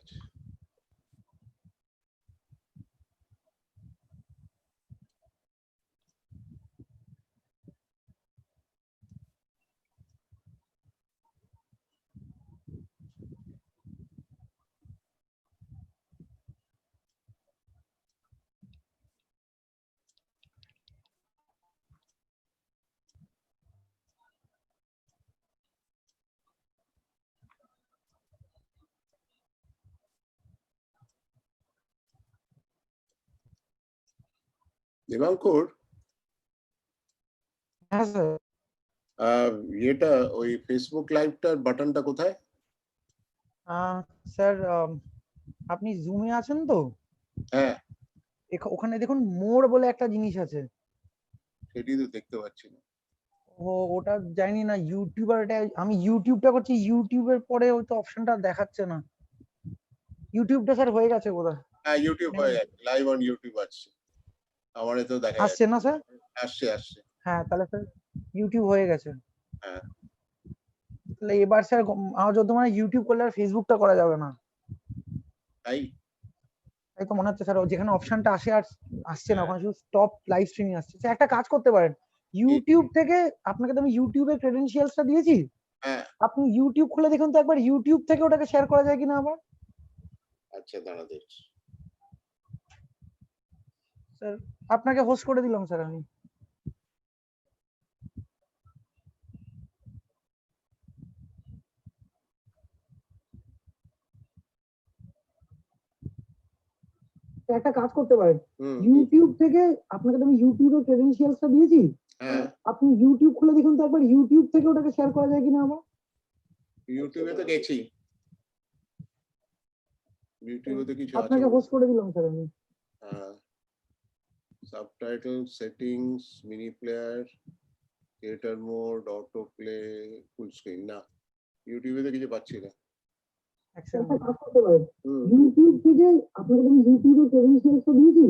আছে। দিবাঙ্কুর, হ্যাঁ স্যার। এটা ওই ফেসবুক লাইভটার বাটনটা কোথায়? স্যার আপনি জুমে আছেন তো? হ্যাঁ, ওখানে দেখুন মোর বলে একটা জিনিস আছে। সেটি তো দেখতে পাচ্ছি না। ওটা জানি না ইউটিউবার, আমি ইউটিউবটা করছি, ইউটিউবের পরে ওই তো অপশনটা দেখাচ্ছে না। ইউটিউবটা স্যার হয়ে গেছে বোধহয়। হ্যাঁ, ইউটিউব হয়ে গেছে, লাইভ অন ইউটিউব আসছে। আমার তো দেখা আসছে না স্যার? আসছে। হ্যাঁ, তাহলে স্যার ইউটিউব হয়ে গেছে। হ্যাঁ, তাহলে এবার স্যার আমার যত মানে ইউটিউব করলে আর ফেসবুকটা করা যাবে না। তাই তাই তো মনে হচ্ছে স্যার, যেখানে অপশনটা আসে আর আসছে না, ওখানে শুধু স্টপ লাইভ স্ট্রিমিং আসছে। স্যার একটা কাজ করতে পারেন, ইউটিউব থেকে আপনাকে তো আমি ইউটিউবের ক্রেডেনশিয়ালসটা দিয়েছি, হ্যাঁ। আপনি ইউটিউব খুলে দেখুন তো একবার, ইউটিউব থেকে ওটাকে শেয়ার করা যায় কিনা আবার। আচ্ছা, দাঁড়া দেখছি। স্যার আপনাকে হোস্ট করে দিলাম স্যার আমি। একটা কাজ করতে পারেন, ইউটিউব থেকে আপনাকে তো আমি ইউটিউবের ক্রেডেনশিয়ালসটা দিয়েছি, আপনি ইউটিউব খুলে দেখুন তো একবার, ইউটিউব থেকে ওটাকে শেয়ার করা যায় কিনা আবার। ইউটিউবে তো গেছি, ইউটিউবে তো কিছু আছে। আপনাকে হোস্ট করে দিলাম স্যার আমি। Subtitle, settings, mini player, theatre mode, auto play, full screen. না, ইউটিউবে তো কিছু পাচ্ছি না। ইউটিউব থেকে আপনাকে আমি ইউটিউবের ক্রেডেনশিয়ালসটা দিয়েছি,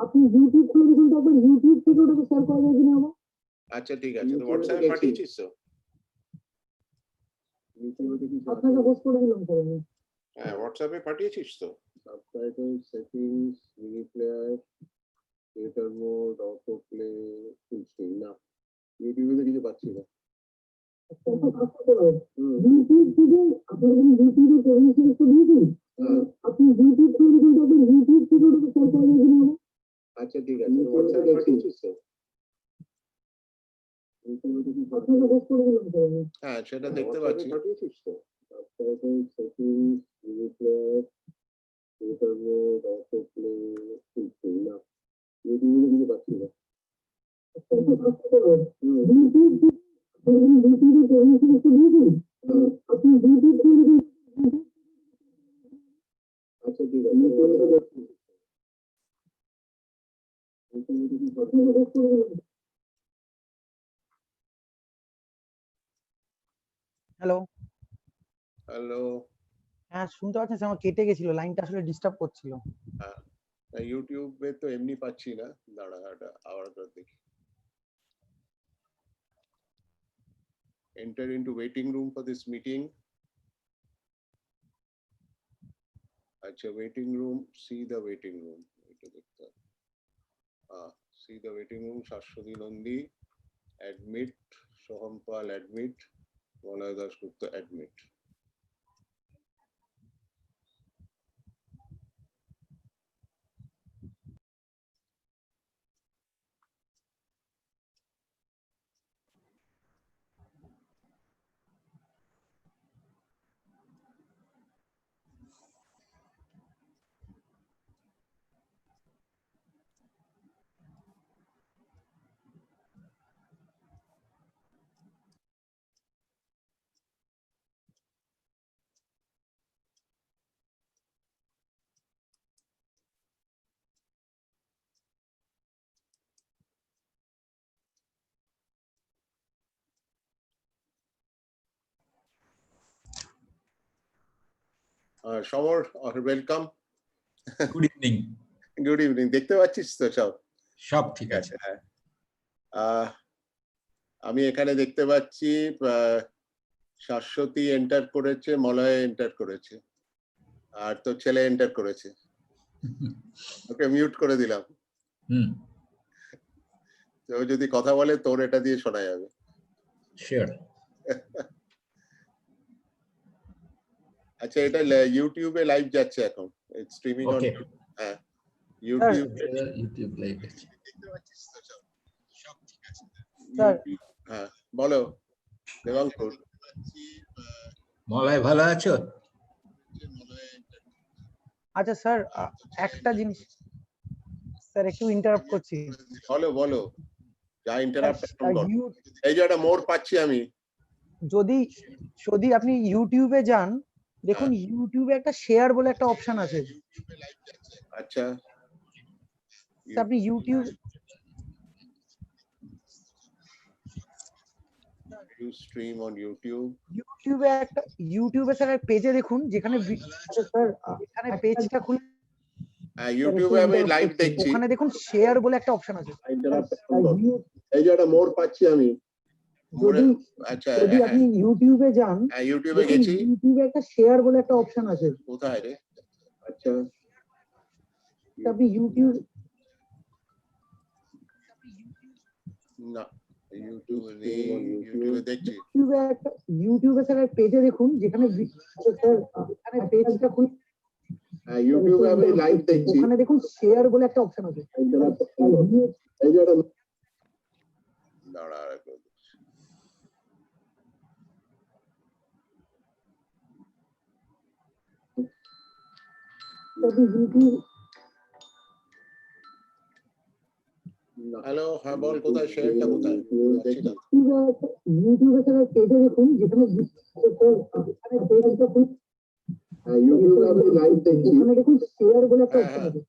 আপনি ইউটিউব খুলে দেখুন তো একবার, ইউটিউব থেকে ওটাকে শেয়ার করা যায় কিনা আবার। আচ্ছা, ঠিক আছে। তো হোয়াটসঅ্যাপে পাঠিয়েছিস তো? আপনাকে হোস্ট করে দিলাম স্যার আমি। হ্যাঁ, হোয়াটসঅ্যাপে পাঠিয়েছিস তো? Subtitle, settings, mini player, theatre mode, auto play, full screen. না, ইউটিউবে তো কিছু পাচ্ছি না। ইউটিউব থেকে আপনাকে আমি ইউটিউবের ক্রেডেনশিয়ালসটা দিয়েছি, আপনি ইউটিউব খুলে দেখুন তো একবার, ইউটিউব থেকে ওটাকে শেয়ার করা যায় কিনা আবার। আচ্ছা, ঠিক আছে। হোয়াটসঅ্যাপে পাঠিয়েছিস তো? আপনাকে হোস্ট করে দিলাম স্যার আমি। হ্যাঁ, সেটা দেখতে পাচ্ছি। পাঠিয়েছিস তো? Subtitle, settings, mini player, theatre mode, auto play, full screen. না, ইউটিউবে কিছু পাচ্ছি না। ইউটিউব থেকে আপনাকে আমি ইউটিউবের ক্রেডেনশিয়ালসটা দিয়েছি, আপনি ইউটিউব খুলে দেখুন। আচ্ছা, ঠিক আছে। Hello hello. হ্যাঁ, শুনতে পাচ্ছেন স্যার? আমার কেটে গেছিল, লাইনটা আসলে ডিস্টার্ব করছিল। হ্যাঁ, ইউটিউবে তো এমনি পাচ্ছি না। দাঁড়া, এটা আবার দেখি। Enter into waiting room for this meeting. আচ্ছা, waiting room, see the waiting room. এটা দেখতে হবে। see the waiting room, Shashwati Nandi, admit, Soham Pal, admit, Malay Dasgupta, admit. Samar, welcome. Good evening. Good evening. দেখতে পাচ্ছিস তো সব? সব ঠিক আছে। হ্যাঁ, আমি এখানে দেখতে পাচ্ছি শাশ্বতী এন্টার করেছে, মলয় এন্টার করেছে। আর তোর ছেলে এন্টার করেছে, ওকে মিউট করে দিলাম। তো ও যদি কথা বলে তোর এটা দিয়ে শোনা যাবে। শিওর। আচ্ছা, এটা ইউটিউবে লাইভ যাচ্ছে এখন, স্ট্রিমিং অন। হ্যাঁ, ইউটিউব লাইভ আছে। সব ঠিক আছে স্যার। হ্যাঁ বলো দেবাঙ্কুর। মলয় ভালো আছো? আচ্ছা স্যার, একটা জিনিস স্যার একটু ইন্টারাপ্ট করছি। বলো বলো, যা ইন্টারাপ্ট করো। এই যে একটা মোড় পাচ্ছি আমি। যদি আপনি ইউটিউবে যান, দেখুন ইউটিউবে একটা শেয়ার বলে একটা অপশন আছে। আচ্ছা, আপনি ইউটিউবে স্ট্রিম অন ইউটিউব। ইউটিউবে স্যার পেজে দেখুন, যেখানে স্যার এখানে পেজটা খুলে ইউটিউবে আমি লাইভ দেখছি, ওখানে দেখুন শেয়ার বলে একটা অপশন আছে। এই যে একটা মোড় পাচ্ছি আমি। আচ্ছা, যদি আপনি ইউটিউবে যান, ইউটিউবে গেছি, ইউটিউবে একটা শেয়ার বলে একটা অপশন আছে। কোথায় রে? আচ্ছা, আপনি ইউটিউব না ইউটিউবে নেই, ইউটিউবে দেখছি। ইউটিউবে স্যার পেজে দেখুন, যেখানে স্যার এখানে পেজটা খুলে ইউটিউবে আমি লাইভ দেখছি, ওখানে দেখুন শেয়ার বলে একটা অপশন আছে। এই যে একটা দাঁড়া রাখো। হ্যালো, হ্যাঁ বল, কোথায় শেয়ারটা কোথায়? ইউটিউবে স্যার পেজে দেখুন, যেখানে এখানে পেজটা খুলে ইউটিউবে আমি লাইভ দেখছি, ওখানে দেখুন শেয়ার বলে একটা অপশন আছে।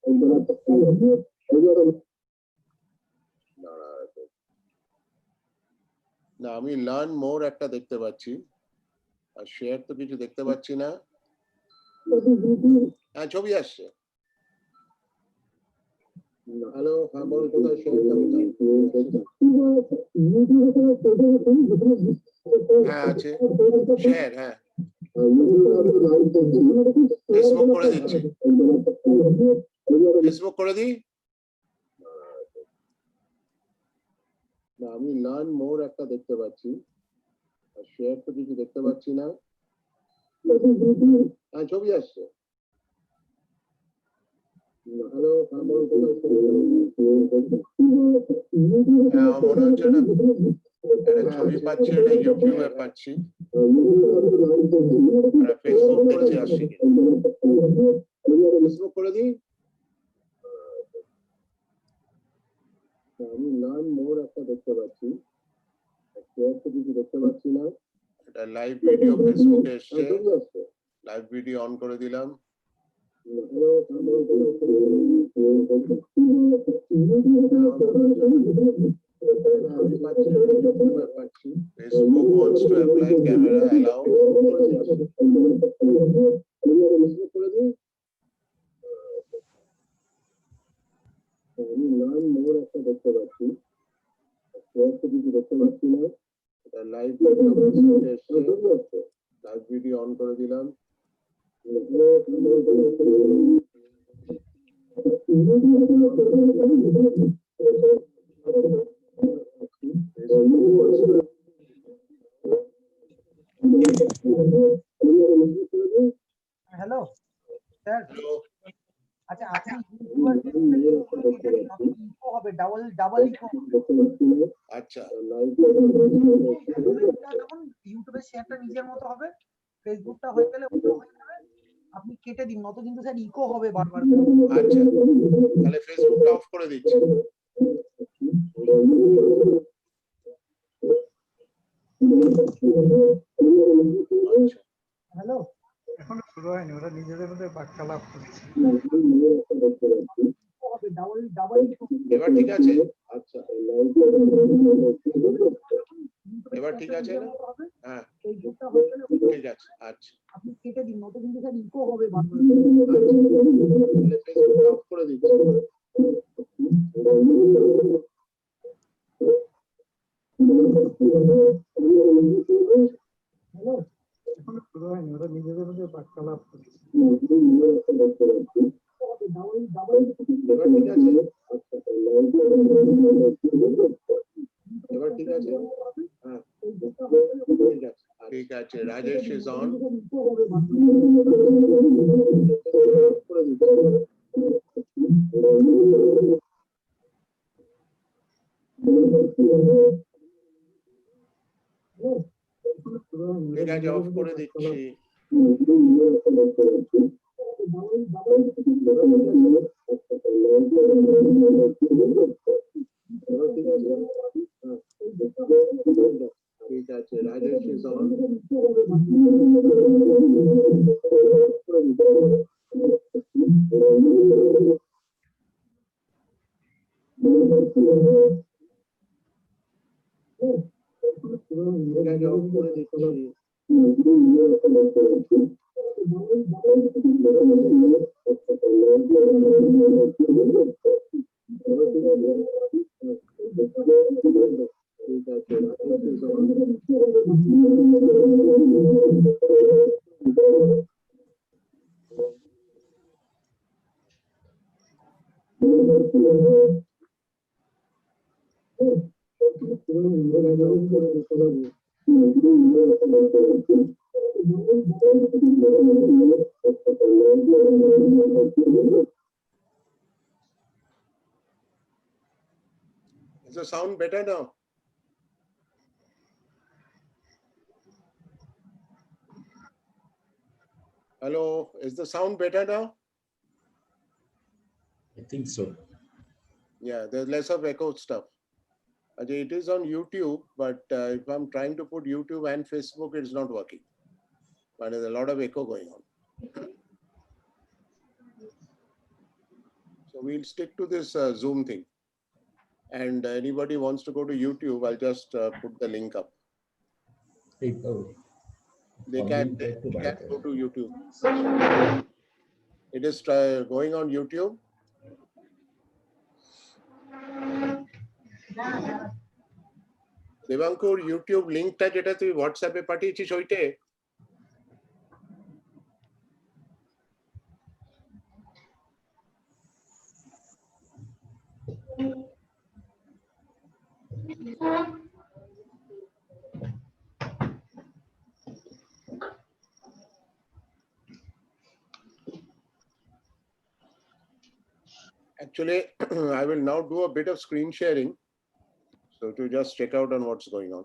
না, আমি লার্ন মোর একটা দেখতে পাচ্ছি, আর শেয়ার তো কিছু দেখতে পাচ্ছি না। হ্যাঁ, ছবি আসছে। হ্যালো, হ্যাঁ বল, কোথায় শেয়ারটা কোথায়? হ্যাঁ আছে শেয়ার, হ্যাঁ ফেসবুক করে দিচ্ছি, ফেসবুক করে দিই। না, আমি লার্ন মোর একটা দেখতে পাচ্ছি, আর শেয়ার তো কিছু দেখতে পাচ্ছি না। হ্যাঁ, ছবি আসছে। হ্যালো, হ্যাঁ বল, কোথায় শেয়ার? মনে হচ্ছে না একটা ছবি পাচ্ছি, এটা ইউটিউবে পাচ্ছি, ফেসবুক দেখছি আসছি। ফেসবুক করে দিই। আমি লার্ন মোর একটা দেখতে পাচ্ছি, শেয়ার তো কিছু দেখতে পাচ্ছি না। এটা লাইভ ভিডিও ফেসবুকে এসছে, লাইভ ভিডিও অন করে দিলাম। Facebook wants to apply camera allow করে দিই। আমি লার্ন মোর একটা দেখতে পাচ্ছি, শেয়ার তো কিছু দেখতে পাচ্ছি না। এটা লাইভ ভিডিও ফেসবুকে এসছে, লাইভ ভিডিও অন করে দিলাম। হ্যালো স্যার, আচ্ছা আপনি ইকো হবে, ডাবল ইকো। আচ্ছা, যখন ইউটিউবের শেয়ারটা নিজের মতো হবে, ফেসবুকটা হয়ে গেলে আপনি কেটে দিন, নয়তো কিন্তু স্যার ইকো হবে বারবার। আচ্ছা তাহলে ফেসবুকটা অফ করে দিচ্ছি। হ্যালো, এখনো শুরু হয়নি, ওরা নিজেদের মধ্যে বাক্যালাপ করছে। এবার ঠিক আছে? আচ্ছা, এবার ঠিক আছে না? হ্যাঁ ঠিক আছে। আচ্ছা আপনি কেটে দিন, নয়তো কিন্তু স্যার ইকো হবে বারবার। তাহলে ফেসবুকটা অফ করে দিচ্ছি। হ্যালো, এখনো শুরু হয়নি, ওরা নিজেদের মধ্যে বার্তালাপ করছে। এবার ঠিক আছে, এবার ঠিক আছে, হ্যাঁ ঠিক আছে। Rajesh is on. ঠিক আছে, অফ করে দিচ্ছি। ঠিক আছে, রাজেশ is on. ঠিক আছে, অফ করে দিচ্ছি। ঠিক আছে, Rajesh is on. Is the sound better now? Hello, is the sound better now? I think so. Yeah, there's less of echo stuff. It is on YouTube, but if I'm trying to put YouTube and Facebook, it's not working. But there's a lot of echo going on. So we'll stick to this Zoom thing. And anybody wants to go to YouTube, I'll just put the link up. They can go to YouTube. It is going on YouTube. Debankur YouTube লিংকটা যেটা তুই হোয়াটসঅ্যাপে পাঠিয়েছিস ওইটে? Actually, I will now do a bit of screen sharing. So to just check out on what's going on.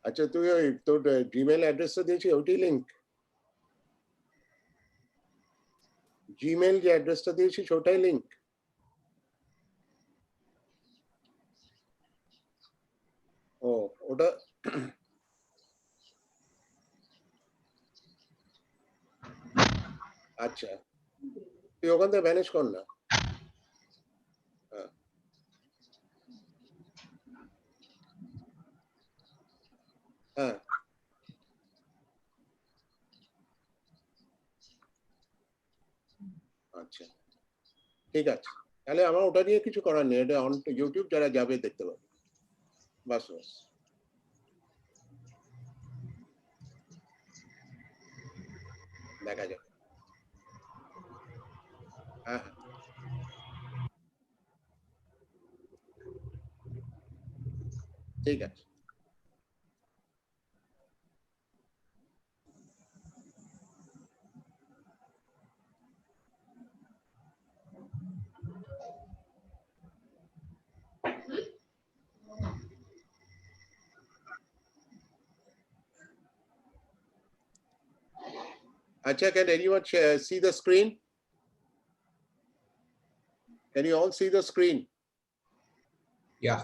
আচ্ছা, তুই ওই তোর Gmail অ্যাড্রেসটা দিয়েছি ওইটাই লিংক? জিমেল যে অ্যাড্রেসটা দিয়েছিস ওটাই লিংক? ও ওটা আচ্ছা, তুই ওখান থেকে ম্যানেজ কর না। হ্যাঁ আচ্ছা ঠিক আছে, তাহলে আমার ওটা নিয়ে কিছু করার নেই, এটা অন ইউটিউব যারা যাবে দেখতে পাবে, বাস বাস। দেখা যাবে। হ্যাঁ ঠিক আছে। Acha, can anyone see the screen? Can you all see the screen? Yeah.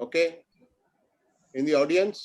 Okay. In the audience?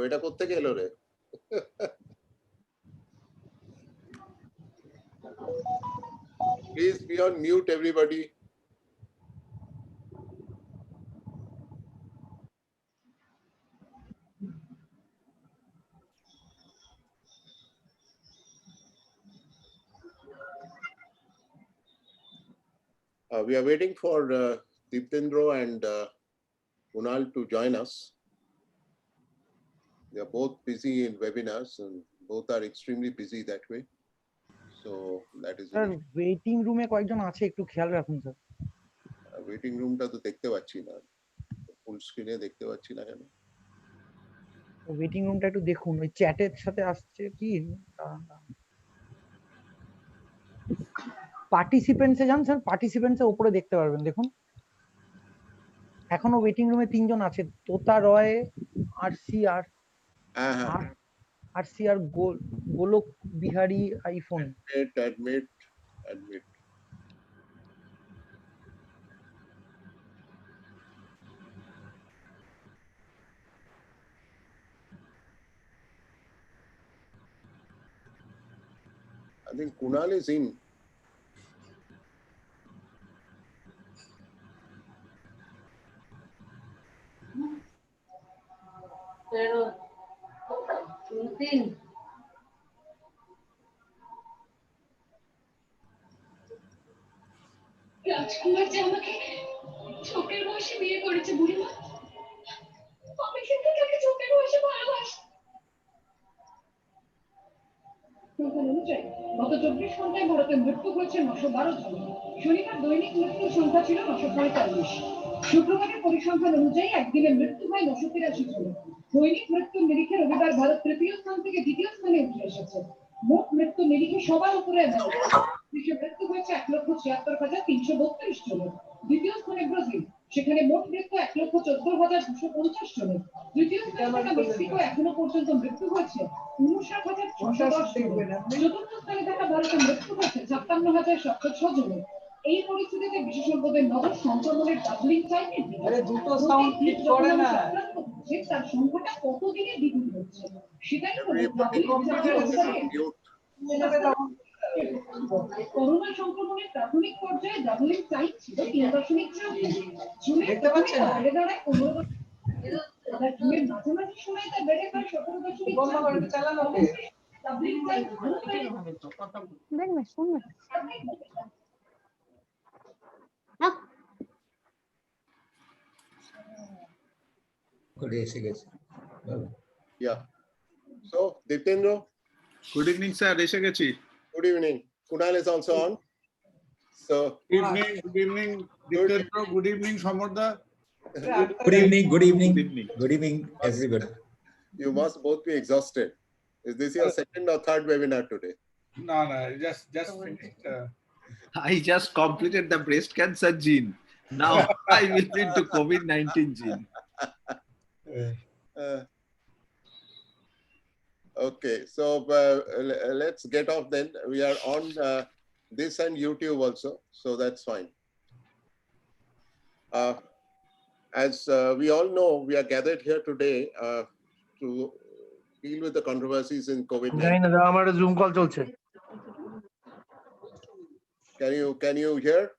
এটা করতে গেল রে। Please be on mute, everybody. We are waiting for Deeptendra and Kunal to join us. They are both busy in webinars and both are extremely busy that way. So that is sir waiting রুমে কয়েকজন আছে, একটু খেয়াল রাখুন sir. Waiting রুমটা তো দেখতে পাচ্ছি না, ফুল স্ক্রিনে দেখতে পাচ্ছি না কেন? ওয়েটিং রুমটা একটু দেখুন, ওই চ্যাটের সাথে আসছে কি? পার্টিসিপেন্টসে যান স্যার, পার্টিসিপেন্টসে উপরে দেখতে পারবেন, দেখুন এখনো ওয়েটিং রুমে 3 জন আছে, তোতা রয়, আরসিআর, আরসিআর গোলক Bihari iPhone. Admit. I think Kunal is in. Pero, tin. রাজকুমার যে আমাকে ছোটের বয়সে বিয়ে করেছে বুড়িমা, আমি কিন্তু তাকে ছোটের বয়সে ভালোবাসি। অনুযায়ী গত 24 ঘন্টায় ভারতে মৃত্যু হয়েছে 912 জন। শনিবার দৈনিক মৃত্যুর সংখ্যা ছিল 945। শুক্রবারের পরিসংখ্যান অনুযায়ী একদিনে মৃত্যু হয় 983 জন। দৈনিক মৃত্যুর নিরিখে রবিবার ভারত তৃতীয় স্থান থেকে দ্বিতীয় স্থানে উঠে এসেছে। মোট মৃত্যু নিরিখে সবার উপরে বিশ্বে মৃত্যু হয়েছে 1,76,332 জনের। দ্বিতীয় স্থানে ব্রাজিল, সেখানে মোট মৃত্যু 1,14,250 জনের। তৃতীয় স্থানে থাকা মেক্সিকো এখনো পর্যন্ত মৃত্যু হয়েছে 59,610 জনের। চতুর্থ স্থানে থাকা ভারতে মৃত্যু হয়েছে 56,706 জনের। এই পরিস্থিতিতে বিশেষজ্ঞদের নজর সংক্রমণের ডাবলিং টাইমের দিকে। দুটো সাউন্ড ঠিক করে না, তার সংখ্যাটা কতদিনে দ্বিগুণ হচ্ছে সেটাই করোনা সংক্রমণের প্রাথমিক পর্যায়ে ডাবলিং টাইম ছিল 3.4 জুনের। দেখতে পাচ্ছেন বেড়ে দাঁড়ায় 15 মাঝামাঝি সময় তা বেড়ে হয় 17 করে এসে গেছে বলো। Yeah. So, Ditendra, Good evening, sir. এসে গেছি। good evening. Kunal is also on. So, Good evening, Ditendra. Good evening, Samarda. Good evening, good evening, Good evening. good evening, everybody. you must both be exhausted. Is this your second or third webinar today? No, just finished. I just completed the breast cancer gene. Now I will be into COVID-19 gene. Uh, okay, so let's get off then. We are on this and YouTube also, so that's fine. As we all know, we are gathered here today to deal with the controversies in COVID-19. Can you hear?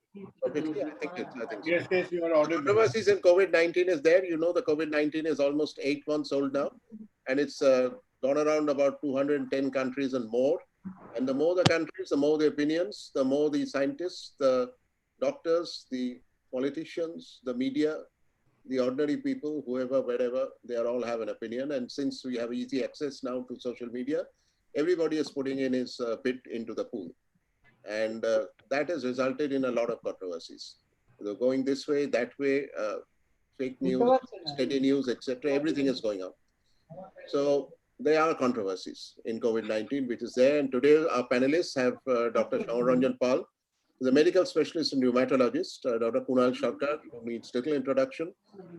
Perfectly? I think so. Yes, you are audible. Controversies in COVID-19 is there. You know, the COVID-19 is almost 8 months old now, and it's gone around about 210 countries and more. And the more the countries, the more the opinions, the more the scientists, the doctors, the politicians, the media, the ordinary people, whoever, wherever, they are all have an opinion. And since we have easy access now to social media, everybody is putting in his bit into the pool. And that has resulted in a lot of controversies. They're going this way, that way, fake news, steady news, etc. Everything is going on. So there are controversies in COVID-19, which is there. And today our panelists have Dr. Shawaranjan Pal, the medical specialist and rheumatologist, Dr. Kunal Sarkar, who needs little introduction,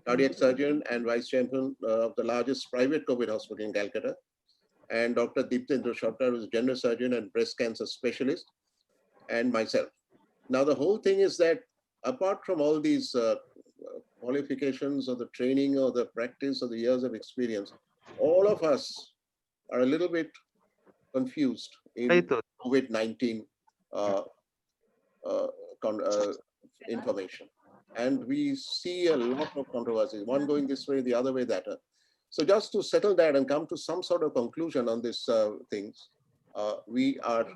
cardiac surgeon and vice chairman of the largest private COVID hospital in Calcutta, and Dr. Ditendra Sarkar, who is a general surgeon and breast cancer specialist, and myself. Now, the whole thing is that apart from all these qualifications or the training or the practice or the years of experience, all of us are a little bit confused in COVID-19 information. And we see a lot of controversies, one going this way, the other way, that. So just to settle that and come to some sort of conclusion on these things, we are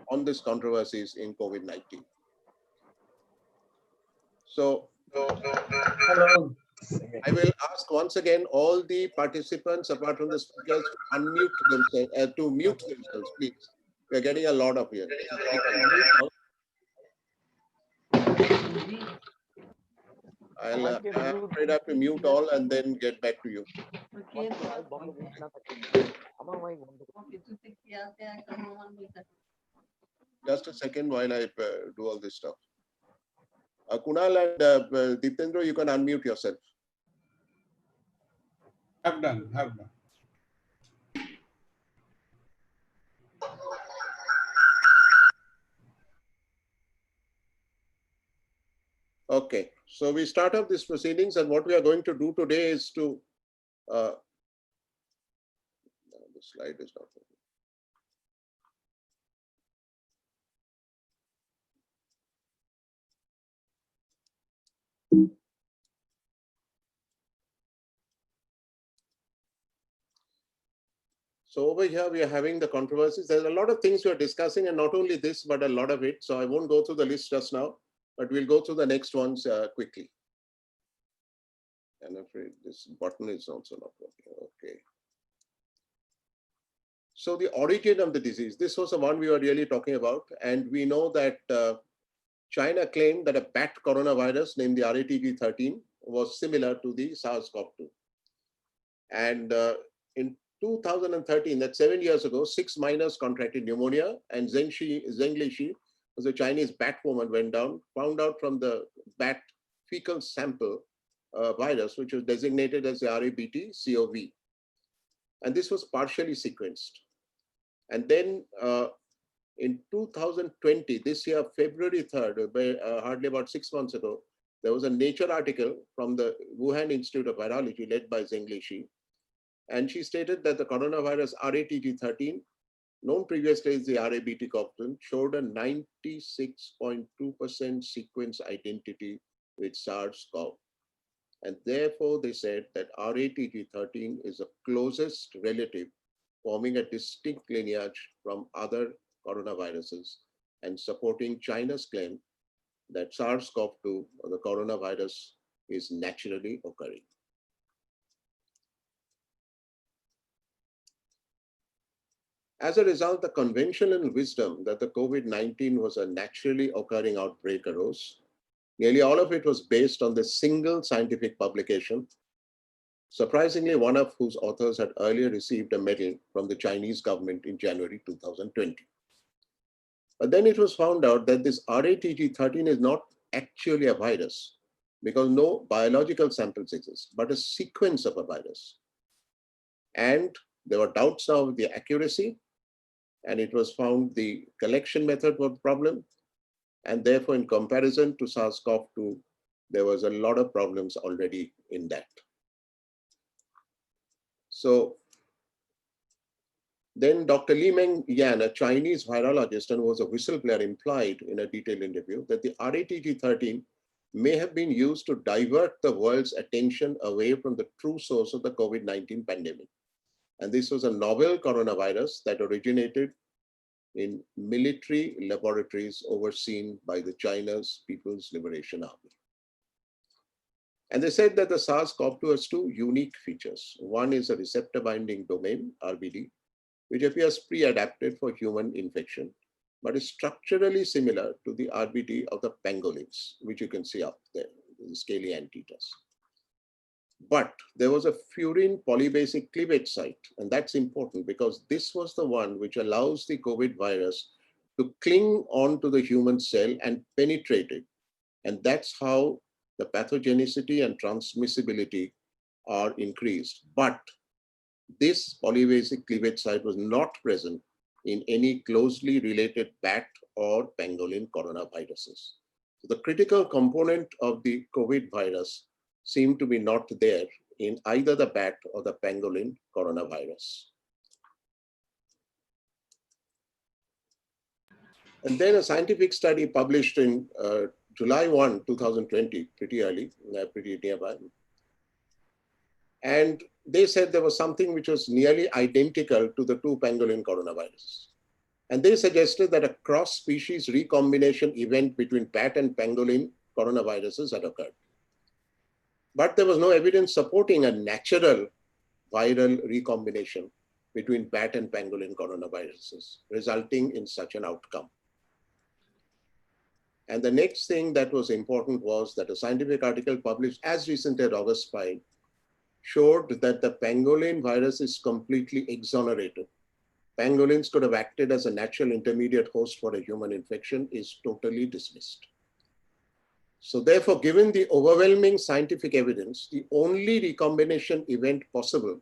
on these controversies in COVID-19. So I will ask once again all the participants, apart from the speakers, to unmute themselves, to mute themselves, please. We are getting a lot of here. I'm afraid I have to mute all and then get back to you. Just a second while I do all this stuff. Kunal and Ditendra, you can unmute yourself. Have done. Okay, so we start off these proceedings, and what we are going to do today is to the slide is not working. So over here, we are having the controversies. There's a lot of things we are discussing, and not only this, but a lot of it. So I won't go through the list just now, but we'll go through the next ones quickly. I'm afraid this button is also not working. Okay. So the origin of the disease, this was the one we were really talking about. And we know that China claimed that a bat coronavirus named the RATG13 was similar to the SARS-CoV-2. And in 2013, that's 7 years ago, 6 miners contracted pneumonia, and Zheng Lishi, was a Chinese bat woman, went down, found out from the bat fecal sample virus, which was designated as the RABT-CoV. And this was partially sequenced. And then in 2020, this year, February 3rd, hardly about 6 months ago, there was a Nature article from the Wuhan Institute of Virology led by Zheng Lishi. And she stated that the coronavirus RATG13, known previously as the RABT-CoV-2, showed a 96.2% sequence identity with SARS-CoV. And therefore, they said that RATG13 is the closest relative, forming a distinct lineage from other coronaviruses and supporting China's claim that SARS-CoV-2 or the coronavirus is naturally occurring. As a result, the conventional wisdom that the COVID-19 was a naturally occurring outbreak arose. Nearly all of it was based on the single scientific publication, surprisingly one of whose authors had earlier received a medal from the Chinese government in January 2020. But then it was found out that this RATG13 is not actually a virus because no biological samples exist, but a sequence of a virus. And there were doubts now with the accuracy, and it was found the collection method was the problem. And therefore, in comparison to SARS-CoV-2, there was a lot of problems already in that. So then Dr. Li Meng Yan, a Chinese virologist and who was a whistleblower, implied in a detailed interview that the RATG13 may have been used to divert the world's attention away from the true source of the COVID-19 pandemic. And this was a novel coronavirus that originated in military laboratories overseen by the China's People's Liberation Army. And they said that the SARS-CoV-2 has two unique features. One is a receptor binding domain, RBD, which appears pre-adapted for human infection, but is structurally similar to the RBD of the pangolins, which you can see up there, the scaly anteaters. But there was a furin polybasic cleavage site, and that's important because this was the one which allows the COVID virus to cling onto the human cell and penetrate it. And that's how the pathogenicity and transmissibility are increased. But this polybasic cleavage site was not present in any closely related bat or pangolin coronaviruses. So the critical component of the COVID virus seemed to be not there in either the bat or the pangolin coronavirus. And then a scientific study published in July 1, 2020, pretty early, pretty nearby. And they said there was something which was nearly identical to the two pangolin coronaviruses. And they suggested that a cross-species recombination event between bat and pangolin coronaviruses had occurred. But there was no evidence supporting a natural viral recombination between bat and pangolin coronaviruses, resulting in such an outcome. And the next thing that was important was that a scientific article published as recent as August 5 showed that the pangolin virus is completely exonerated. Pangolins could have acted as a natural intermediate host for a human infection is totally dismissed. So therefore, given the overwhelming scientific evidence, the only recombination event possible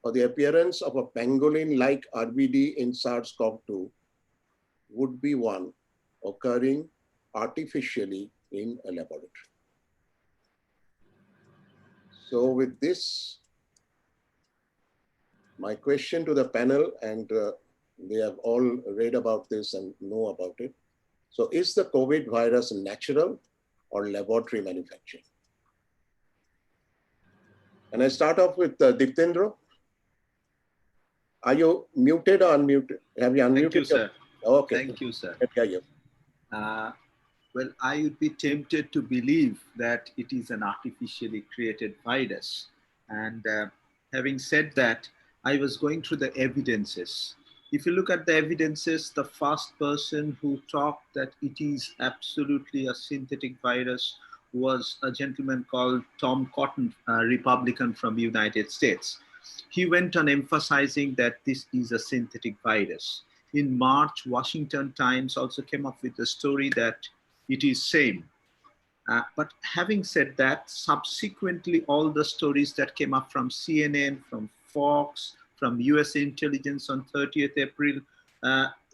for the appearance of a pangolin-like RBD in SARS-CoV-2 would be one occurring artificially in a laboratory. So with this, my question to the panel, and they have all read about this and know about it. So is the COVID virus natural or laboratory manufacturing? And I start off with Diptendra. Are you muted or unmuted? Have you unmuted? Thank you, sir. Okay. Thank you, sir. Okay. Well, I would be tempted to believe that it is an artificially created virus. And having said that, I was going through the evidences. If you look at the evidences, the first person who talked that it is absolutely a synthetic virus was a gentleman called Tom Cotton, a Republican from the United States. He went on emphasizing that this is a synthetic virus. In March, Washington Times also came up with the story that it is same. But having said that, subsequently, all the stories that came up from CNN, from Fox, from US intelligence on 30th April,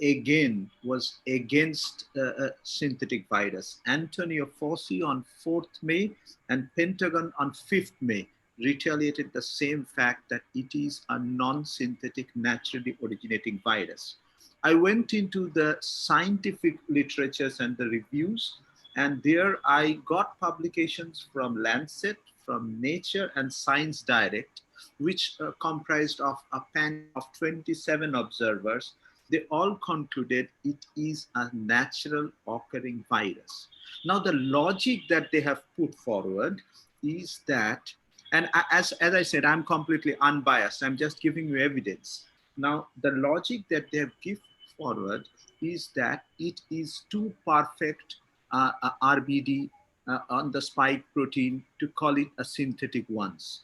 again was against a synthetic virus. Antonio Fauci on 4th May and Pentagon on 5th May retaliated the same fact that it is a non-synthetic, naturally originating virus. I went into the scientific literatures and the reviews, and there I got publications from Lancet, from Nature and Science Direct, which comprised of a panel of 27 observers. They all concluded it is a natural occurring virus. Now, the logic that they have put forward is that, and as I said, I'm completely unbiased. I'm just giving you evidence. Now, the logic that they have given forward is that it is too perfect RBD on the spike protein to call it a synthetic ones.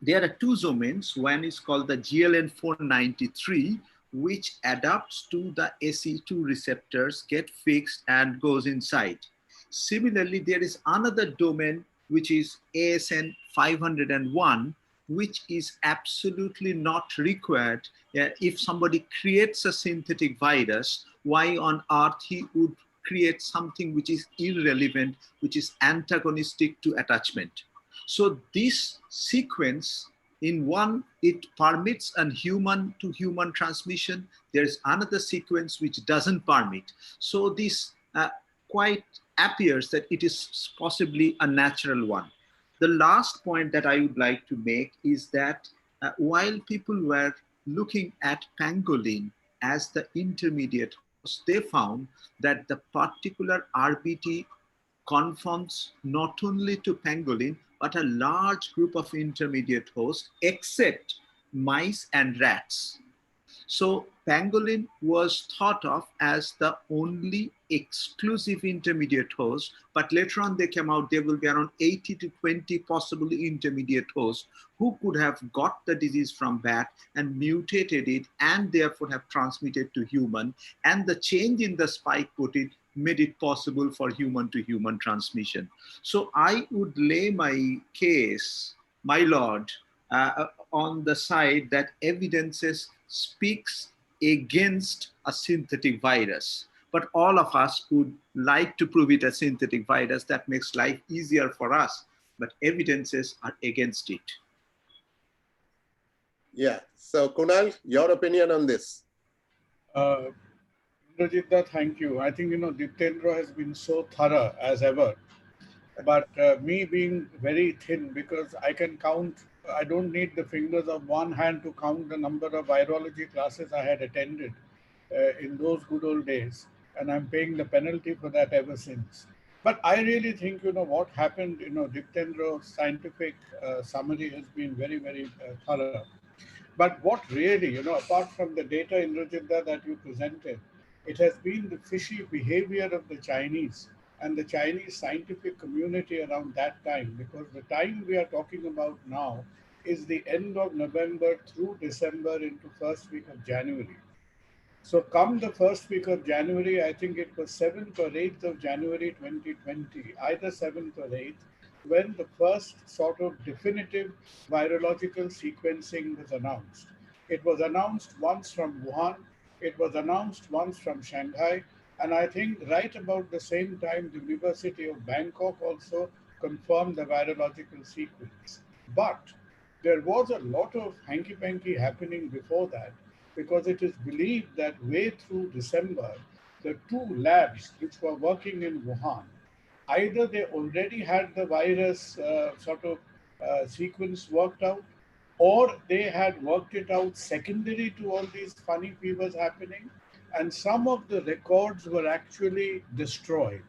There are two domains. One is called the GLN493, which adapts to the SE2 receptors, get fixed and goes inside. Similarly, there is another domain, which is ASN 501, which is absolutely not required. If somebody creates a synthetic virus, why on earth he would create something which is irrelevant, which is antagonistic to attachment? So this sequence, in one, it permits a human to human transmission. There's another sequence which doesn't permit. So this quite appears that it is possibly a natural one. The last point that I would like to make is that while people were looking at pangolin as the intermediate host, they found that the particular RBT conforms not only to pangolin, but a large group of intermediate hosts, except mice and rats. So pangolin was thought of as the only exclusive intermediate host, but later on they came out, there will be around 80 to 20 possibly intermediate hosts who could have got the disease from bat and mutated it and therefore have transmitted to human. And the change in the spike protein made it possible for human to human transmission. So I would lay my case, my lord, on the side that evidences speaks against a synthetic virus. But all of us would like to prove it a synthetic virus. That makes life easier for us. But evidences are against it. Yeah. So Kunal, your opinion on this? Indrajitda, thank you. I think, Ditendra has been so thorough as ever. But me being very thin, because I can count, I don't need the fingers of one hand to count the number of virology classes I had attended in those good old days. And I'm paying the penalty for that ever since. But I really think, what happened, Diptendra's scientific summary has been very, very thorough. But what really, apart from the data, Indrajitda, that you presented, it has been the fishy behavior of the Chinese and the Chinese scientific community around that time, because the time we are talking about now is the end of November through December into first week of January. So come the first week of January, I think it was 7th or 8th of January 2020, either 7th or 8th, when the first sort of definitive virological sequencing was announced. It was announced once from Wuhan, it was announced once from Shanghai, and I think right about the same time, the University of Bangkok also confirmed the virological sequence. But there was a lot of hanky-panky happening before that, because it is believed that way through December, the two labs which were working in Wuhan, either they already had the virus sequence worked out, or they had worked it out secondary to all these funny fevers happening, and some of the records were actually destroyed.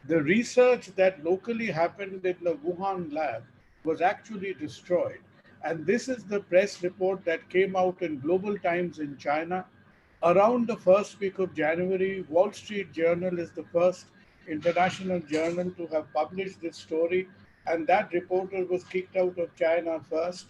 The research that locally happened in the Wuhan lab was actually destroyed. And this is the press report that came out in Global Times in China. Around the first week of January, Wall Street Journal is the first international journal to have published this story. And that reporter was kicked out of China first.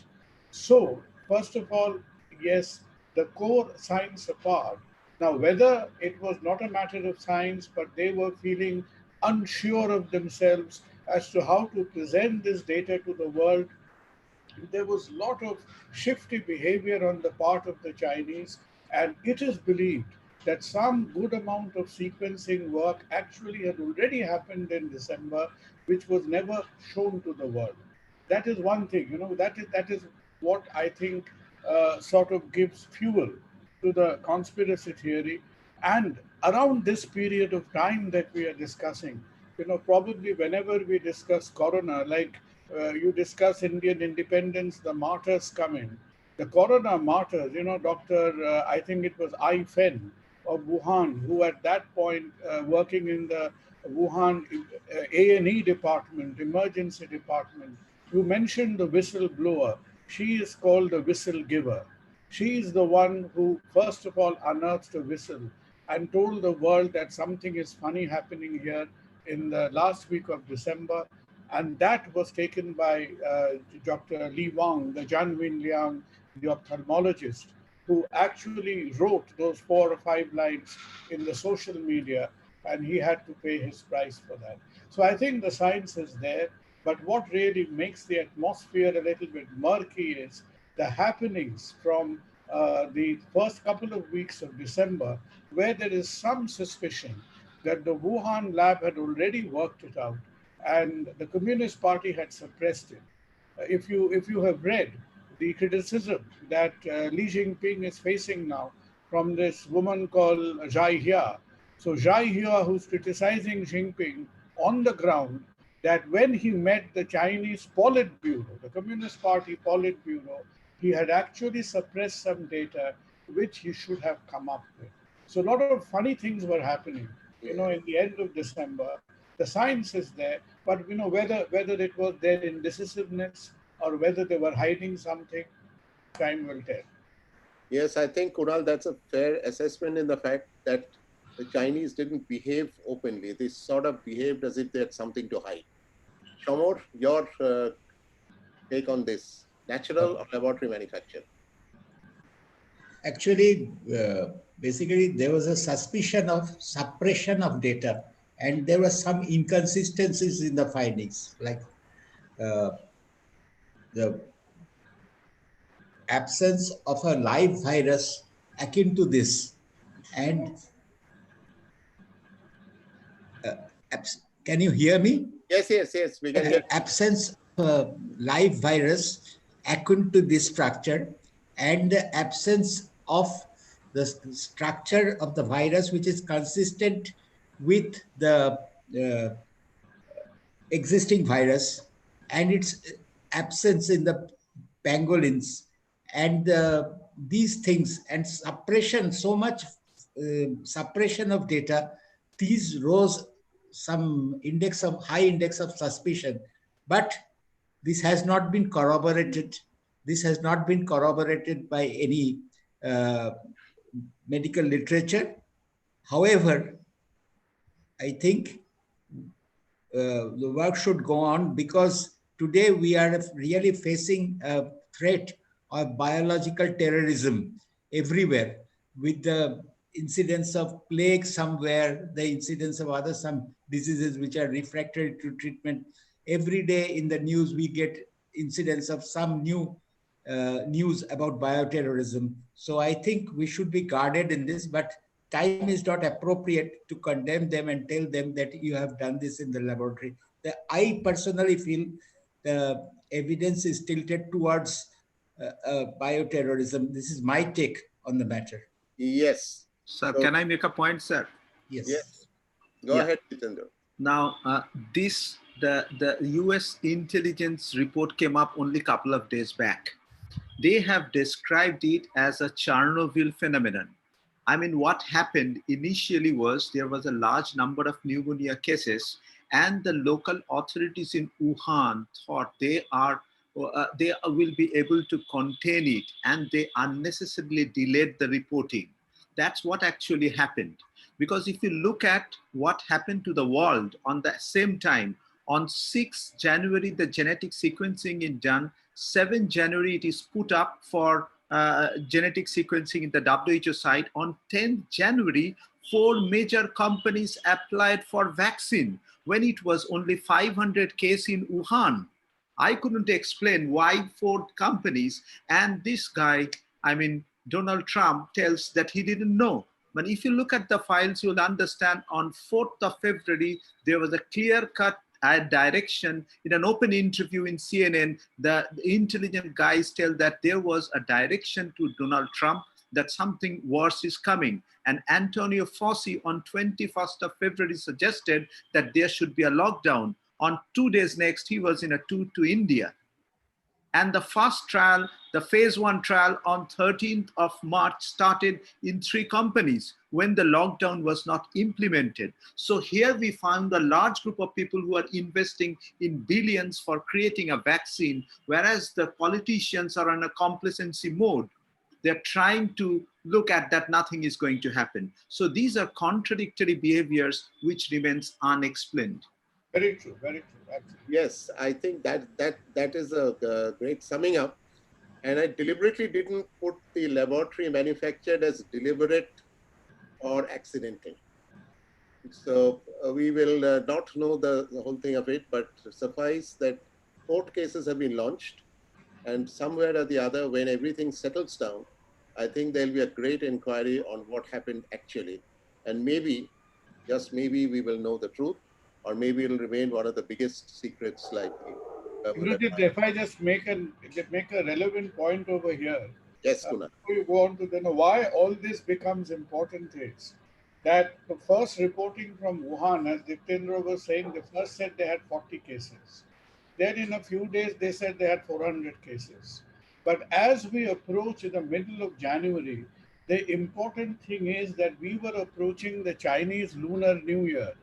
So, first of all, yes, the core science apart. Now, whether it was not a matter of science, but they were feeling unsure of themselves as to how to present this data to the world, there was a lot of shifty behavior on the part of the Chinese, and it is believed that some good amount of sequencing work actually had already happened in December, which was never shown to the world. That is one thing, that is what I think sort of gives fuel to the conspiracy theory. And around this period of time that we are discussing, probably whenever we discuss corona, like you discuss Indian independence, the martyrs come in. The corona martyrs, I think it was I. Fen of Wuhan, who at that point working in the Wuhan A&E department, emergency department, you mentioned the whistleblower. She is called the whistle giver. She is the one who, first of all, unearthed a whistle and told the world that something is funny happening here in the last week of December. And that was taken by Dr. Li Wang, the Janwin Liang, the ophthalmologist, who actually wrote those 4 or 5 lines in the social media, and he had to pay his price for that. So I think the science is there, but what really makes the atmosphere a little bit murky is the happenings from the first couple of weeks of December, where there is some suspicion that the Wuhan lab had already worked it out and the Communist Party had suppressed it. If you have read the criticism that Li Jinping is facing now from this woman called Zhai Hia. So Zhai Hia, who's criticizing Jinping on the ground, that when he met the Chinese Politburo, the Communist Party Politburo, he had actually suppressed some data which he should have come up with. So a lot of funny things were happening, in the end of December. The science is there, but whether it was their indecisiveness or whether they were hiding something, time will tell. Yes, I think, Kunal, that's a fair assessment in the fact that the Chinese didn't behave openly. They sort of behaved as if they had something to hide. Shamor, your take on this, natural or laboratory manufacture? Actually, basically, there was a suspicion of suppression of data, and there were some inconsistencies in the findings, like the absence of a live virus akin to this, and can you hear me? Yes, we can hear. Absence of a live virus akin to this structure, and the absence of the structure of the virus which is consistent with the existing virus, and its absence in the pangolins, and these things, and suppression, so much suppression of data, these rose some high index of suspicion. But this has not been corroborated. This has not been corroborated by any medical literature. However, I think the work should go on, because today we are really facing a threat of biological terrorism everywhere, with the incidence of plague somewhere, the incidence of some diseases which are refractory to treatment. Every day in the news, we get incidents of some new news about bioterrorism. So I think we should be guarded in this, but time is not appropriate to condemn them and tell them that you have done this in the laboratory. I personally feel the evidence is tilted towards bioterrorism. This is my take on the matter. Yes. Sir, can I make a point, sir? Yes. Go ahead, Jitendra. Now, the US intelligence report came up only a couple of days back. They have described it as a Chernobyl phenomenon. I mean, what happened initially was there was a large number of pneumonia cases, and the local authorities in Wuhan thought they will be able to contain it, and they unnecessarily delayed the reporting. That's what actually happened. Because if you look at what happened to the world on the same time, on 6th January, the genetic sequencing is done. 7th January, it is put up for genetic sequencing in the WHO site. On 10th January, 4 major companies applied for vaccine when it was only 500 cases in Wuhan. I couldn't explain why 4 companies, and this guy, Donald Trump, tells that he didn't know. But if you look at the files, you'll understand on 4th of February, there was a clear-cut direction. In an open interview in CNN, the intelligent guys tell that there was a direction to Donald Trump that something worse is coming. And Antonio Fauci on 21st of February suggested that there should be a lockdown. On 2 days next, he was in a tour to India. And the first trial, the phase 1 trial on 13th of March started in 3 companies when the lockdown was not implemented. So here we found a large group of people who are investing in billions for creating a vaccine, whereas the politicians are on a complacency mode. They're trying to look at that nothing is going to happen. So these are contradictory behaviors which remains unexplained. Very true, very true. Absolutely. Yes, I think that is a great summing up. And I deliberately didn't put the laboratory manufactured as deliberate or accidental. So we will not know the whole thing of it, but suffice that court cases have been launched, and somewhere or the other, when everything settles down, I think there'll be a great inquiry on what happened actually. And maybe, just maybe, we will know the truth, or maybe it'll remain one of the biggest secrets like the Indrajit, if I just make a relevant point over here. Yes, Kunal. Before you go on to then why all this becomes important is that the first reporting from Wuhan, as Ditendra was saying, they first said they had 40 cases. Then in a few days, they said they had 400 cases. But as we approach in the middle of January, the important thing is that we were approaching the Chinese Lunar New Year.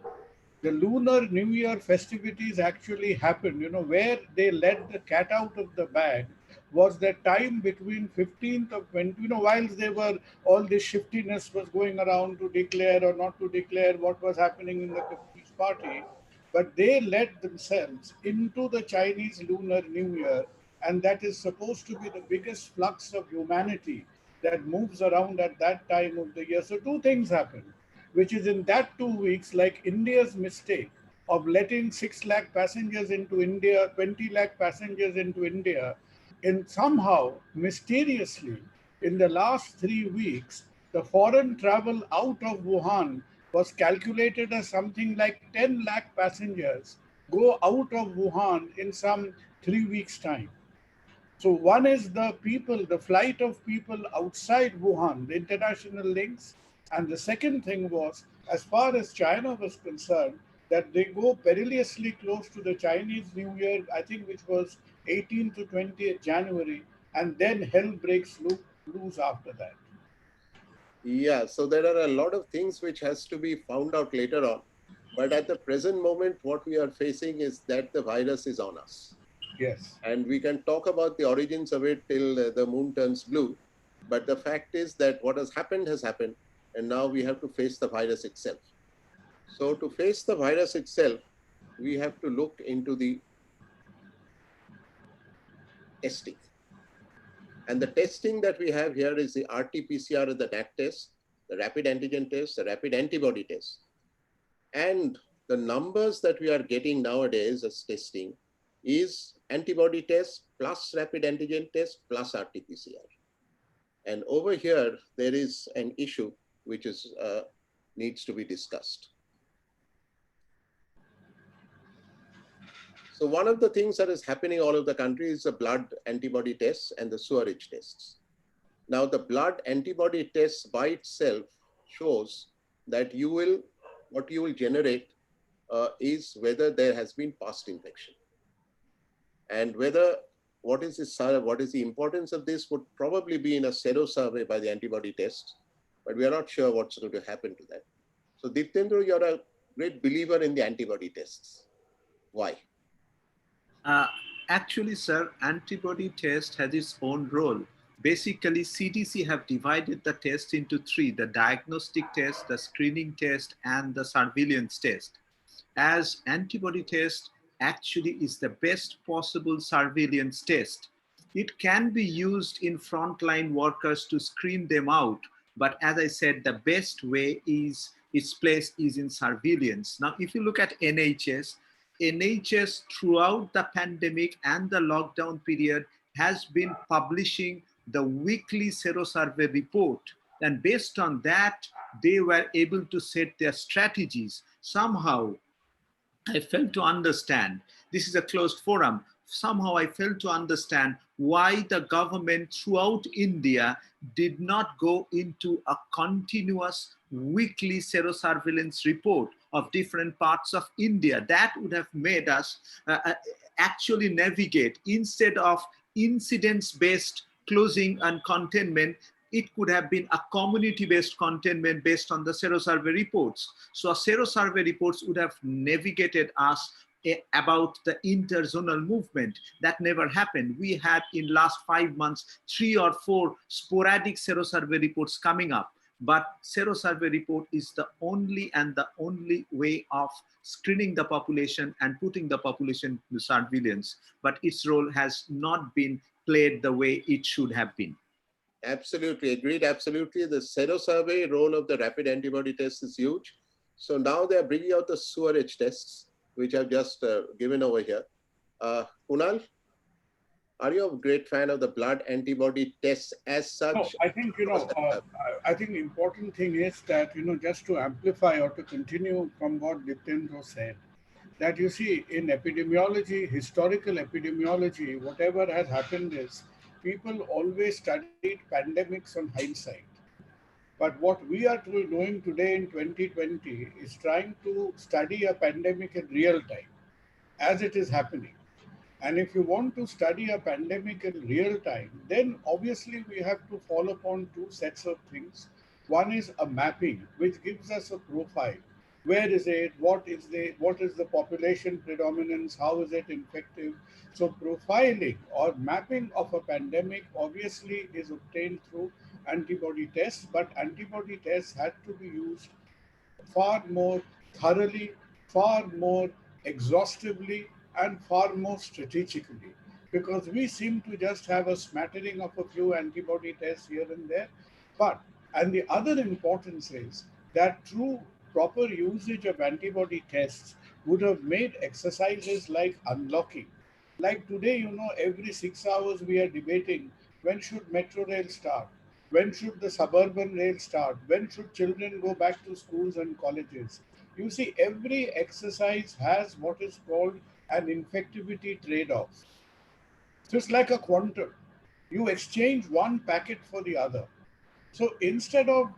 The Lunar New Year festivities actually happened, where they let the cat out of the bag was the time between 15th of 20, whilst they were, all this shiftiness was going around to declare or not to declare what was happening in the Communist Party, but they led themselves into the Chinese Lunar New Year, and that is supposed to be the biggest flux of humanity that moves around at that time of the year. So two things happened, which is in that 2 weeks, like India's mistake of letting 6 lakh passengers into India, 20 lakh passengers into India, and somehow, mysteriously, in the last 3 weeks, the foreign travel out of Wuhan was calculated as something like 10 lakh passengers go out of Wuhan in some 3 weeks' time. So one is the people, the flight of people outside Wuhan, the international links. And the second thing was, as far as China was concerned, that they go perilously close to the Chinese New Year, I think, which was 18th to 20th January, and then hell breaks loose after that. Yeah, so there are a lot of things which has to be found out later on. But at the present moment, what we are facing is that the virus is on us. Yes. And we can talk about the origins of it till the moon turns blue. But the fact is that what has happened, and now we have to face the virus itself. So to face the virus itself, we have to look into the testing. And the testing that we have here is the RT-PCR and the NAT test, the rapid antigen test, the rapid antibody test. And the numbers that we are getting nowadays as testing is antibody test plus rapid antigen test plus RT-PCR. And over here, there is an issue which is needs to be discussed. So one of the things that is happening all over the country is the blood antibody tests and the sewerage tests. Now the blood antibody test by itself shows that what you will generate is whether there has been past infection. And what is the importance of this would probably be in a sero survey by the antibody test, but we are not sure what's going to happen to that. So Ditendra, you're a great believer in the antibody tests. Why? Actually, sir, antibody test has its own role. Basically, CDC have divided the test into 3, the diagnostic test, the screening test, and the surveillance test. As antibody test actually is the best possible surveillance test. It can be used in frontline workers to screen them out. But as I said, the best way is its place is in surveillance. Now, if you look at NHS throughout the pandemic and the lockdown period has been publishing the weekly serosurvey report. And based on that, they were able to set their strategies. Somehow, I failed to understand. This is a closed forum. somehow I failed to understand why the government throughout India did not go into a continuous weekly serosurveillance report of different parts of India. That would have made us actually navigate, instead of incidence-based closing and containment, it could have been a community-based containment based on the serosurvey reports. So serosurvey reports would have navigated us about the interzonal movement. That never happened. We had in last 5 months 3 or 4 sporadic serosurvey reports coming up. But serosurvey report is the only way of screening the population and putting the population to surveillance. But its role has not been played the way it should have been. Absolutely, agreed, absolutely. The serosurvey role of the rapid antibody test is huge. So now they are bringing out the sewerage tests, which I've just given over here. Kunal, are you a great fan of the blood antibody tests as such? No, I think, I think the important thing is that, just to amplify or to continue from what Ditendra said, that you see in epidemiology, historical epidemiology, whatever has happened is people always studied pandemics on hindsight. But what we are doing today in 2020 is trying to study a pandemic in real time as it is happening. And if you want to study a pandemic in real time, then obviously we have to fall upon 2 sets of things. One is a mapping, which gives us a profile. Where is it? What is the population predominance? How is it infective? So profiling or mapping of a pandemic obviously is obtained through antibody tests, but antibody tests had to be used far more thoroughly, far more exhaustively, and far more strategically. Because we seem to just have a smattering of a few antibody tests here and there. And the other importance is that through proper usage of antibody tests would have made exercises like unlocking. Like today, every 6 hours we are debating when should metro rail start? When should the suburban rail start? When should children go back to schools and colleges? You see, every exercise has what is called an infectivity trade-off. So it's like a quantum. You exchange one packet for the other. So instead of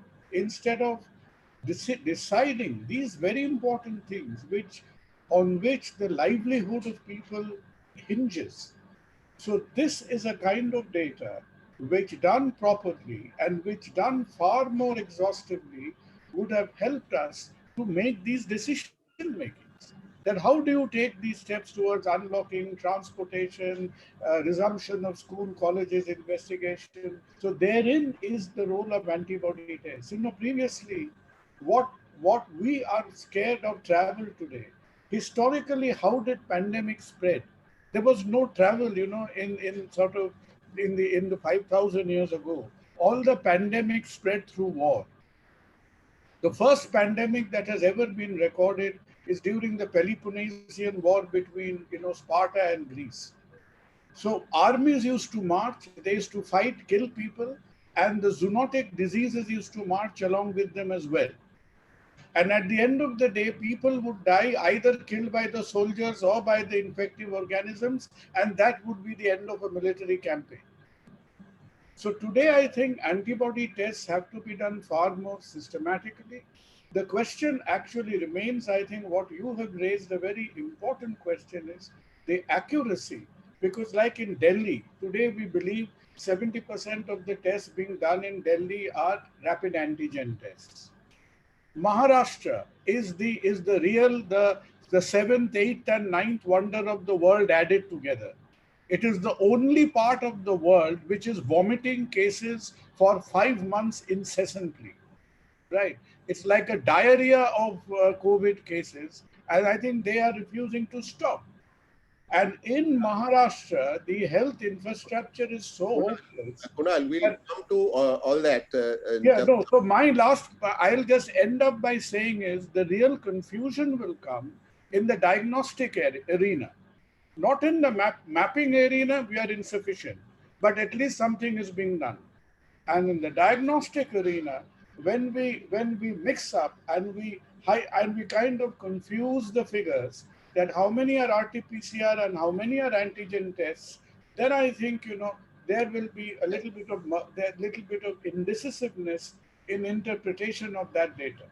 deciding these very important things, on which the livelihood of people hinges, so this is a kind of data which done properly and which done far more exhaustively would have helped us to make these decision makings. That how do you take these steps towards unlocking, transportation, resumption of school, colleges, investigation. So therein is the role of antibody tests. Previously, what we are scared of travel today. Historically, how did pandemic spread? There was no travel, in sort of in the 5,000 years ago. All the pandemics spread through war. The first pandemic that has ever been recorded is during the Peloponnesian War between Sparta and Greece. So armies used to march, they used to fight, kill people, and the zoonotic diseases used to march along with them as well. And at the end of the day, people would die either killed by the soldiers or by the infective organisms, and that would be the end of a military campaign. So today, I think antibody tests have to be done far more systematically. The question actually remains, I think what you have raised, a very important question is the accuracy. Because like in Delhi, today we believe 70% of the tests being done in Delhi are rapid antigen tests. Maharashtra is the seventh, eighth, and ninth wonder of the world added together. It is the only part of the world which is vomiting cases for 5 months incessantly. Right? It's like a diarrhea of COVID cases, and I think they are refusing to stop. And in Maharashtra, the health infrastructure is so hopeless. Kunal, we'll come to all that. So my last, I'll just end up by saying is the real confusion will come in the diagnostic arena. Not in the mapping arena, we are insufficient, but at least something is being done. And in the diagnostic arena, when we mix up and we kind of confuse the figures, that how many are RT-PCR and how many are antigen tests, then I think, there will be a little bit of indecisiveness in interpretation of that data.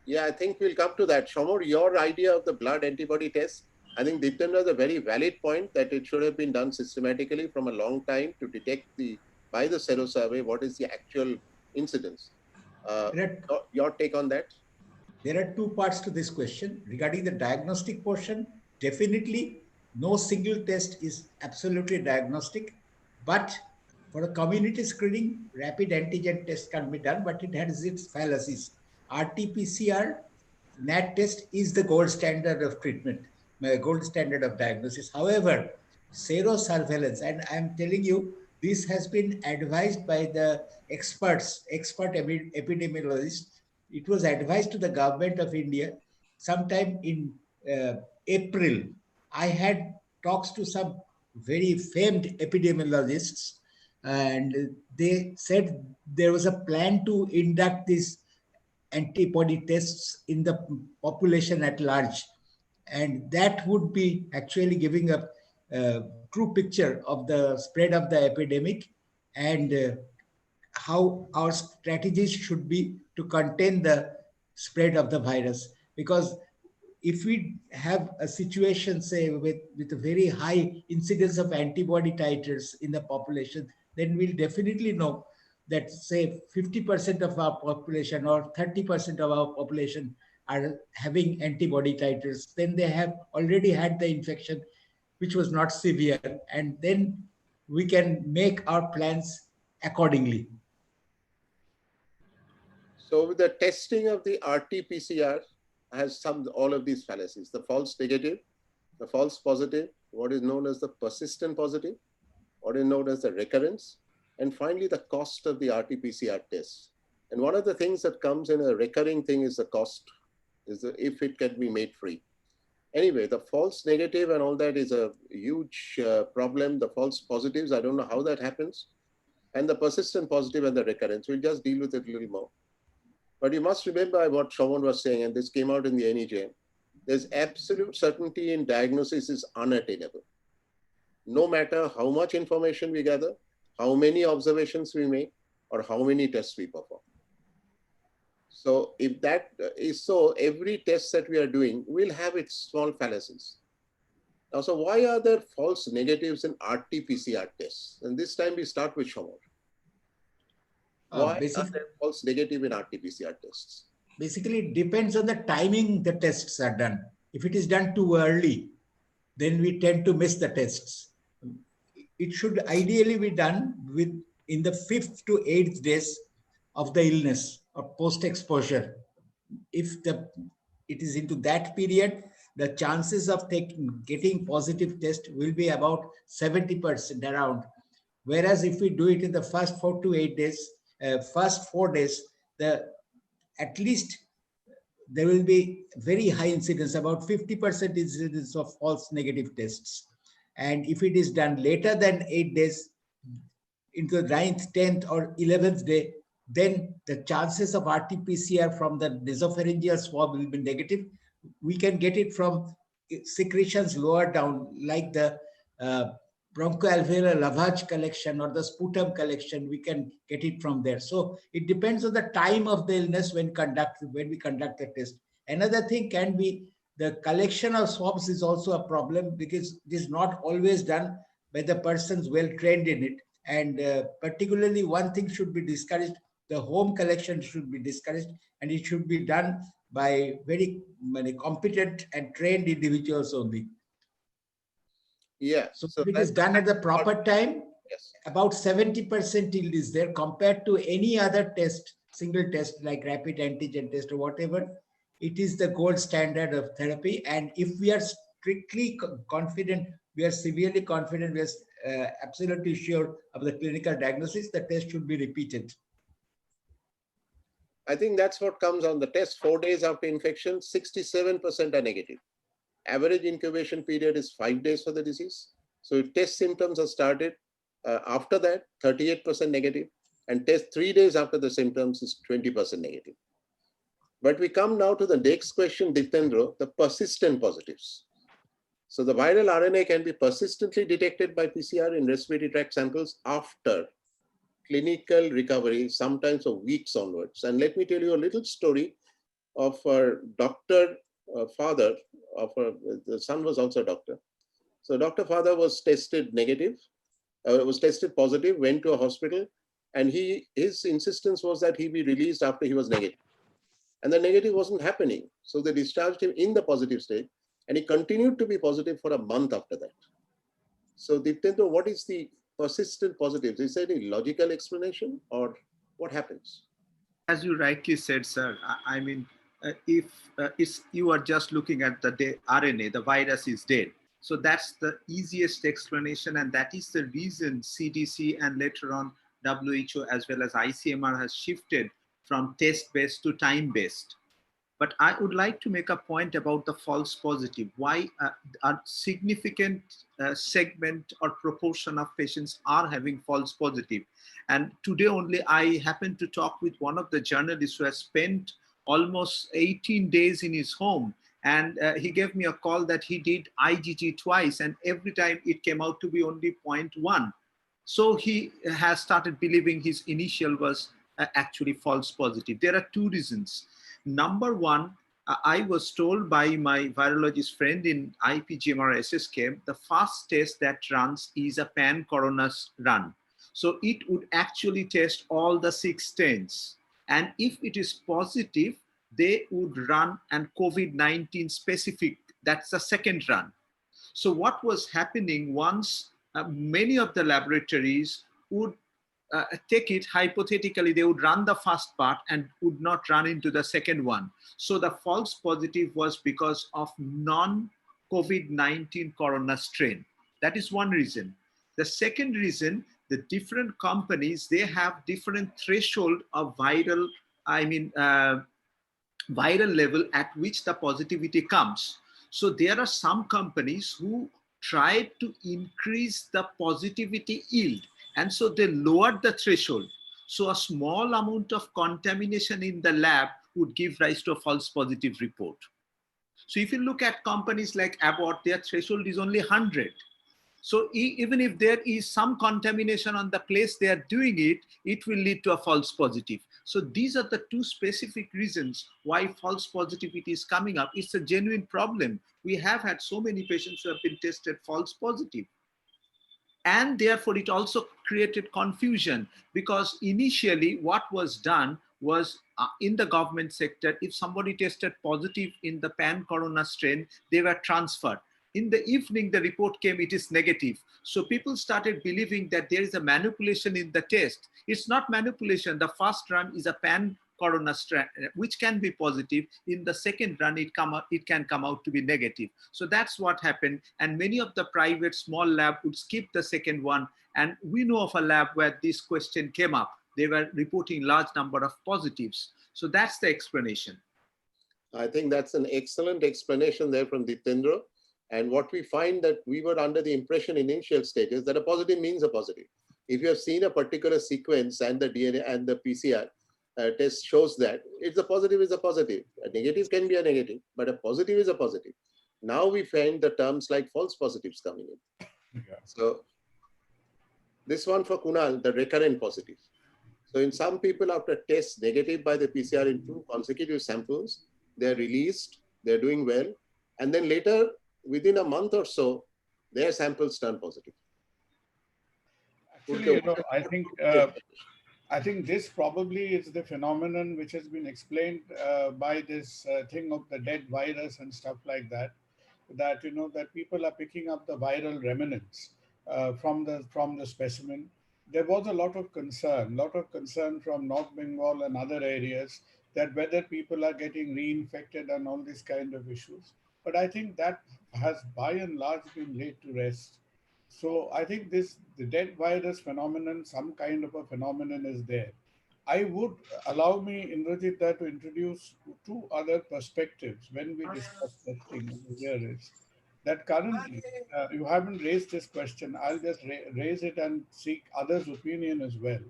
Yeah, I think we'll come to that. Shamor, your idea of the blood antibody test, I think Ditendra has a very valid point that it should have been done systematically from a long time to detect by the sero survey what is the actual incidence. Your take on that? There are two parts to this question. Regarding the diagnostic portion, definitely no single test is absolutely diagnostic, but for a community screening, rapid antigen test can be done, but it has its fallacies. RT-PCR NAT test is the gold standard of treatment, gold standard of diagnosis. However, serosurveillance, and I'm telling you, this has been advised by the expert epidemiologists. It was advised to the government of India sometime in April. I had talks to some very famed epidemiologists, and they said there was a plan to induct these antibody tests in the population at large. And that would be actually giving a true picture of the spread of the epidemic and how our strategies should be to contain the spread of the virus. Because if we have a situation, say, with a very high incidence of antibody titers in the population, then we'll definitely know that, say, 50% of our population or 30% of our population are having antibody titers. Then they have already had the infection, which was not severe, and then we can make our plans accordingly. So the testing of the RT-PCR has all of these fallacies: the false negative, the false positive, what is known as the persistent positive, what is known as the recurrence, and finally the cost of the RT-PCR test. And one of the things that comes in a recurring thing is the cost, if it can be made free. Anyway, the false negative and all that is a huge problem. The false positives, I don't know how that happens. And the persistent positive and the recurrence, we'll just deal with it a little more. But you must remember what Shravan was saying, and this came out in the NEJ. There's absolute certainty in diagnosis is unattainable. No matter how much information we gather, how many observations we make, or how many tests we perform. So if that is so, every test that we are doing will have its small fallacies. Now, so why are there false negatives in RT-PCR tests? And this time we start with Shravan. Why are there false negative in RT-PCR tests? Basically, it depends on the timing the tests are done. If it is done too early, then we tend to miss the tests. It should ideally be done in the 5th to 8th days of the illness or post-exposure. If it is into that period, the chances of getting positive test will be about 70% around. Whereas if we do it in the first 4 to 8 days, first 4 days, at least there will be very high incidence, about 50% incidence of false negative tests. And if it is done later than 8 days, into the 9th, 10th, or 11th day, then the chances of RT-PCR from the nasopharyngeal swab will be negative. We can get it from secretions lower down, like the bronchoalveolar lavage collection or the sputum collection. We can get it from there. So it depends on the time of the illness when we conduct the test. Another thing can be the collection of swabs is also a problem, because it is not always done by the persons well trained in it. And particularly one thing should be discouraged: the home collection should be discouraged, and it should be done by very competent and trained individuals only. Yeah. So if it is done at the proper time, yes, about 70% yield is there compared to any other test, single test like rapid antigen test or whatever. It is the gold standard of therapy. And if we are strictly confident, we are severely confident, we are absolutely sure of the clinical diagnosis, the test should be repeated. I think that's what comes on the test. 4 days after infection, 67% are negative. Average incubation period is 5 days for the disease. So if test symptoms are started, after that, 38% negative, and test 3 days after the symptoms is 20% negative. But we come now to the next question, Ditendra, the persistent positives. So the viral RNA can be persistently detected by PCR in respiratory tract samples after clinical recovery, sometimes of weeks onwards. And let me tell you a little story of our doctor father, the son was also a doctor. So Dr. Father was tested negative, was tested positive, went to a hospital, and his insistence was that he be released after he was negative. And the negative wasn't happening. So they discharged him in the positive state, and he continued to be positive for a month after that. So Diptendra, what is the persistent positives? Is there any logical explanation, or what happens? As you rightly said, sir, I mean, if you are just looking at the RNA, the virus is dead. So that's the easiest explanation, and that is the reason CDC and later on WHO as well as ICMR has shifted from test-based to time-based. But I would like to make a point about the false positive. Why a significant segment or proportion of patients are having false positive. And today only I happened to talk with one of the journalists who has spent almost 18 days in his home. And he gave me a call that he did IgG twice, and every time it came out to be only 0.1. So he has started believing his initial was actually false positive. There are two reasons. Number one, I was told by my virologist friend in IPGMR SSK, the first test that runs is a pan-coronas run. So it would actually test all the 6 strains. And if it is positive, they would run an COVID-19 specific, that's the second run. So what was happening once many of the laboratories would take it, hypothetically, they would run the first part and would not run into the second one. So the false positive was because of non-COVID-19 corona strain. That is one reason. The second reason, the different companies, they have different threshold of viral level at which the positivity comes. So there are some companies who tried to increase the positivity yield, and so they lowered the threshold. So a small amount of contamination in the lab would give rise to a false positive report. So if you look at companies like Abbott, their threshold is only 100. So even if there is some contamination on the place they are doing it, it will lead to a false positive. So these are the two specific reasons why false positivity is coming up. It's a genuine problem. We have had so many patients who have been tested false positive. And therefore, it also created confusion, because initially what was done was in the government sector, if somebody tested positive in the pan-corona strain, they were transferred. In the evening, the report came, it is negative. So people started believing that there is a manipulation in the test. It's not manipulation. The first run is a pan-corona strain, which can be positive. In the second run, it can come out to be negative. So that's what happened. And many of the private small lab would skip the second one. And we know of a lab where this question came up. They were reporting large number of positives. So that's the explanation. I think that's an excellent explanation there from Ditendra. And what we find that we were under the impression in initial stages that a positive means a positive. If you have seen a particular sequence and the DNA and the PCR test shows that it's a positive is a positive. A negative can be a negative, but a positive is a positive. Now we find the terms like false positives coming in. Yeah. So this one for Kunal, the recurrent positive. So in some people after tests negative by the PCR in 2 consecutive samples, they're released, they're doing well. And then later, within a month or so, their samples turn positive. Actually, I think this probably is the phenomenon which has been explained by this thing of the dead virus and stuff like that. That that people are picking up the viral remnants from the specimen. There was a lot of concern from North Bengal and other areas that whether people are getting reinfected and all these kind of issues. But I think that has by and large been laid to rest. So I think the dead virus phenomenon, some kind of a phenomenon is there. I would allow me, Indrajit, to introduce 2 other perspectives when we discuss testing here is that currently, you haven't raised this question, I'll just raise it and seek others' opinion as well.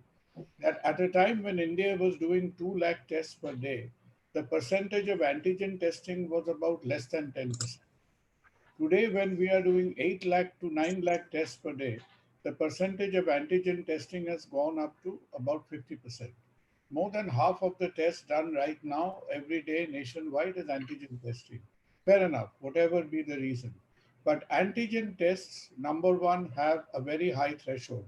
That at a time when India was doing 2 lakh tests per day, the percentage of antigen testing was about less than 10%. Today, when we are doing 8 lakh to 9 lakh tests per day, the percentage of antigen testing has gone up to about 50%. More than half of the tests done right now, every day nationwide, is antigen testing. Fair enough, whatever be the reason. But antigen tests, number one, have a very high threshold.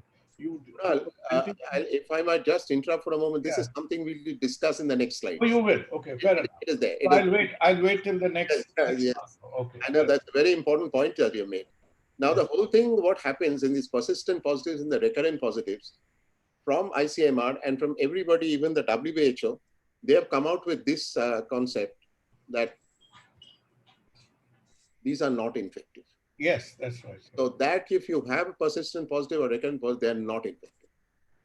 Well, if I might just interrupt for a moment, this is Yeah. something we'll discuss in the next slide. Oh, you will. Okay, fair enough. It is there. So I'll wait till the next. Yes. Okay. I know that's a very important point that you made. Now, the whole thing, what happens in these persistent positives and the recurrent positives, from ICMR and from everybody, even the WHO, they have come out with this concept that these are not infective. Yes, that's right. So that if you have a persistent positive or recurrent positive, they are not infective.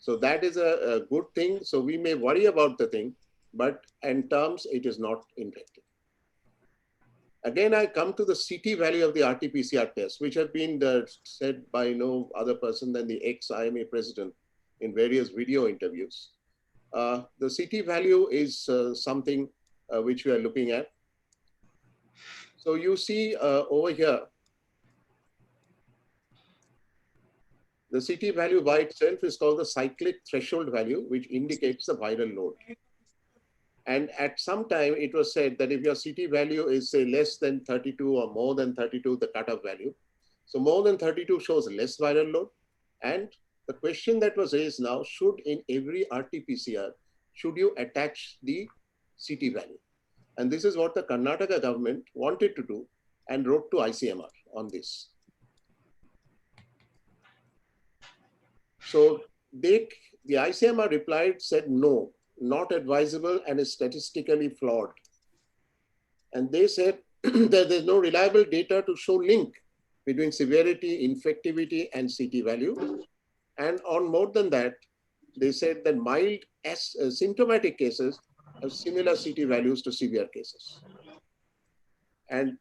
So that is a good thing. So we may worry about the thing, but in terms, it is not infective. Again, I come to the CT value of the RT-PCR test, which have been said by no other person than the ex-IMA president in various video interviews. The CT value is something which we are looking at. So you see over here, the CT value by itself is called the cyclic threshold value, which indicates the viral load. And at some time, it was said that if your CT value is, say, less than 32 or more than 32, the cutoff value. So more than 32 shows less viral load. And the question that was raised now, should in every RT-PCR, should you attach the CT value? And this is what the Karnataka government wanted to do and wrote to ICMR on this. So the ICMR replied, said no, not advisable and is statistically flawed. And they said that there's no reliable data to show link between severity, infectivity, and CT value. And on more than that, they said that mild symptomatic cases have similar CT values to severe cases. And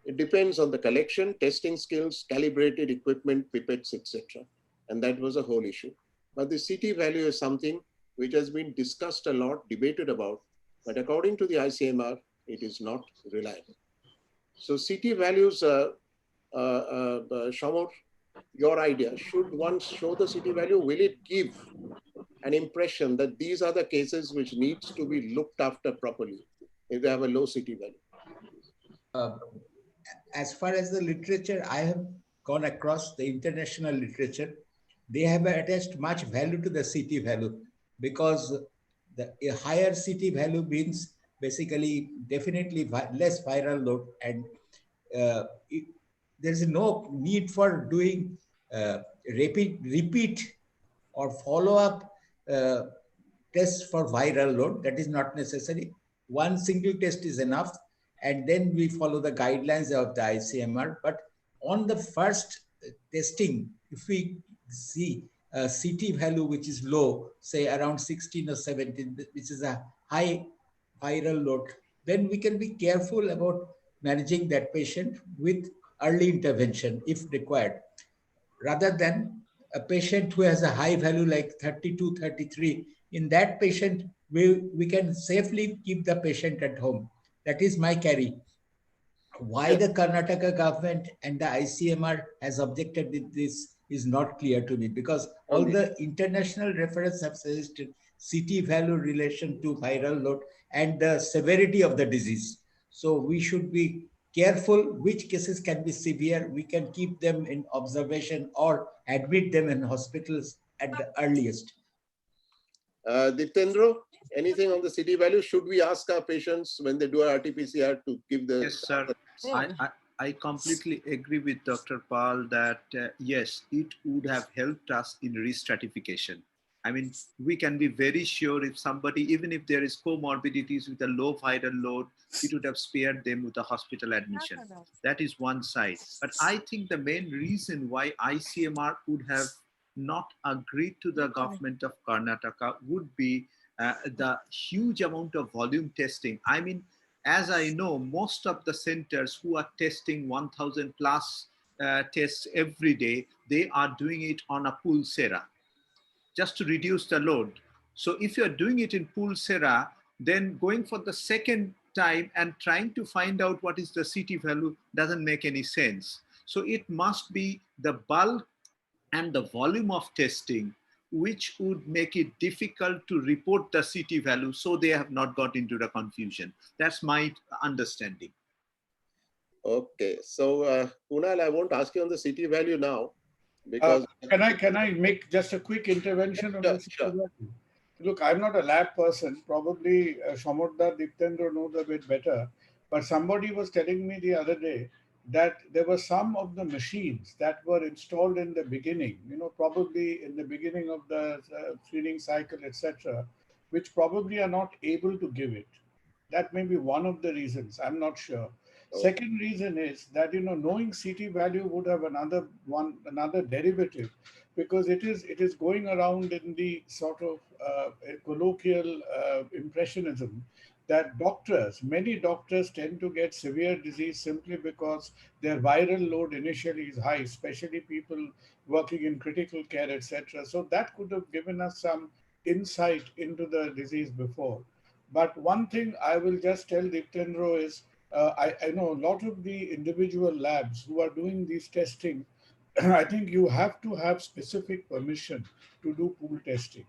it depends on the collection, testing skills, calibrated equipment, pipettes, etc. And that was a whole issue. But the CT value is something which has been discussed a lot, debated about, but according to the ICMR, it is not reliable. So CT values, Shamor, your idea, should one show the CT value? Will it give an impression that these are the cases which needs to be looked after properly if they have a low CT value? As far as the literature, I have gone across the international literature, they have attached much value to the CT value because a higher CT value means basically definitely less viral load, and there is no need for doing repeat or follow-up tests for viral load. That is not necessary. One single test is enough, and then we follow the guidelines of the ICMR. But on the first testing, if we see a CT value which is low, say around 16 or 17, which is a high viral load, then we can be careful about managing that patient with early intervention if required, rather than a patient who has a high value like 32, 33. In that patient, we can safely keep the patient at home. That is my carry. Why the Karnataka government and the ICMR has objected with this is not clear to me, because all the international references have suggested CT value relation to viral load and the severity of the disease. So we should be careful which cases can be severe. We can keep them in observation or admit them in hospitals at the earliest. Ditendra, anything on the CT value? Should we ask our patients when they do RT-PCR to give the... Yes, sir. I completely agree with Dr. Pal that yes, it would have helped us in re-stratification. I mean, we can be very sure if somebody, even if there is comorbidities with a low viral load, it would have spared them with a hospital admission. That is one side. But I think the main reason why ICMR would have not agreed to the government of Karnataka would be the huge amount of volume testing. I mean, as I know, most of the centers who are testing 1,000 plus tests every day, they are doing it on a Pulsera just to reduce the load. So if you're doing it in Pulsera, then going for the second time and trying to find out what is the CT value doesn't make any sense. So it must be the bulk and the volume of testing which would make it difficult to report the CT value, so they have not got into the confusion. That's my understanding. Okay, so Kunal, I won't ask you on the CT value now because Can I make just a quick intervention on this? Sure. Look, I'm not a lab person. Probably Shamodda, Diktendra knows a bit better. But somebody was telling me the other day that there were some of the machines that were installed in the beginning, probably in the beginning of the screening cycle, etc., which probably are not able to give it. That may be one of the reasons. I'm not sure. Second reason is that knowing CT value would have another derivative, because it is going around in the sort of colloquial impressionism that many doctors tend to get severe disease simply because their viral load initially is high, especially people working in critical care, etc. So that could have given us some insight into the disease before. But one thing I will just tell Diktendra is, I know a lot of the individual labs who are doing these testing, I think you have to have specific permission to do pool testing.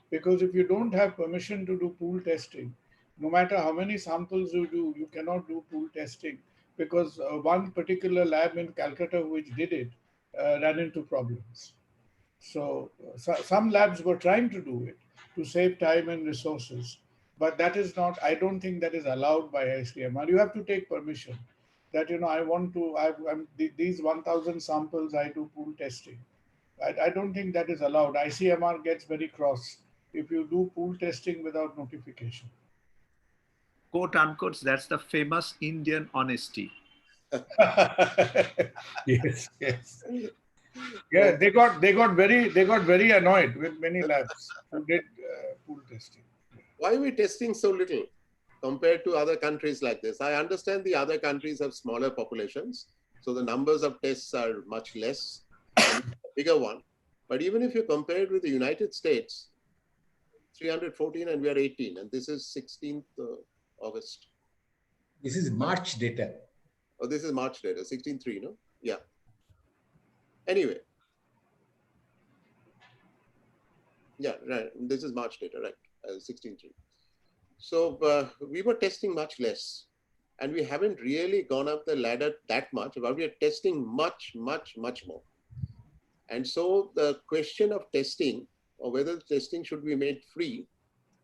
Because if you don't have permission to do pool testing, no matter how many samples you do, you cannot do pool testing, because one particular lab in Calcutta which did it ran into problems. So some labs were trying to do it to save time and resources, but that is not, I don't think that is allowed by ICMR. You have to take permission that, I want to, these 1,000 samples, I do pool testing. I don't think that is allowed. ICMR gets very cross if you do pool testing without notification. Quote unquote, that's the famous Indian honesty. Yes, yes. Yeah, they got very annoyed with many labs who did pool testing. Why are we testing so little compared to other countries like this? I understand the other countries have smaller populations, so the numbers of tests are much less, and a bigger one. But even if you compare it with the United States, 314 and we are 18, and this is 16th August. This is March data. Oh, this is March data, 16.3, no? Yeah. Anyway. Yeah, right. This is March data, right? 16.3. So we were testing much less, and we haven't really gone up the ladder that much, but we are testing much, much, much more. And so the question of testing, or whether the testing should be made free,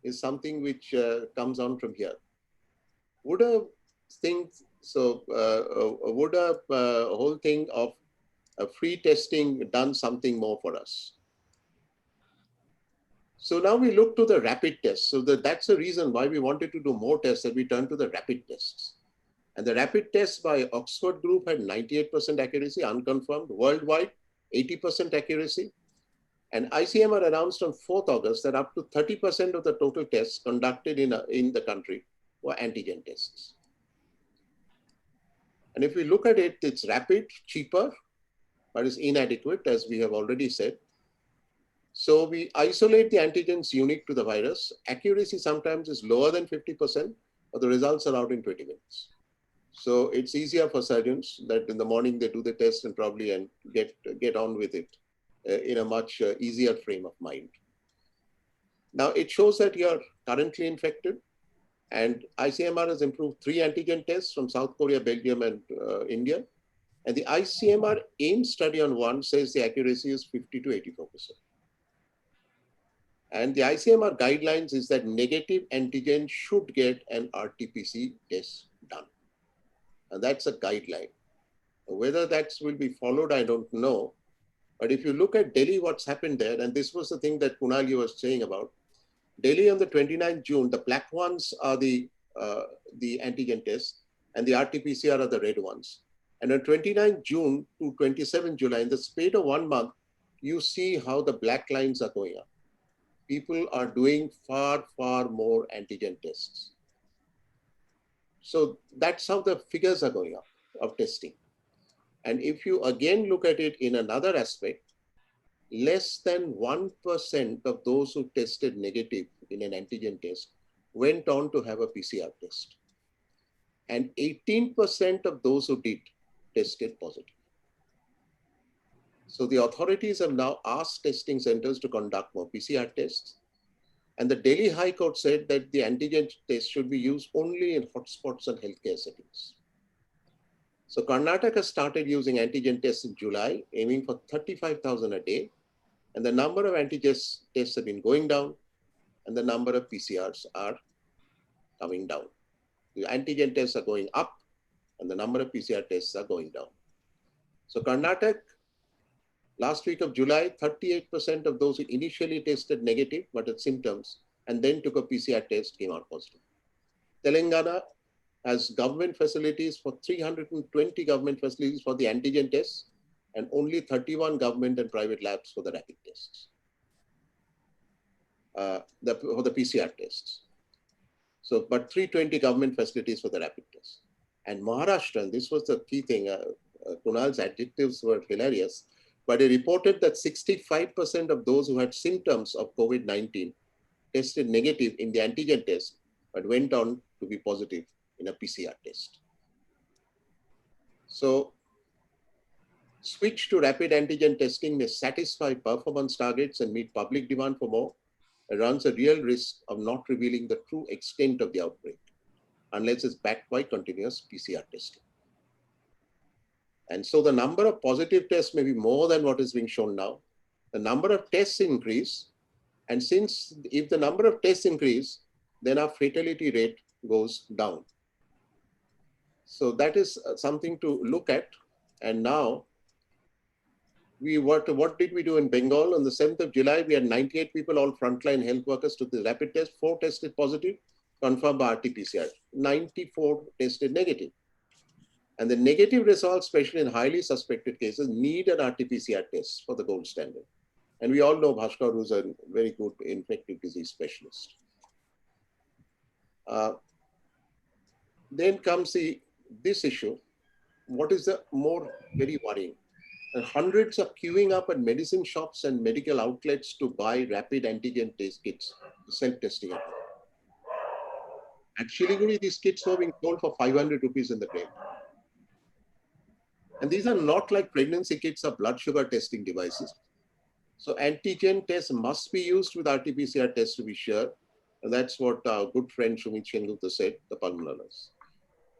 is something which comes on from here. Would a whole thing of free testing done something more for us? So now we look to the rapid tests. So that's the reason why we wanted to do more tests, that we turned to the rapid tests. And the rapid tests by Oxford group had 98% accuracy, unconfirmed. Worldwide, 80% accuracy. And ICMR announced on 4th August that up to 30% of the total tests conducted in the country were antigen tests. And if we look at it, it's rapid, cheaper, but it's inadequate, as we have already said. So we isolate the antigens unique to the virus. Accuracy sometimes is lower than 50%, but the results are out in 20 minutes. So it's easier for surgeons that in the morning they do the test and probably get on with it in a much easier frame of mind. Now it shows that you're currently infected, and ICMR has improved 3 antigen tests from South Korea, Belgium, and India. And the ICMR AIM study on 1 says the accuracy is 50 to 84%. And the ICMR guidelines is that negative antigen should get an RT-PCR test done. And that's a guideline. Whether that will be followed, I don't know. But if you look at Delhi, what's happened there, and this was the thing that Kunal was saying about, Delhi on the 29th June, the black ones are the antigen tests, and the RT-PCR are the red ones. And on 29th June to 27th July, in the space of 1 month, you see how the black lines are going up. People are doing far, far more antigen tests. So that's how the figures are going up of testing. And if you again look at it in another aspect, less than 1% of those who tested negative in an antigen test went on to have a PCR test. and 18% of those who did tested positive. So the authorities have now asked testing centers to conduct more PCR tests. And the Delhi High Court said that the antigen test should be used only in hotspots and healthcare settings. So Karnataka started using antigen tests in July, aiming for 35,000 a day. And the number of antigen tests have been going down, and the number of PCRs are coming down. The antigen tests are going up, and the number of PCR tests are going down. So Karnataka, last week of July, 38% of those who initially tested negative but had symptoms and then took a PCR test came out positive. Telangana has government facilities for 320 government facilities for the antigen tests and only 31 government and private labs for the rapid tests, for the PCR tests. So, but 320 government facilities for the rapid tests. And Maharashtra, and this was the key thing, Kunal's adjectives were hilarious, but he reported that 65% of those who had symptoms of COVID-19 tested negative in the antigen test, but went on to be positive in a PCR test. So, switch to rapid antigen testing may satisfy performance targets and meet public demand for more, and runs a real risk of not revealing the true extent of the outbreak, unless it's backed by continuous PCR testing. And so the number of positive tests may be more than what is being shown now. The number of tests increase, and since if the number of tests increase, then our fatality rate goes down. So that is something to look at. And now, what did we do in Bengal? On the 7th of July, we had 98 people, all frontline health workers, took the rapid test. 4 tested positive, confirmed by RT-PCR. 94 tested negative. And the negative results, especially in highly suspected cases, need an RT-PCR test for the gold standard. And we all know Bhaskar, who's a very good infectious disease specialist. Then comes this issue. What is the more very worrying? And hundreds are queuing up at medicine shops and medical outlets to buy rapid antigen test kits, self-testing. At Shiliguri, these kits were being sold for 500 rupees in the trade. And these are not like pregnancy kits or blood sugar testing devices. So antigen tests must be used with RT-PCR tests to be sure. And that's what our good friend Shumit Sengupta said, the pulmonologist.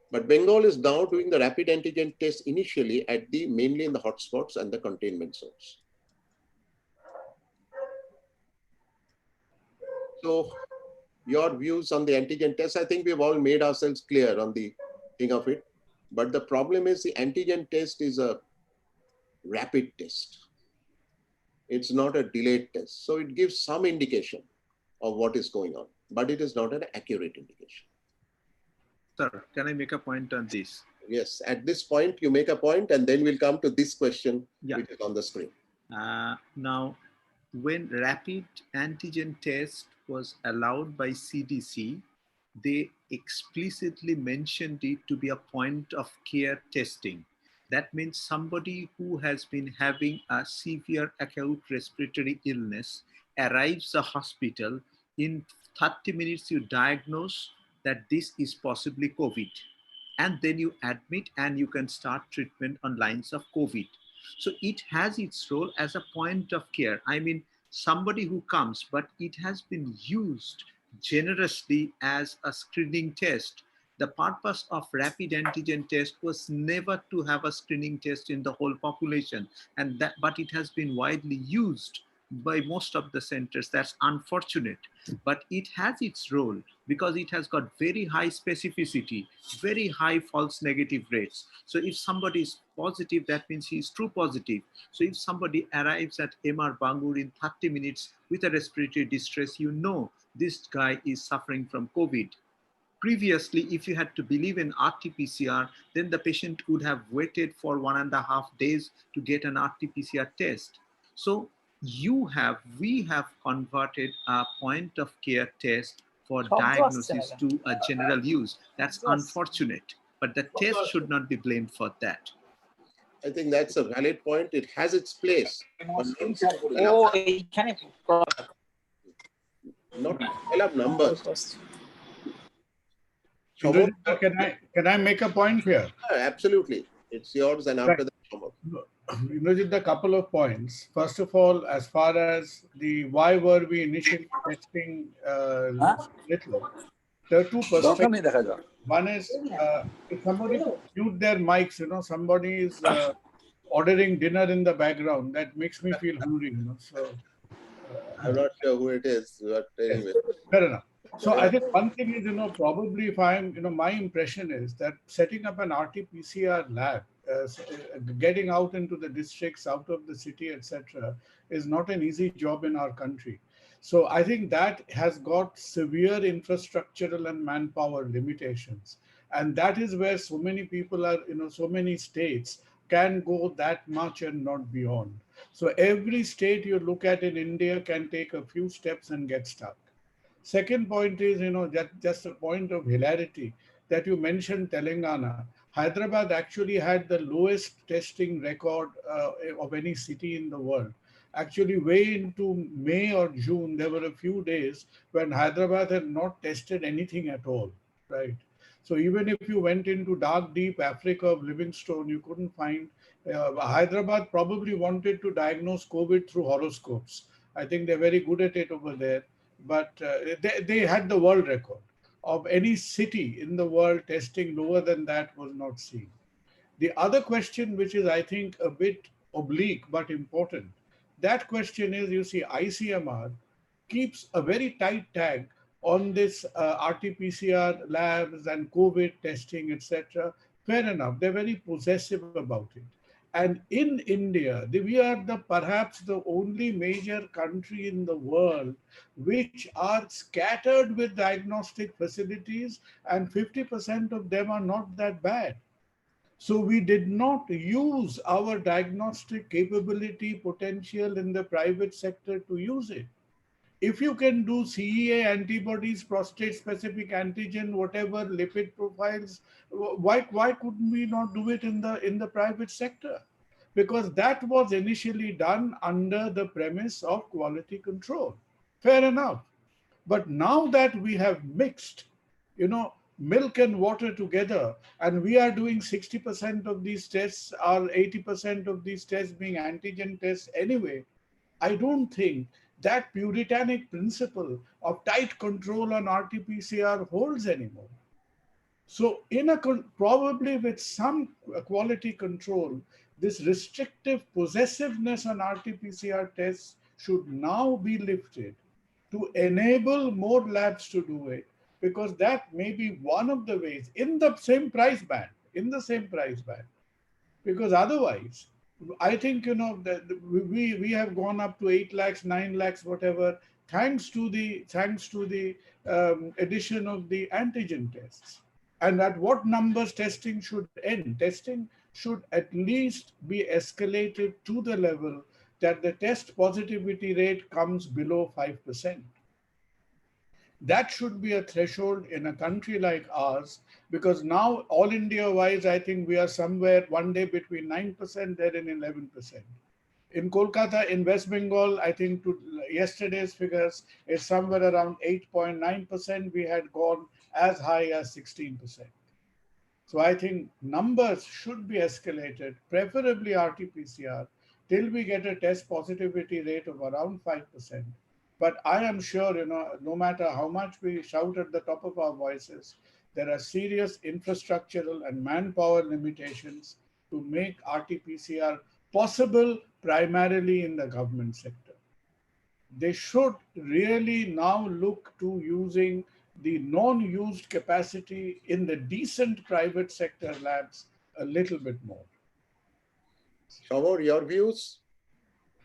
But Bengal is now doing the rapid antigen test initially mainly in the hotspots and the containment zones. So your views on the antigen test, I think we've all made ourselves clear on the thing of it. But the problem is the antigen test is a rapid test. It's not a delayed test. So it gives some indication of what is going on, but it is not an accurate indication. Sir, can I make a point on this? Yes, at this point, you make a point, and then we'll come to this question, which is on the screen. Now, when rapid antigen test was allowed by CDC, they explicitly mentioned it to be a point of care testing. That means somebody who has been having a severe acute respiratory illness arrives at a hospital, in 30 minutes you diagnose that this is possibly COVID. And then you admit and you can start treatment on lines of COVID. So it has its role as a point of care. I mean, somebody who comes, but it has been used generously as a screening test. The purpose of rapid antigen test was never to have a screening test in the whole population, but it has been widely used by most of the centers. That's unfortunate, but it has its role because it has got very high specificity, very high false negative rates. So if somebody is positive, that means he is true positive. So if somebody arrives at MR Bangur in 30 minutes with a respiratory distress, you know this guy is suffering from COVID. Previously, if you had to believe in RT-PCR, then the patient would have waited for 1.5 days to get an RT-PCR test. So we have converted a point of care test for diagnosis to a general use. That's unfortunate, but the test should not be blamed for that. I think that's a valid point. It has its place, but not scale up numbers. Can I make a point here? Absolutely. It's yours, and after that, Shambhav. Indrajit, a couple of points. First of all, as far as the why were we initially testing little, there are two perspectives. One is if somebody mute their mics, somebody is ordering dinner in the background. That makes me feel hungry, So I'm not sure who it is, but anyway. fair enough. So I think one thing is, probably if I'm, my impression is that setting up an RT-PCR lab, getting out into the districts, out of the city, etc., is not an easy job in our country. So I think that has got severe infrastructural and manpower limitations. And that is where so many people are, so many states can go that much and not beyond. So every state you look at in India can take a few steps and get stuck. Second point is, just a point of hilarity that you mentioned Telangana. Hyderabad actually had the lowest testing record of any city in the world. Actually, way into May or June, there were a few days when Hyderabad had not tested anything at all, right? So even if you went into dark, deep Africa of Livingstone, you couldn't find. Hyderabad probably wanted to diagnose COVID through horoscopes. I think they're very good at it over there. But they had the world record of any city in the world testing lower than that was not seen. The other question, which is, I think, a bit oblique but important, that question is, you see, ICMR keeps a very tight tag on this RT-PCR labs and COVID testing, etc. Fair enough, they're very possessive about it. And in India, we are perhaps the only major country in the world which are scattered with diagnostic facilities, and 50% of them are not that bad. So we did not use our diagnostic capability potential in the private sector to use it. If you can do CEA antibodies, prostate-specific antigen, whatever, lipid profiles, why couldn't we not do it in the private sector? Because that was initially done under the premise of quality control. Fair enough. But now that we have mixed, milk and water together, and we are doing 60% of these tests, or 80% of these tests being antigen tests anyway, I don't think that puritanic principle of tight control on RT-PCR holds anymore. So probably with some quality control, this restrictive possessiveness on RT-PCR tests should now be lifted to enable more labs to do it, because that may be one of the ways in the same price band, because otherwise, I think, that we have gone up to 8 lakhs, 9 lakhs, whatever, thanks to the addition of the antigen tests. And at what numbers testing should end? Testing should at least be escalated to the level that the test positivity rate comes below 5%. That should be a threshold in a country like ours, because now all India wise, I think we are somewhere one day between 9%, then in 11%. In Kolkata, in West Bengal, I think to yesterday's figures is somewhere around 8.9%. We had gone as high as 16%. So I think numbers should be escalated, preferably RT-PCR, till we get a test positivity rate of around 5%. But I am sure, no matter how much we shout at the top of our voices, there are serious infrastructural and manpower limitations to make RT-PCR possible primarily in the government sector. They should really now look to using the non-used capacity in the decent private sector labs a little bit more. Shambhav, your views?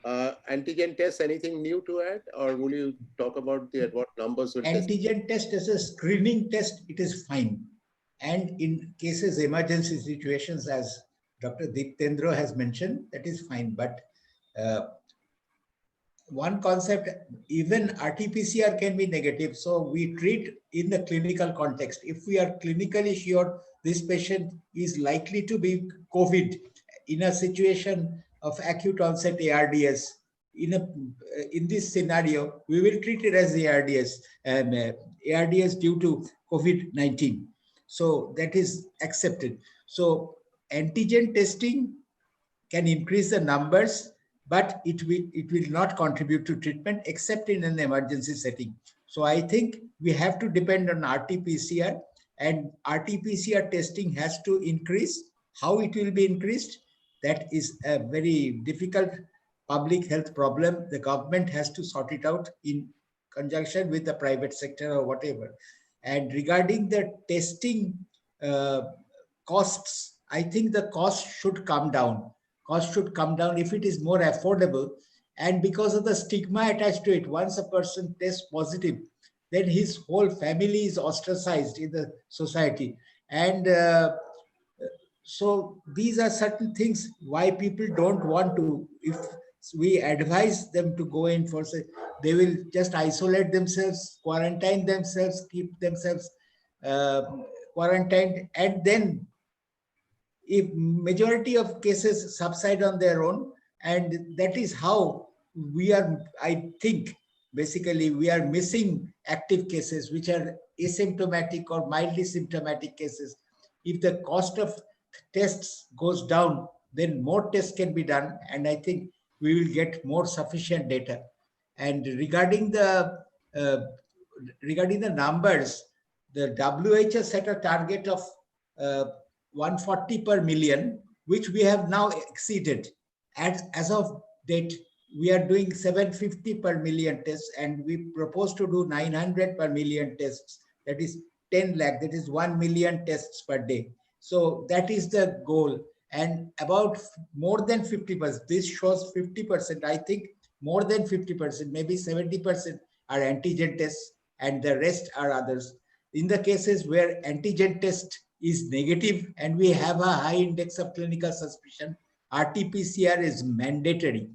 Antigen tests, anything new to add, or will you talk about at what numbers? Antigen test as a screening test, it is fine. And in cases, emergency situations, as Dr. Diptendra has mentioned, that is fine. But one concept, even RT-PCR can be negative. So we treat in the clinical context. If we are clinically sure this patient is likely to be COVID in a situation of acute onset ARDS, in this scenario, we will treat it as ARDS, ARDS due to COVID-19. So that is accepted. So antigen testing can increase the numbers, but it will not contribute to treatment except in an emergency setting. So I think we have to depend on RT-PCR, and RT-PCR testing has to increase. How it will be increased, that is a very difficult public health problem. The government has to sort it out in conjunction with the private sector or whatever. And regarding the testing costs, I think the cost should come down. Cost should come down if it is more affordable. And because of the stigma attached to it, once a person tests positive, then his whole family is ostracized in the society. And so these are certain things why people don't want to. If we advise them to go in for, say, they will just isolate themselves, quarantine themselves, keep themselves quarantined, and then if majority of cases subside on their own, and that is how we are, I think, basically we are missing active cases which are asymptomatic or mildly symptomatic cases. If the cost of tests goes down, then more tests can be done, and I think we will get more sufficient data. And regarding the numbers, the WHO set a target of 140 per million, which we have now exceeded. As of date, we are doing 750 per million tests, and we propose to do 900 per million tests. That is 10 lakh, that is 1 million tests per day. So that is the goal. And about more than 50%, this shows 50%, I think more than 50%, maybe 70% are antigen tests, and the rest are others. In the cases where antigen test is negative and we have a high index of clinical suspicion, RT-PCR is mandatory.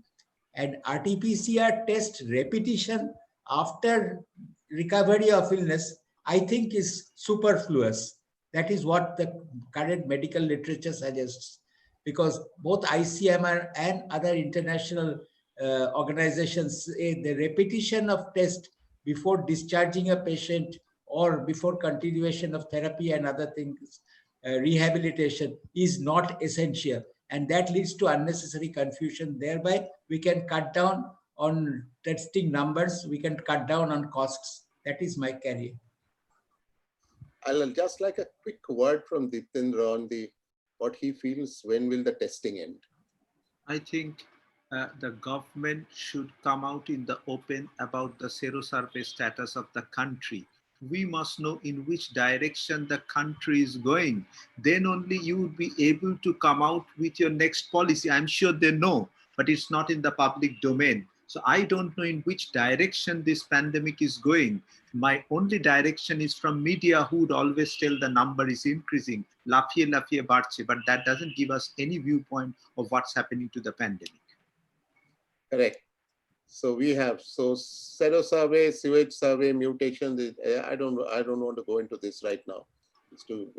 And RT-PCR test repetition after recovery of illness, I think, is superfluous. That is what the current medical literature suggests, because both ICMR and other international organizations say the repetition of test before discharging a patient or before continuation of therapy and other things, rehabilitation, is not essential. And that leads to unnecessary confusion. Thereby, we can cut down on testing numbers, we can cut down on costs. That is my carry. I'll just like a quick word from Ditendra on what he feels, when will the testing end? I think the government should come out in the open about the serosurvey status of the country. We must know in which direction the country is going. Then only you will be able to come out with your next policy. I'm sure they know, but it's not in the public domain. So I don't know in which direction this pandemic is going. My only direction is from media, who would always tell the number is increasing, lafiye barche, but that doesn't give us any viewpoint of what's happening to the pandemic. Correct. So we have sero survey, sewage survey, mutations. I don't want to go into this right now. It's too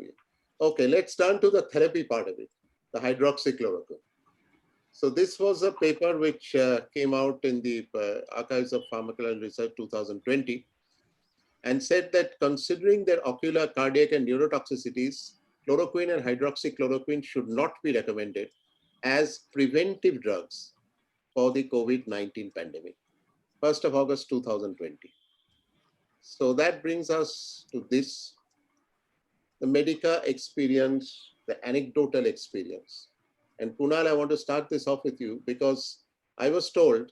okay. Let's turn to the therapy part of it, the hydroxychloroquine. So this was a paper which came out in the Archives of Pharmacology Research 2020, and said that considering their ocular, cardiac, and neurotoxicities, chloroquine and hydroxychloroquine should not be recommended as preventive drugs for the COVID-19 pandemic. 1st of August 2020. So that brings us to this, the Medica experience, the anecdotal experience. And Kunal, I want to start this off with you, because I was told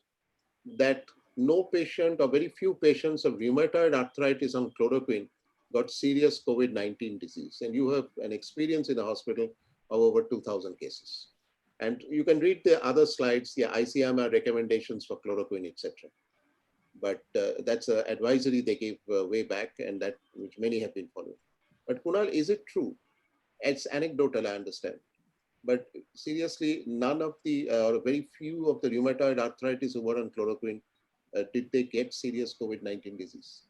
that no patient or very few patients of rheumatoid arthritis on chloroquine got serious COVID-19 disease. And you have an experience in a hospital of over 2,000 cases. And you can read the other slides, the ICMR recommendations for chloroquine, etc. But that's an advisory they gave way back, and that which many have been following. But Kunal, is it true? It's anecdotal, I understand. But seriously, none of the, or very few of the rheumatoid arthritis who were on chloroquine, did they get serious COVID-19 disease?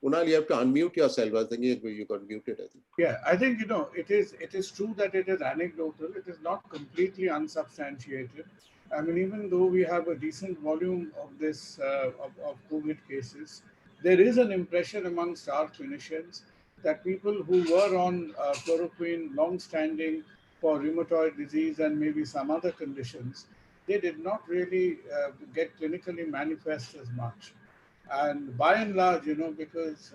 Kunal, you have to unmute yourself. I think you got muted, I think. Yeah, I think, it is true that it is anecdotal. It is not completely unsubstantiated. I mean, even though we have a decent volume of this, of COVID cases, there is an impression amongst our clinicians that people who were on chloroquine long-standing for rheumatoid disease and maybe some other conditions, they did not really get clinically manifest as much. And by and large, because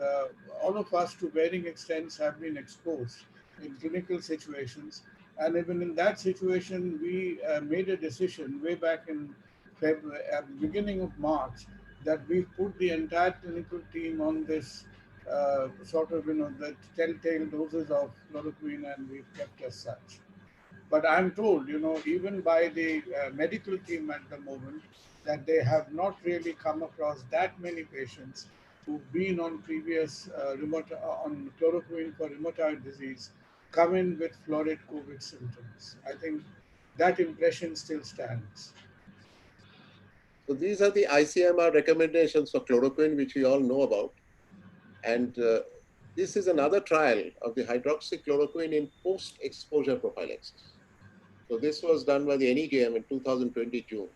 all of us to varying extents have been exposed in clinical situations, and even in that situation, we made a decision way back in February, at the beginning of March, that we put the entire clinical team on this the telltale doses of chloroquine, and we've kept as such. But I'm told, even by the medical team at the moment, that they have not really come across that many patients who've been on previous on chloroquine for rheumatoid disease come in with florid COVID symptoms. I think that impression still stands. So these are the ICMR recommendations for chloroquine, which we all know about. And this is another trial of the hydroxychloroquine in post-exposure prophylaxis. So this was done by the NEJM in 2020 June.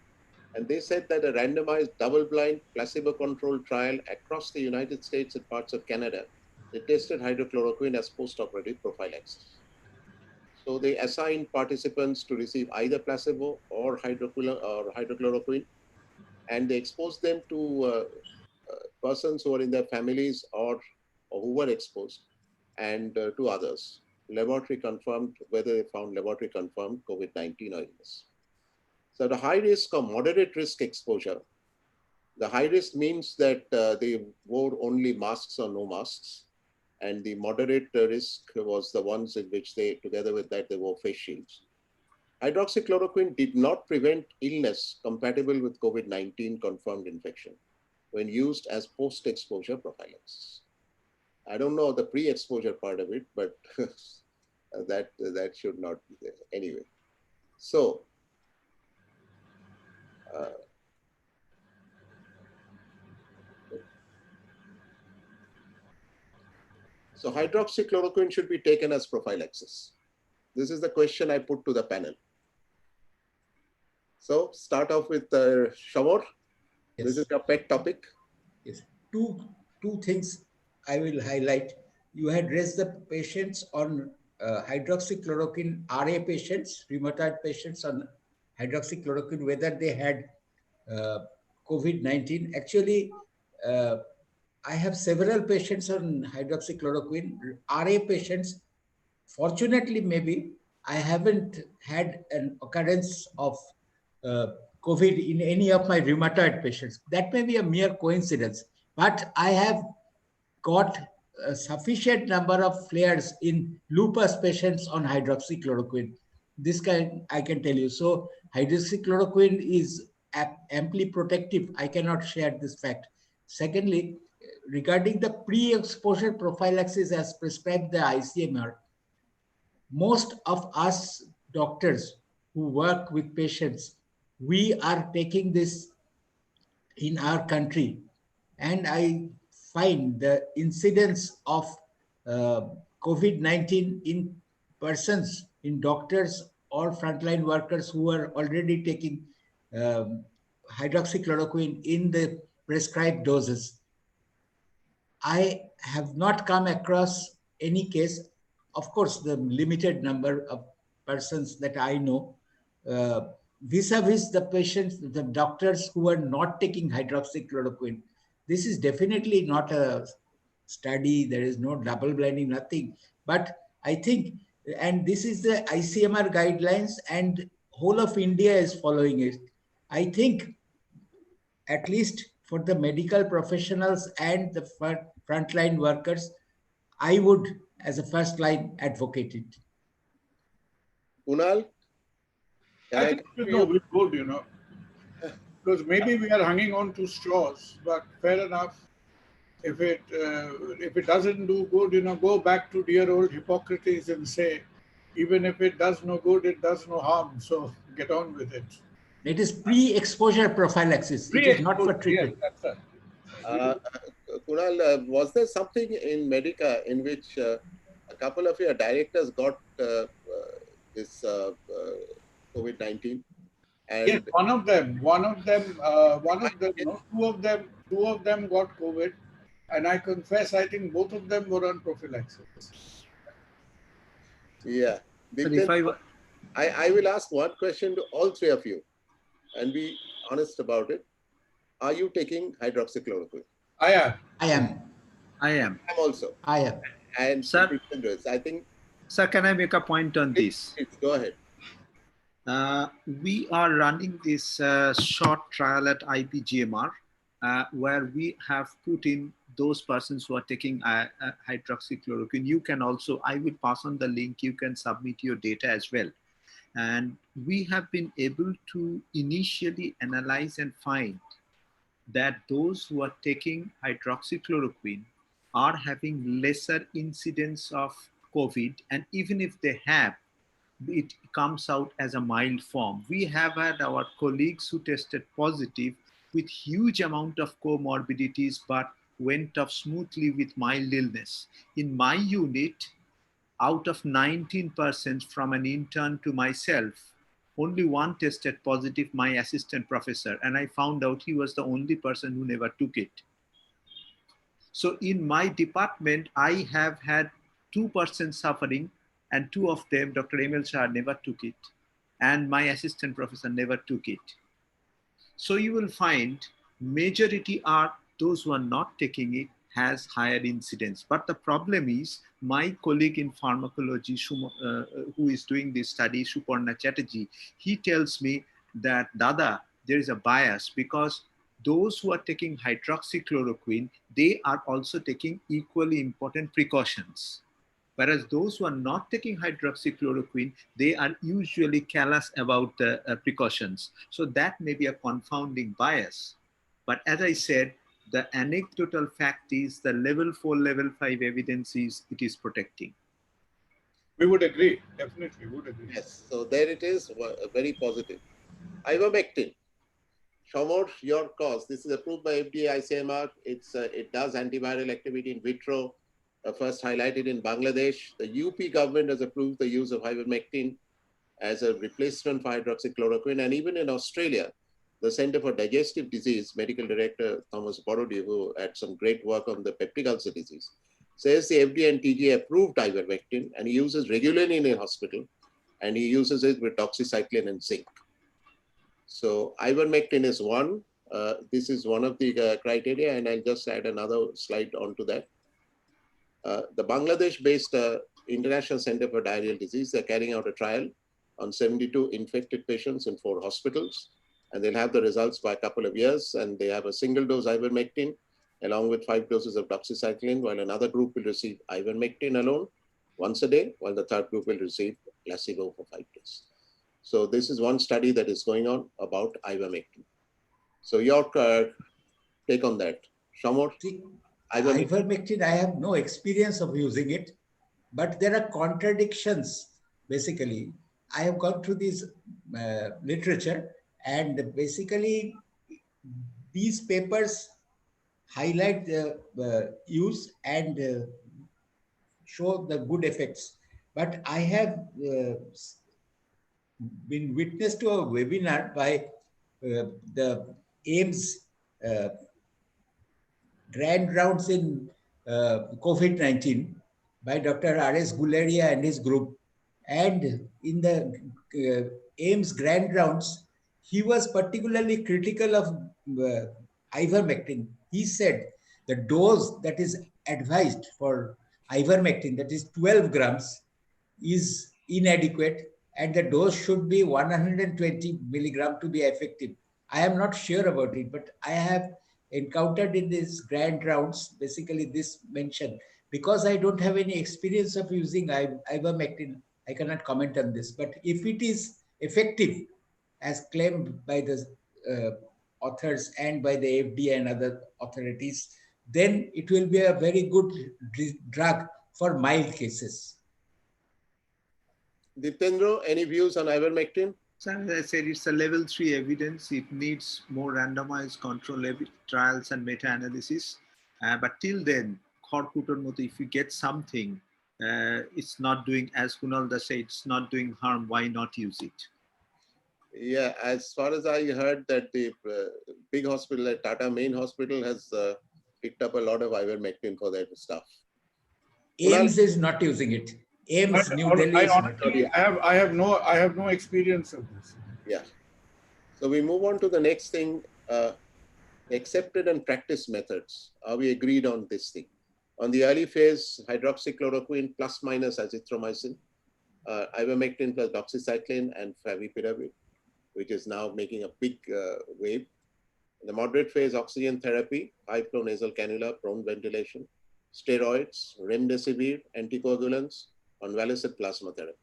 And they said that a randomized double-blind placebo-controlled trial across the United States and parts of Canada, they tested hydrochloroquine as post-operative prophylaxis. So they assigned participants to receive either placebo or hydrochloroquine, and they exposed them to persons who are in their families or who were exposed, and to others. Laboratory confirmed, whether they found laboratory confirmed COVID-19 or illness. So the high risk or moderate risk exposure, the high risk means that they wore only masks or no masks. And the moderate risk was the ones in which they, together with that, they wore face shields. Hydroxychloroquine did not prevent illness compatible with COVID-19 confirmed infection when used as post-exposure prophylaxis. I don't know the pre-exposure part of it, but that should not be there anyway. So, so hydroxychloroquine should be taken as prophylaxis. This is the question I put to the panel. So start off with Shamor. Yes. This is your pet topic. Yes. Two things I will highlight. You had raised the patients on hydroxychloroquine, RA patients, rheumatoid patients on hydroxychloroquine, whether they had COVID-19. Actually, I have several patients on hydroxychloroquine, RA patients. Fortunately, maybe I haven't had an occurrence of COVID in any of my rheumatoid patients. That may be a mere coincidence, but I have got a sufficient number of flares in lupus patients on hydroxychloroquine. This kind I can tell you. So hydroxychloroquine is amply protective. I cannot share this fact. Secondly, regarding the pre-exposure prophylaxis as prescribed the ICMR, most of us doctors who work with patients, we are taking this in our country, and I find the incidence of COVID-19 in persons, in doctors or frontline workers who are already taking hydroxychloroquine in the prescribed doses. I have not come across any case. Of course, the limited number of persons that I know, vis-a-vis the patients, the doctors who are not taking hydroxychloroquine. This is definitely not a study. There is no double blinding, nothing. But I think, and this is the ICMR guidelines, and whole of India is following it. I think, at least for the medical professionals and the frontline workers, I would, as a first line, advocate it. Kunal? I think we're good, because maybe we are hanging on to straws, but fair enough. If it doesn't do good, go back to dear old Hippocrates and say, even if it does no good, it does no harm. So get on with it. It is pre-exposure prophylaxis. It is not for treatment. Yes, that's right. Kunal, was there something in Medica in which a couple of your directors got this COVID-19? Yes, one of them, no, two of them got COVID, And I confess, I think both of them were on prophylaxis. Yeah. But if I will ask one question to all three of you and be honest about it. Are you taking hydroxychloroquine? I am. I am. I am. I'm also. I am. And Sir, I think. sir, can I make a point on this? Please, go ahead. We are running this short trial at IPGMR where we have put in those persons who are taking hydroxychloroquine. You can also, I will pass on the link, you can submit your data as well. And we have been able to initially analyze and find that those who are taking hydroxychloroquine are having lesser incidence of COVID. And even if they have, it comes out as a mild form. We have had our colleagues who tested positive with huge amount of comorbidities, but went off smoothly with mild illness. In my unit, out of 19% from an intern to myself, only one tested positive, my assistant professor, and I found out he was the only person who never took it. So in my department, I have had 2% suffering, and two of them, Dr. Emil Shah, never took it, and my assistant professor never took it. So you will find majority are those who are not taking it has higher incidence. But the problem is my colleague in pharmacology, who is doing this study, Suparna Chatterjee, he tells me that, Dada, there is a bias because those who are taking hydroxychloroquine, they are also taking equally important precautions. Whereas those who are not taking hydroxychloroquine, they are usually callous about the precautions. So that may be a confounding bias. But as I said, the anecdotal fact is the level 4, level 5 evidence is it is protecting. We would agree, definitely would agree. Yes, so there it is, very positive. Ivermectin. Shamor, your cause. This is approved by FDA, ICMR. It does antiviral activity in vitro, first highlighted in Bangladesh. The UP government has approved the use of ivermectin as a replacement for hydroxychloroquine. And even in Australia, the Center for Digestive Disease, Medical Director Thomas Borody, who had some great work on the peptic ulcer disease, says the FDA and TGA approved ivermectin and he uses regularly in a hospital and he uses it with doxycycline and zinc. So ivermectin is one. This is one of the criteria, and I'll just add another slide onto that. The Bangladesh-based International Center for Diarrheal Disease, they're carrying out a trial on 72 infected patients in 4 hospitals, and they'll have the results by a couple of years, and they have a single dose ivermectin along with 5 doses of doxycycline, while another group will receive ivermectin alone once a day, while the third group will receive placebo for 5 days. So this is one study that is going on about ivermectin. So your take on that, Shamor? Ivermectin, I have no experience of using it, but there are contradictions. Basically, I have gone through this literature, and basically these papers highlight the use and show the good effects. But I have been witness to a webinar by the AIMS grand rounds in COVID-19 by Dr. R.S. Guleria and his group. And in the AIMS grand rounds, he was particularly critical of ivermectin. He said the dose that is advised for ivermectin, that is 12 grams, is inadequate, and the dose should be 120 milligram to be effective. I am not sure about it, but I have encountered in these grand rounds, basically this mention. Because I don't have any experience of using ivermectin, I cannot comment on this. But if it is effective, as claimed by the authors and by the FDA and other authorities, then it will be a very good drug for mild cases. Ditendra, any views on ivermectin? So as I said, it's a level 3 evidence. It needs more randomized control trials and meta-analysis. But till then, if you get something, it's not doing, as Kunal said, it's not doing harm, why not use it? Yeah, as far as I heard that the big hospital, like Tata Main Hospital, has picked up a lot of ivermectin for that stuff. AIMS is not using it. AIMS, New Delhi is not using it. I have no experience of this. Yeah. So we move on to the next thing, accepted and practiced methods. Are we agreed on this thing? On the early phase, hydroxychloroquine plus minus azithromycin, ivermectin plus doxycycline and favipiravir, which is now making a big wave. In the moderate phase, oxygen therapy, high flow nasal cannula, prone ventilation, steroids, remdesivir, anticoagulants, convalescent plasma therapy.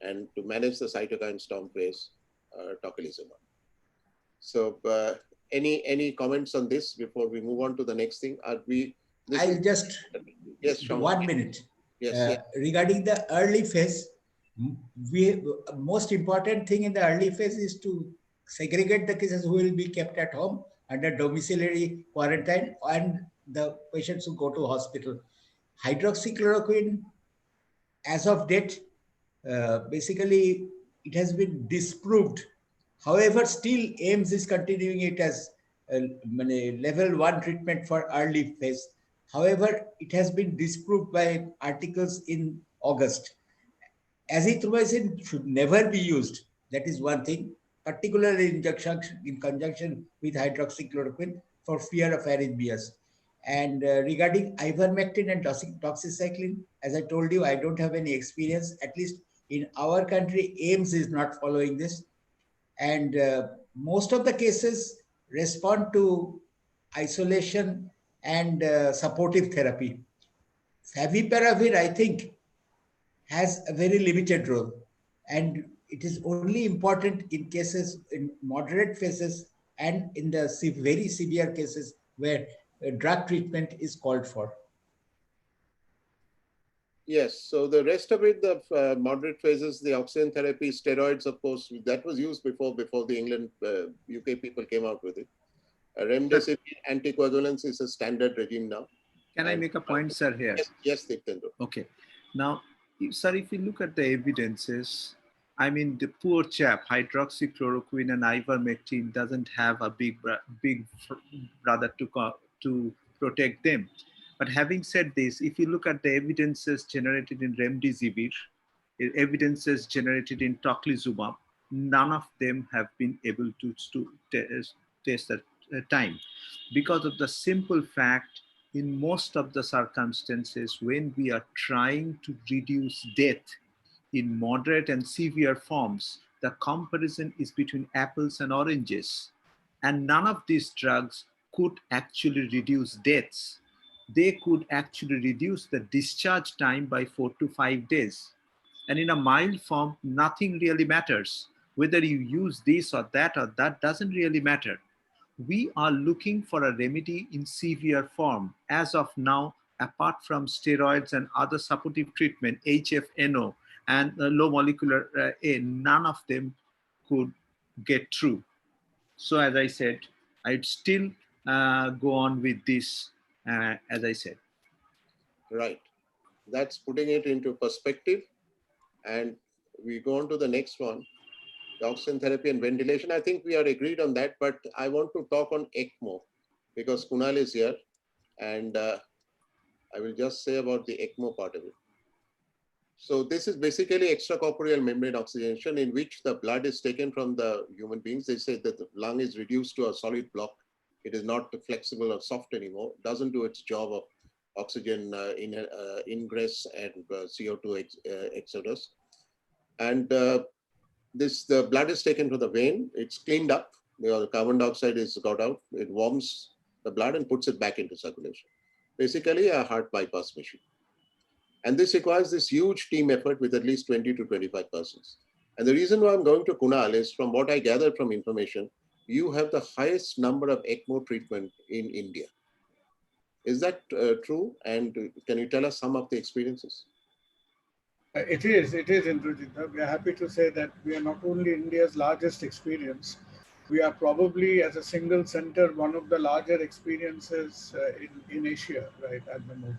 And to manage the cytokine storm phase, tocilizumab. So any comments on this before we move on to the next thing? I'll just, yes, Sean. 1 minute. Yes, regarding the early phase, most important thing in the early phase is to segregate the cases who will be kept at home under domiciliary quarantine and the patients who go to hospital. Hydroxychloroquine, as of date, basically it has been disproved. However, still AIMS is continuing it as level 1 treatment for early phase. However, it has been disproved by articles in August. Azithromycin should never be used. That is one thing, particularly in conjunction with hydroxychloroquine for fear of arrhythmias. And regarding ivermectin and doxycycline, as I told you, I don't have any experience. At least in our country, AIMS is not following this. And most of the cases respond to isolation and supportive therapy. Favipiravir, I think, has a very limited role. And it is only important in cases, in moderate phases and in the very severe cases where drug treatment is called for. Yes, so the rest of it, the moderate phases, the oxygen therapy, steroids, of course, that was used before the England, UK people came out with it. Remdesivir anticoagulants is a standard regime now. Can I make a point, sir, here? Yes, Diktendra. Okay. Now, sir, if you look at the evidences, I mean, the poor chap, hydroxychloroquine and ivermectin doesn't have a big brother to protect them. But having said this, if you look at the evidences generated in remdesivir, evidences generated in tocilizumab, none of them have been able to test at time, because of the simple fact, in most of the circumstances, when we are trying to reduce death in moderate and severe forms, the comparison is between apples and oranges. And none of these drugs could actually reduce deaths. They could actually reduce the discharge time by 4 to 5 days. And in a mild form, nothing really matters. Whether you use this or that doesn't really matter. We are looking for a remedy in severe form. As of now, apart from steroids and other supportive treatment, HFNO and low molecular A, none of them could get through. So as I said, I'd still go on with this, as I said. Right. That's putting it into perspective. And we go on to the next one, the oxygen therapy and ventilation. I think we are agreed on that, but I want to talk on ECMO because Kunal is here. And I will just say about the ECMO part of it. So this is basically extracorporeal membrane oxygenation in which the blood is taken from the human beings. They say that the lung is reduced to a solid block. It is not flexible or soft anymore. It doesn't do its job of oxygen ingress and CO2 exodus. And the blood is taken from the vein. It's cleaned up. The carbon dioxide is got out. It warms the blood and puts it back into circulation. Basically a heart bypass machine. And this requires this huge team effort with at least 20 to 25 persons. And the reason why I'm going to Kunal is, from what I gathered from information, you have the highest number of ECMO treatment in India. Is that true? And can you tell us some of the experiences? It is, Indrajit. We are happy to say that we are not only India's largest experience, we are probably, as a single center, one of the larger experiences in Asia, right, at the moment.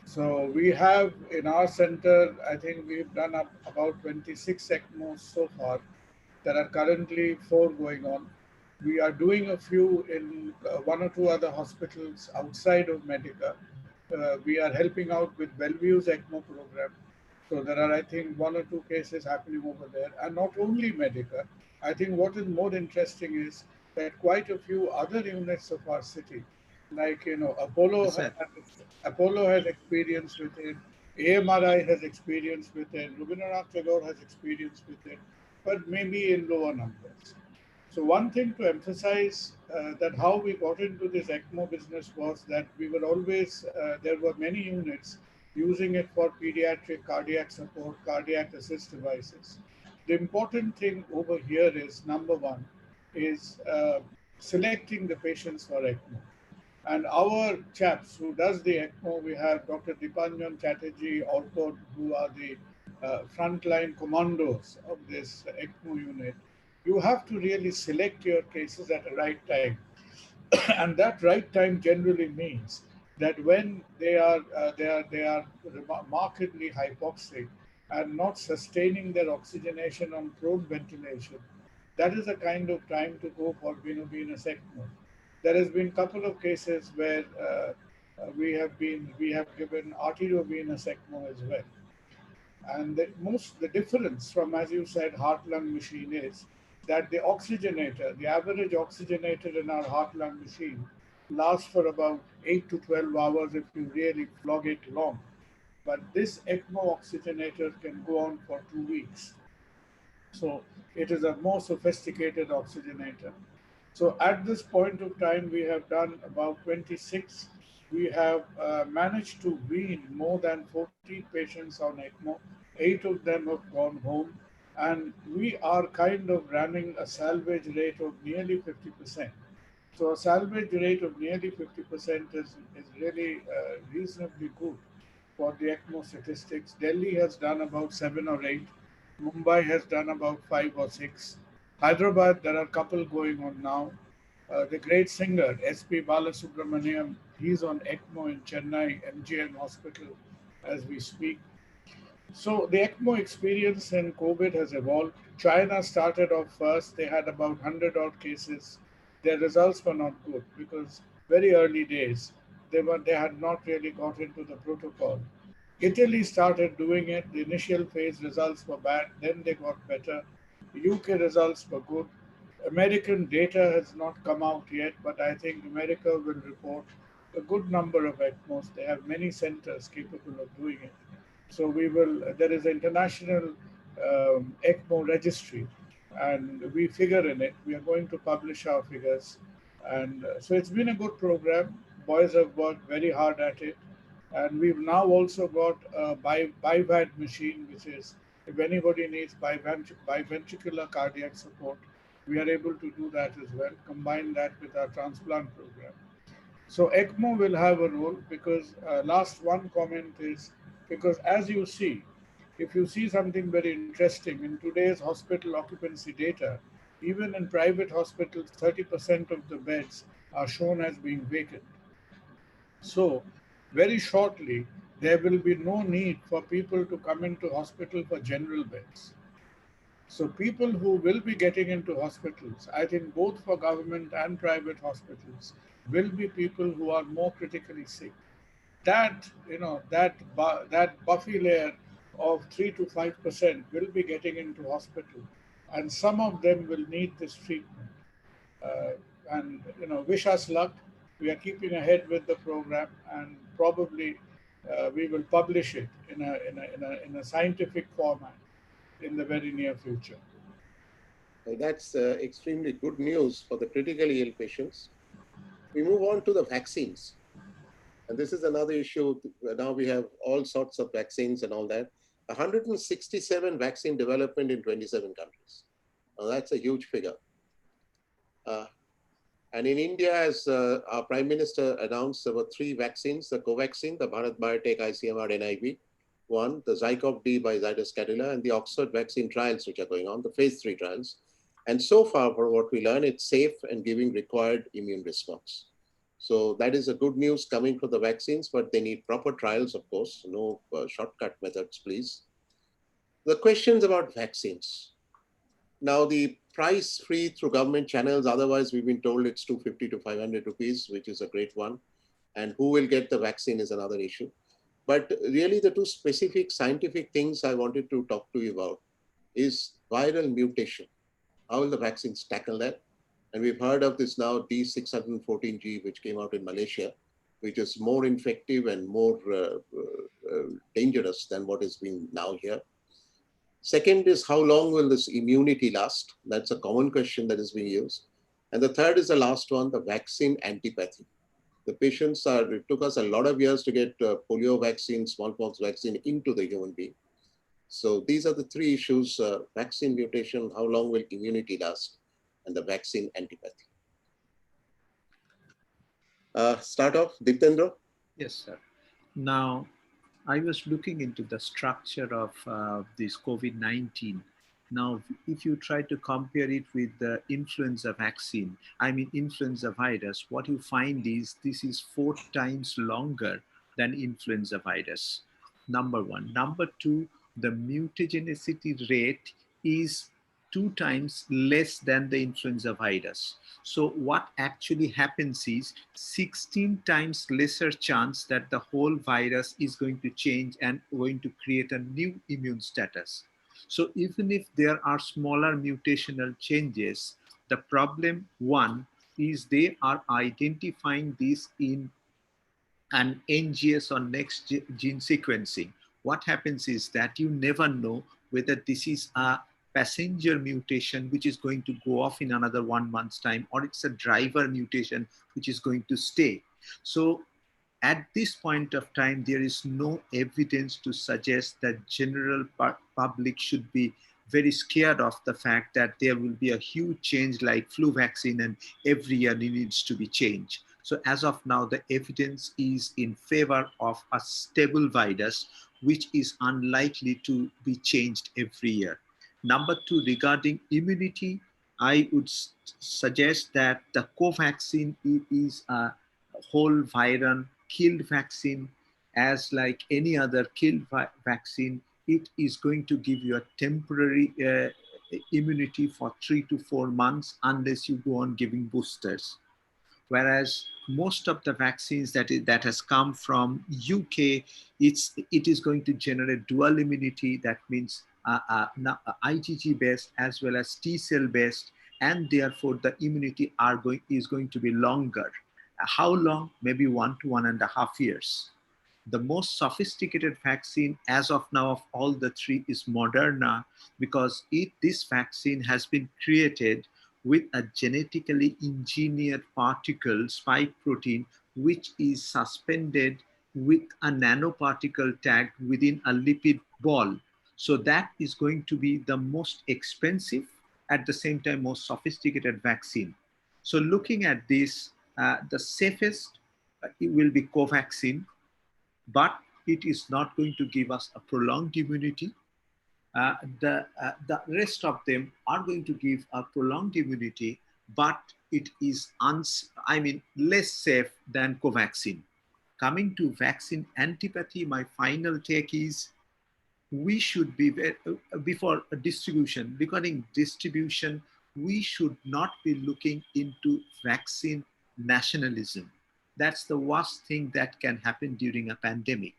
So we have in our center, I think we've done up about 26 ECMOs so far. There are currently 4 going on. We are doing a few in one or two other hospitals outside of Medica. We are helping out with Bellevue's ECMO program. So there are, I think, one or two cases happening over there. And not only Medica, I think what is more interesting is that quite a few other units of our city, like, Apollo has experience with it, AMRI has experience with it, Rabindranath Tagore has experience with it, but maybe in lower numbers. So one thing to emphasize that how we got into this ECMO business was that we were always, there were many units using it for pediatric cardiac support, cardiac assist devices. The important thing over here is, number one, is selecting the patients for ECMO. And our chaps who does the ECMO, we have Dr. Dipanjan Chatterjee, Orkot, who are the frontline commandos of this ECMO unit. You have to really select your cases at the right time. And that right time generally means that when they are markedly hypoxic and not sustaining their oxygenation on prone ventilation, that is the kind of time to go for veno-venous ECMO. There has been a couple of cases where we have given arteriovenous ECMO as well. And the difference from, as you said, heart-lung machine is that the oxygenator, the average oxygenator in our heart-lung machine lasts for about 8 to 12 hours if you really flog it long. But this ECMO oxygenator can go on for 2 weeks. So it is a more sophisticated oxygenator. So at this point of time, we have done about 26. We have managed to wean more than 40 patients on ECMO. 8 of them have gone home. And we are kind of running a salvage rate of nearly 50%. So a salvage rate of nearly 50% is really reasonably good for the ECMO statistics. Delhi has done about 7 or 8. Mumbai has done about 5 or 6. Hyderabad, there are a couple going on now. The great singer, S.P. Balasubramaniam, he's on ECMO in Chennai, MGM Hospital, as we speak. So the ECMO experience in COVID has evolved. China started off first. They had about 100 odd cases. Their results were not good because very early days, they had not really got into the protocol. Italy started doing it. The initial phase results were bad. Then they got better. UK results were good. American data has not come out yet, but I think America will report a good number of ECMOs. They have many centers capable of doing it. So there is an international ECMO registry, and we figure in it. We are going to publish our figures. And so it's been a good program. Boys have worked very hard at it. And we've now also got a BiVAD machine, which is if anybody needs biventricular cardiac support, we are able to do that as well, combine that with our transplant program. So ECMO will have a role because last one comment is because as you see, if you see something very interesting in today's hospital occupancy data, even in private hospitals, 30% of the beds are shown as being vacant. So very shortly, there will be no need for people to come into hospital for general beds. So people who will be getting into hospitals, I think both for government and private hospitals, will be people who are more critically sick. That buffy layer of 3 to 5% will be getting into hospital, and some of them will need this treatment. And wish us luck. We are keeping ahead with the program, and probably we will publish it in a scientific format in the very near future. Well, that's extremely good news for the critically ill patients. We move on to the vaccines. And this is another issue. Now we have all sorts of vaccines and all that. 167 vaccine development in 27 countries. Now that's a huge figure. And in India, as our Prime Minister announced, there were 3 vaccines: the Covaxin, the Bharat Biotech ICMR NIV, one, the Zycov-D by Zydus Cadila, and the Oxford vaccine trials, which are going on, the phase 3 trials. And so far, for what we learn, it's safe and giving required immune response. So that is a good news coming from the vaccines, but they need proper trials, of course, no shortcut methods, please. The questions about vaccines. Now, the price free through government channels. Otherwise, we've been told it's 250 to 500 rupees, which is a great one. And who will get the vaccine is another issue. But really the two specific scientific things I wanted to talk to you about is viral mutation. How will the vaccines tackle that? And we've heard of this now, D614G, which came out in Malaysia, which is more infective and more dangerous than what is being now here. Second is how long will this immunity last? That's a common question that is being used. And the third is the last one, the vaccine antipathy. The patients are, it took us a lot of years to get polio vaccine, smallpox vaccine into the human being. So these are the three issues, vaccine mutation, how long will immunity last, and the vaccine antipathy. Start off, Ditendra. Yes, sir. Now, I was looking into the structure of this COVID-19. Now, if you try to compare it with the influenza vaccine, I mean influenza virus, what you find is this is 4 times longer than influenza virus. Number one. Number two, the mutagenicity rate is 2 times less than the influenza virus. So what actually happens is 16 times lesser chance that the whole virus is going to change and going to create a new immune status. So even if there are smaller mutational changes, the problem one is they are identifying this in an NGS or next gene sequencing. What happens is that you never know whether this is a passenger mutation which is going to go off in another 1 month's time, or it's a driver mutation which is going to stay. So at this point of time, there is no evidence to suggest that general public should be very scared of the fact that there will be a huge change like flu vaccine and every year it needs to be changed. So as of now, the evidence is in favor of a stable virus, which is unlikely to be changed every year. Number two, regarding immunity, I would suggest that the Covaxin is a whole viral killed vaccine. As like any other killed vaccine, it is going to give you a temporary immunity for 3 to 4 months unless you go on giving boosters. Whereas most of the vaccines that has come from UK, it is going to generate dual immunity. That means IgG based as well as T cell based, and therefore the immunity is going to be longer. How long? Maybe 1 to 1.5 years. The most sophisticated vaccine as of now of all the three is Moderna, because this vaccine has been created with a genetically engineered particle, spike protein, which is suspended with a nanoparticle tag within a lipid ball. So that is going to be the most expensive, at the same time most sophisticated vaccine. So looking at this, the safest it will be Covaxin, but it is not going to give us a prolonged immunity. The rest of them are going to give a prolonged immunity, but it is less safe than Covaxin. Coming to vaccine antipathy, my final take is we should be, before distribution, regarding distribution, we should not be looking into vaccine nationalism. That's the worst thing that can happen during a pandemic.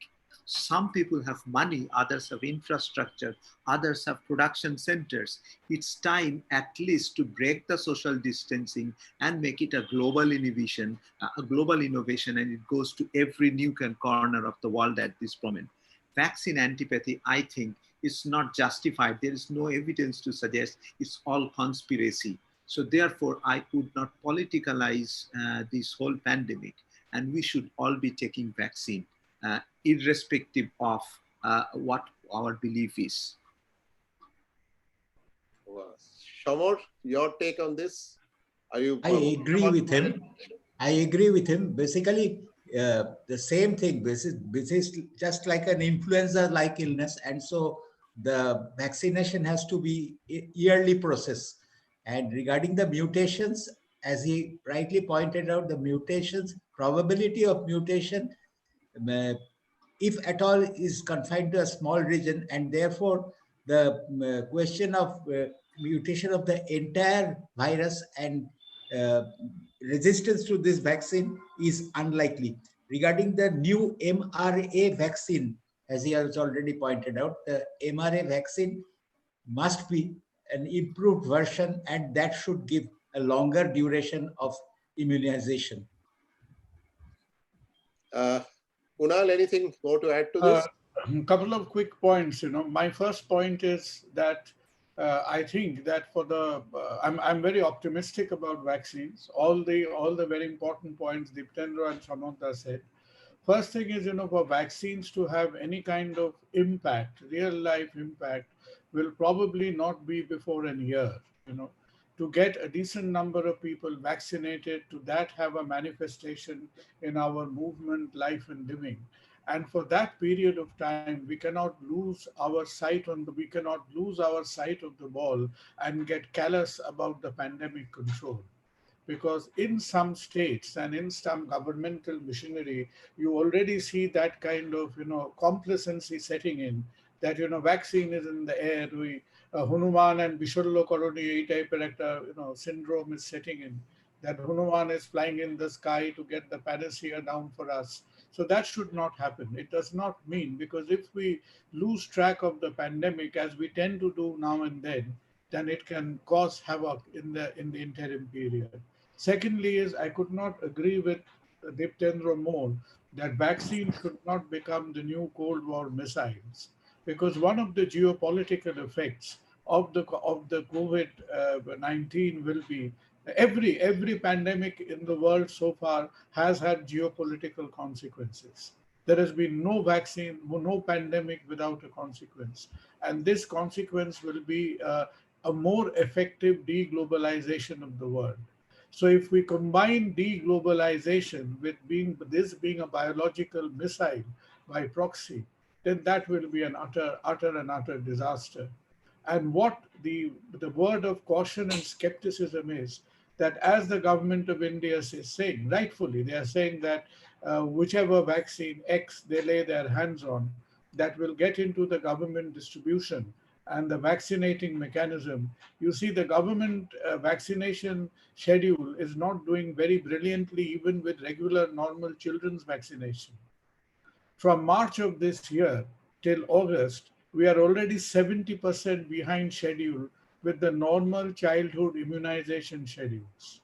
Some people have money, others have infrastructure, others have production centers. It's time at least to break the social distancing and make it a global innovation, and it goes to every nook and corner of the world at this moment. Vaccine antipathy, I think, is not justified. There is no evidence to suggest it's all conspiracy. So therefore, I would not politicalize this whole pandemic, and we should all be taking vaccine, irrespective of what our belief is. Shamor, your take on this? I agree with him. I agree with him. Basically, the same thing. This is just like an influenza-like illness, and so the vaccination has to be yearly process. And regarding the mutations, as he rightly pointed out, the mutations, probability of mutation, if at all, is confined to a small region, and therefore the question of mutation of the entire virus and uh, resistance to this vaccine is unlikely. Regarding the new mRNA vaccine, as he has already pointed out, the mRNA vaccine must be an improved version, and that should give a longer duration of immunization. Kunal, anything more to add to this? A couple of quick points. My first point is that I think that for the I'm very optimistic about vaccines. All the very important points Diptendra and Samantha said. First thing is, for vaccines to have any kind of impact, real life impact, will probably not be before a year. To get a decent number of people vaccinated, to that have a manifestation in our movement, life, and living. And for that period of time, we cannot lose our sight of the ball and get callous about the pandemic control, because in some states and in some governmental machinery, you already see that kind of complacency setting in, that vaccine is in the air, we Hanuman and Bishollo Koroni এই টাইপের একটা syndrome is setting in, that Hanuman is flying in the sky to get the panacea down for us. So that should not happen. It does not mean, because if we lose track of the pandemic, as we tend to do now and then it can cause havoc in the interim period. Secondly is, I could not agree with Diptendra more that vaccine should not become the new Cold War missiles, because one of the geopolitical effects of the COVID-19 will be every pandemic in the world so far has had geopolitical consequences. There has been no vaccine, no pandemic without a consequence, and this consequence will be a more effective deglobalization of the world. So if we combine deglobalization with being a biological missile by proxy, then that will be an utter disaster. And what the word of caution and skepticism is, that as the government of India is saying, rightfully, they are saying that whichever vaccine X they lay their hands on, that will get into the government distribution and the vaccinating mechanism. You see, the government vaccination schedule is not doing very brilliantly, even with regular normal children's vaccination. From March of this year till August, we are already 70% behind schedule with the normal childhood immunization schedules.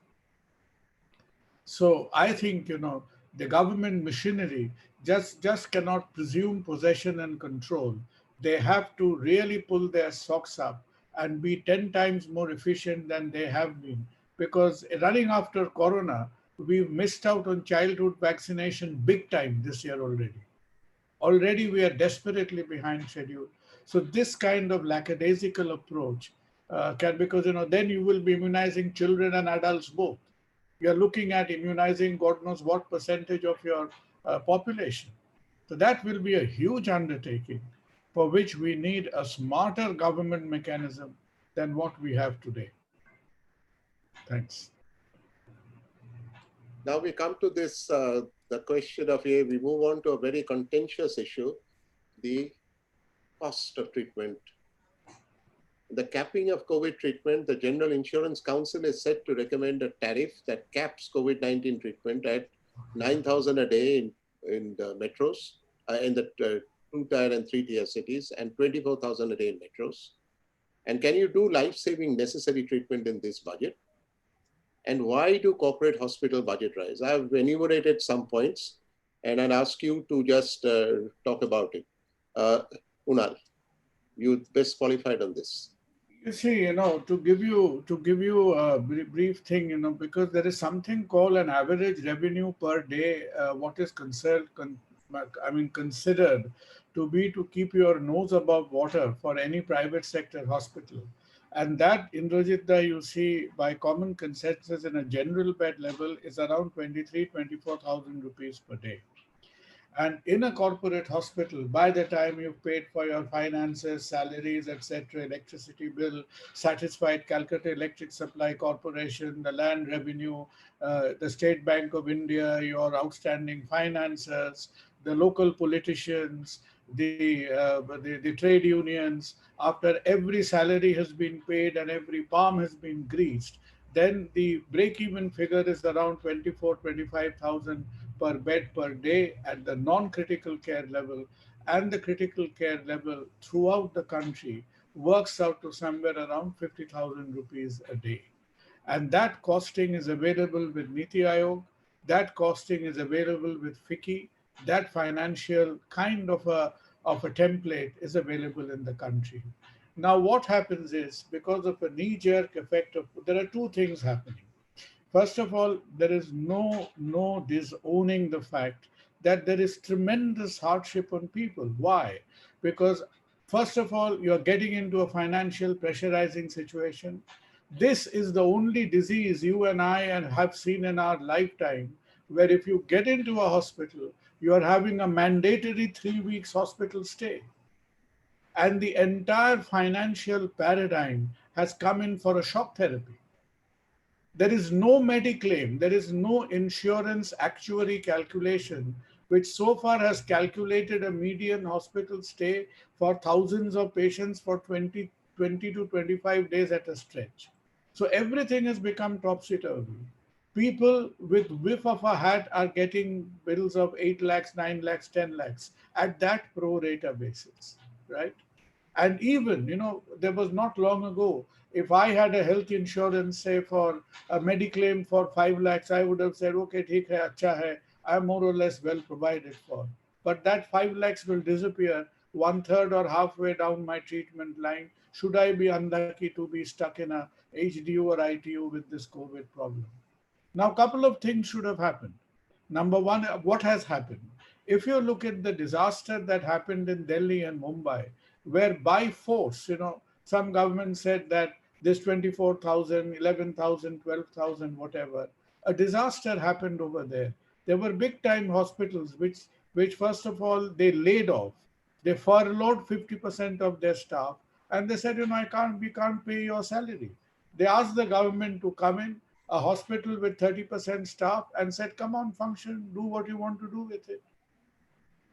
So I think, the government machinery just cannot presume possession and control. They have to really pull their socks up and be 10 times more efficient than they have been. Because running after Corona, we've missed out on childhood vaccination big time this year already. Already we are desperately behind schedule. So this kind of lackadaisical approach because then you will be immunizing children and adults both. You're looking at immunizing God knows what percentage of your population. So that will be a huge undertaking, for which we need a smarter government mechanism than what we have today. Thanks. Now we come to this, the question of, we move on to a very contentious issue, the cost of treatment. The capping of COVID treatment, the General Insurance Council is set to recommend a tariff that caps COVID-19 treatment at 9,000 a day in the metros, in the 2-tier and 3-tier cities, and 24,000 a day in metros. And can you do life-saving necessary treatment in this budget? And why do corporate hospital budget rise? I've enumerated some points, and I'll ask you to just talk about it. Kunal, you best qualified on this. You see, to give you a brief thing, because there is something called an average revenue per day, what is considered to be to keep your nose above water for any private sector hospital. And that, Indrajit, you see, by common consensus in a general bed level is around 24,000 rupees per day. And in a corporate hospital, by the time you've paid for your finances, salaries, etc., electricity bill, satisfied Calcutta Electric Supply Corporation, the land revenue, the State Bank of India, your outstanding finances, the local politicians, the trade unions, after every salary has been paid and every palm has been greased, then the break-even figure is around 24-25,000 per bed per day at the non-critical care level, and the critical care level throughout the country works out to somewhere around 50,000 rupees a day. And that costing is available with Niti Aayog, that costing is available with FICCI, that financial kind of a template is available in the country. Now, what happens is, because of a knee-jerk effect of, there are two things happening. First of all, there is no disowning the fact that there is tremendous hardship on people. Why? Because first of all, you're getting into a financial pressurizing situation. This is the only disease you and I have seen in our lifetime where if you get into a hospital, you are having a mandatory 3 weeks hospital stay. And the entire financial paradigm has come in for a shock therapy. There is no mediclaim, there is no insurance actuary calculation, which so far has calculated a median hospital stay for thousands of patients for 20 to 25 days at a stretch. So everything has become topsy-turvy. People with whiff of a hat are getting bills of 8 lakhs, 9 lakhs, 10 lakhs at that pro rata basis, right? And even, there was not long ago, if I had a health insurance, say for a mediclaim for 5 lakhs, I would have said, okay, theek hai, acha hai, I'm more or less well provided for. But that 5 lakhs will disappear one third or halfway down my treatment line, should I be unlucky to be stuck in a HDU or ITU with this COVID problem. Now, a couple of things should have happened. Number one, what has happened? If you look at the disaster that happened in Delhi and Mumbai, where by force, some government said that this 24,000, 11,000, 12,000, whatever, a disaster happened over there. There were big time hospitals which first of all, they laid off. They furloughed 50% of their staff and they said, we can't pay your salary. They asked the government to come in, a hospital with 30% staff, and said, come on, function, do what you want to do with it.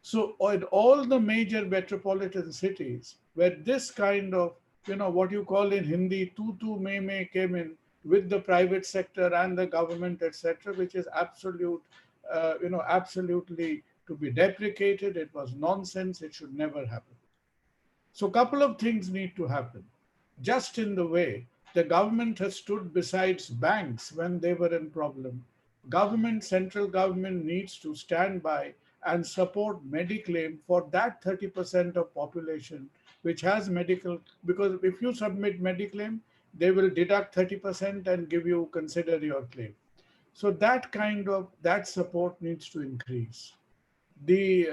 So in all the major metropolitan cities, where this kind of, what you call in Hindi, tu me came in with the private sector and the government, etc., which is absolutely to be deprecated. It was nonsense. It should never happen. So a couple of things need to happen. Just in the way the government has stood besides banks when they were in problem, central government needs to stand by and support Mediclaim for that 30% of population which has medical, because if you submit Mediclaim, they will deduct 30% and consider your claim. So that support needs to increase. The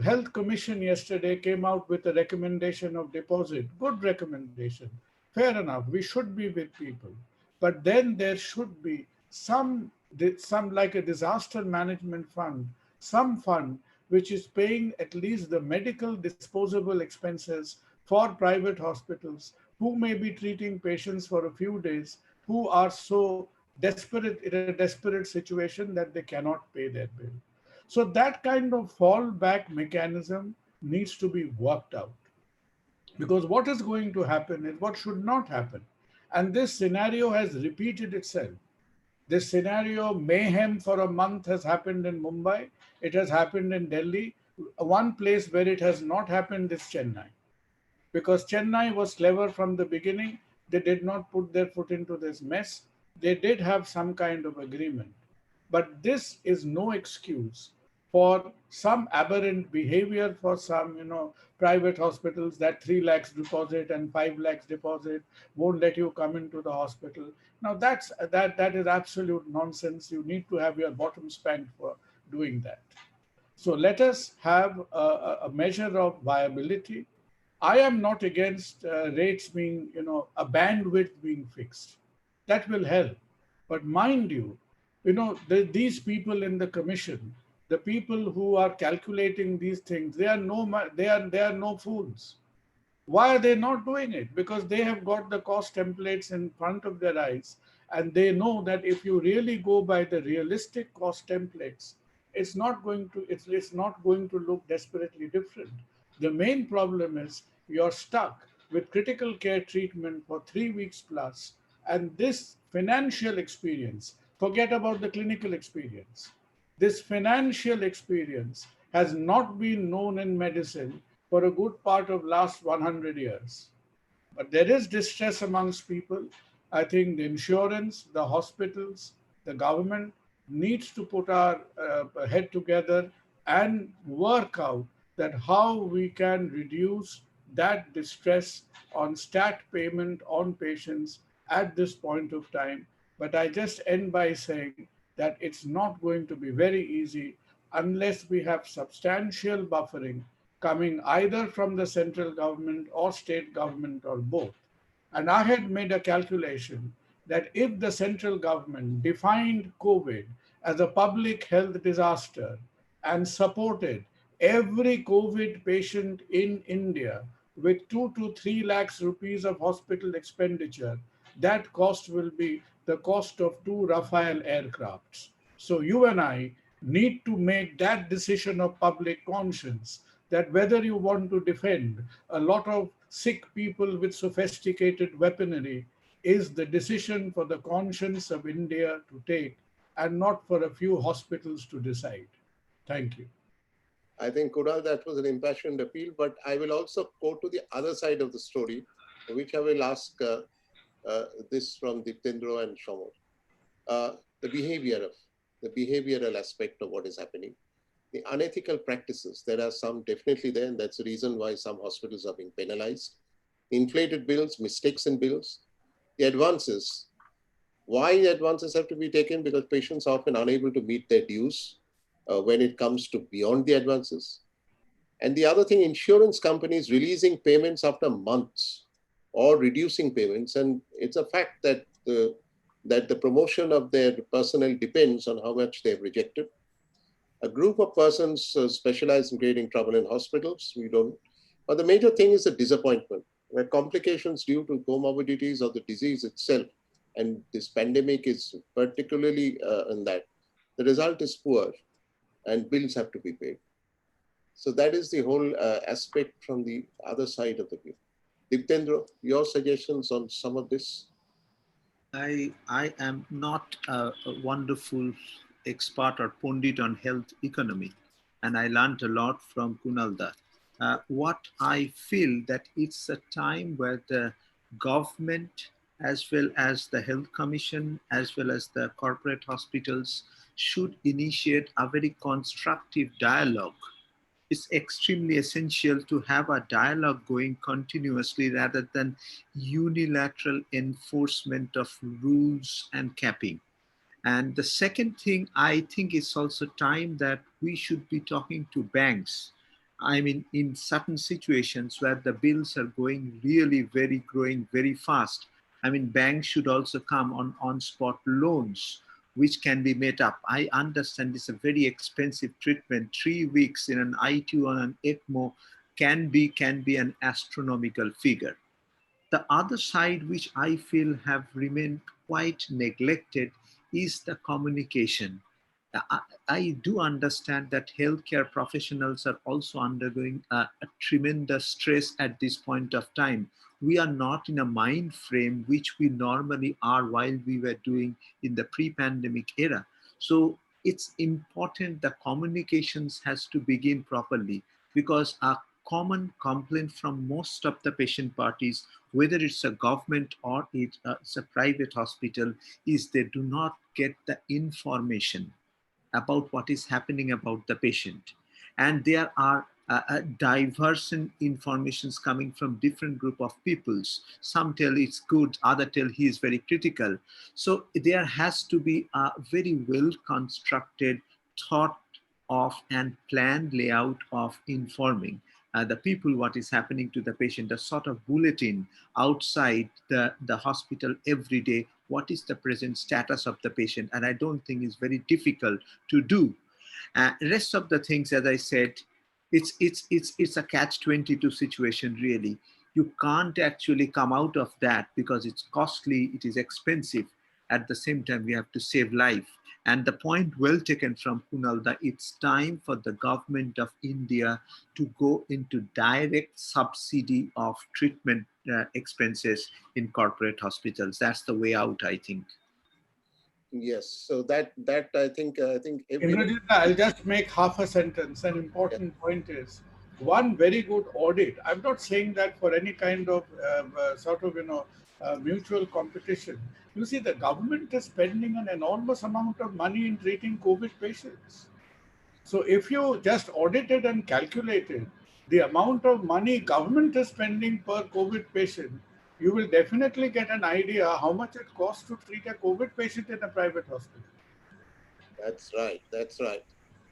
Health Commission yesterday came out with a recommendation of deposit, good recommendation, fair enough, we should be with people. But then there should be some like a disaster management fund, some fund which is paying at least the medical disposable expenses for private hospitals who may be treating patients for a few days who are so desperate, in a desperate situation that they cannot pay their bill. So that kind of fallback mechanism needs to be worked out. Because what is going to happen is what should not happen. And this scenario has repeated itself. This scenario, mayhem for a month, has happened in Mumbai. It has happened in Delhi. One place where it has not happened is Chennai. Because Chennai was clever from the beginning. They did not put their foot into this mess. They did have some kind of agreement. But this is no excuse for some aberrant behavior for some, private hospitals that 3 lakhs deposit and 5 lakhs deposit won't let you come into the hospital. Now that is absolute nonsense. You need to have your bottom spanked for doing that. So let us have a measure of viability. I am not against rates being, a bandwidth being fixed. That will help. But mind you, these people in the commission, the people who are calculating these things, they are no fools. Why are they not doing it? Because they have got the cost templates in front of their eyes, and they know that if you really go by the realistic cost templates, it's not going to look desperately different. The main problem is you're stuck with critical care treatment for 3 weeks plus, and this financial experience, forget about the clinical experience, this financial experience has not been known in medicine for a good part of last 100 years. But there is distress amongst people. I think the insurance, the hospitals, the government needs to put our head together and work out that how we can reduce that distress on stat payment on patients at this point of time. But I just end by saying that it's not going to be very easy unless we have substantial buffering coming either from the central government or state government or both. And I had made a calculation that if the central government defined COVID as a public health disaster and supported every COVID patient in India with 2 to 3 lakhs rupees of hospital expenditure, that cost will be the cost of 2 Rafale aircrafts. So you and I need to make that decision of public conscience that whether you want to defend a lot of sick people with sophisticated weaponry is the decision for the conscience of India to take and not for a few hospitals to decide. Thank you. I think, Kunal, that was an impassioned appeal, but I will also go to the other side of the story, which I will ask this from Ditendra and Shomor. The behavioral aspect of what is happening. The unethical practices, there are some definitely there, and that's the reason why some hospitals are being penalized. Inflated bills, mistakes in bills, the advances. Why the advances have to be taken? Because patients are often unable to meet their dues when it comes to beyond the advances. And the other thing, insurance companies releasing payments after months or reducing payments. And it's a fact that the promotion of their personnel depends on how much they've rejected. A group of persons specialized in creating trouble in hospitals. We don't. But the major thing is the disappointment, where complications due to comorbidities of the disease itself, and this pandemic is particularly in that, the result is poor and bills have to be paid. So that is the whole aspect from the other side of the view. Diptendra, your suggestions on some of this? I am not a wonderful expert or pundit on health economy, and I learned a lot from Kunalda. What I feel that it's a time where the government, as well as the health commission, as well as the corporate hospitals, should initiate a very constructive dialogue. It's extremely essential to have a dialogue going continuously rather than unilateral enforcement of rules and capping. And the second thing, I think it's also time that we should be talking to banks. I mean, in certain situations where the bills are going really growing very fast, I mean, banks should also come on spot loans, which can be made up. I understand it's a very expensive treatment. 3 weeks in an ITU on an ECMO can be an astronomical figure. The other side, which I feel have remained quite neglected, is the communication. I do understand that healthcare professionals are also undergoing a tremendous stress at this point of time. We are not in a mind frame which we normally are while we were doing in the pre-pandemic era. So it's important the communications has to begin properly, because a common complaint from most of the patient parties, whether it's a government or it's a private hospital, is they do not get the information about what is happening about the patient. And there are diverse informations coming from different group of peoples. Some tell it's good, other tell he is very critical. So there has to be a very well constructed thought of and planned layout of informing the people what is happening to the patient, a sort of bulletin outside the hospital every day. What is the present status of the patient? And I don't think it's very difficult to do. Rest of the things, as I said, it's a catch-22 situation, really. You can't actually come out of that because it's costly, it is expensive. At the same time, we have to save life. And the point well taken from Kunal that it's time for the government of India to go into direct subsidy of treatment expenses in corporate hospitals. That's the way out, I think. Yes, so that I think everybody. Indrajit, I'll just make half a sentence. An important point is one very good audit. I'm not saying that for any kind of sort of mutual competition. You see, the government is spending an enormous amount of money in treating COVID patients. So if you just audited and calculated the amount of money government is spending per COVID patient, you will definitely get an idea how much it costs to treat a COVID patient in a private hospital. That's right. That's right.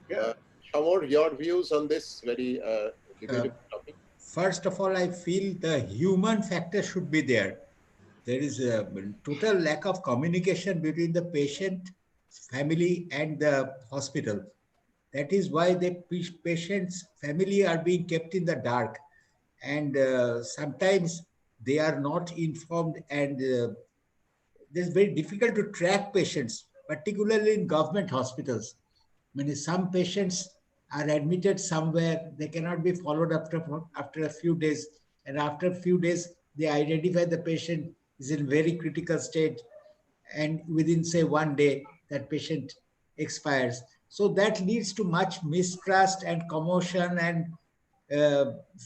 Yeah. Shamor, your views on this very debatable topic? First of all, I feel the human factor should be there. There is a total lack of communication between the patient, family, and the hospital. That is why the patient's family are being kept in the dark, and sometimes they are not informed, and it's very difficult to track patients, particularly in government hospitals. I mean, some patients are admitted somewhere, they cannot be followed after a few days, and after a few days, they identify the patient is in very critical state, and within say 1 day, that patient expires. So that leads to much mistrust and commotion and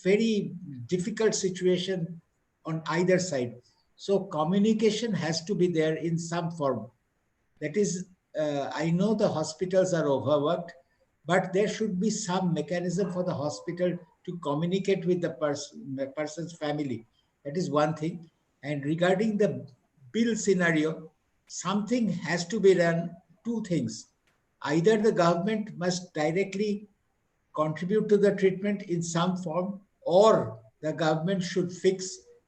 very difficult situation on either side. So communication has to be there in some form. That is, I know the hospitals are overworked, but there should be some mechanism for the hospital to communicate with the person's family. That is one thing. And regarding the bill scenario, something has to be done. Two things. Either the government must directly contribute to the treatment in some form, or the government should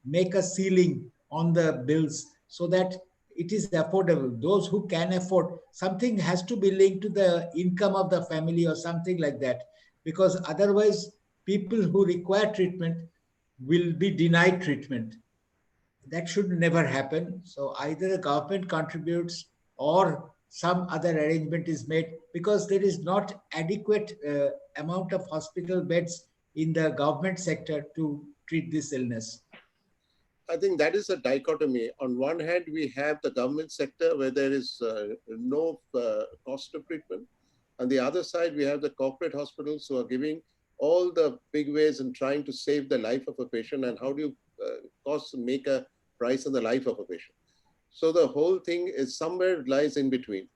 make a ceiling on the bills so that it is affordable. Those who can afford, something has to be linked to the income of the family or something like that, because otherwise people who require treatment will be denied treatment. That should never happen. So either the government contributes or some other arrangement is made, because there is not adequate amount of hospital beds in the government sector to treat this illness. I think that is a dichotomy. On one hand, we have the government sector where there is no cost of treatment. On the other side, we have the corporate hospitals who are giving all the big ways and trying to save the life of a patient. And how do you make a price on the life of a patient? So the whole thing is somewhere lies in between.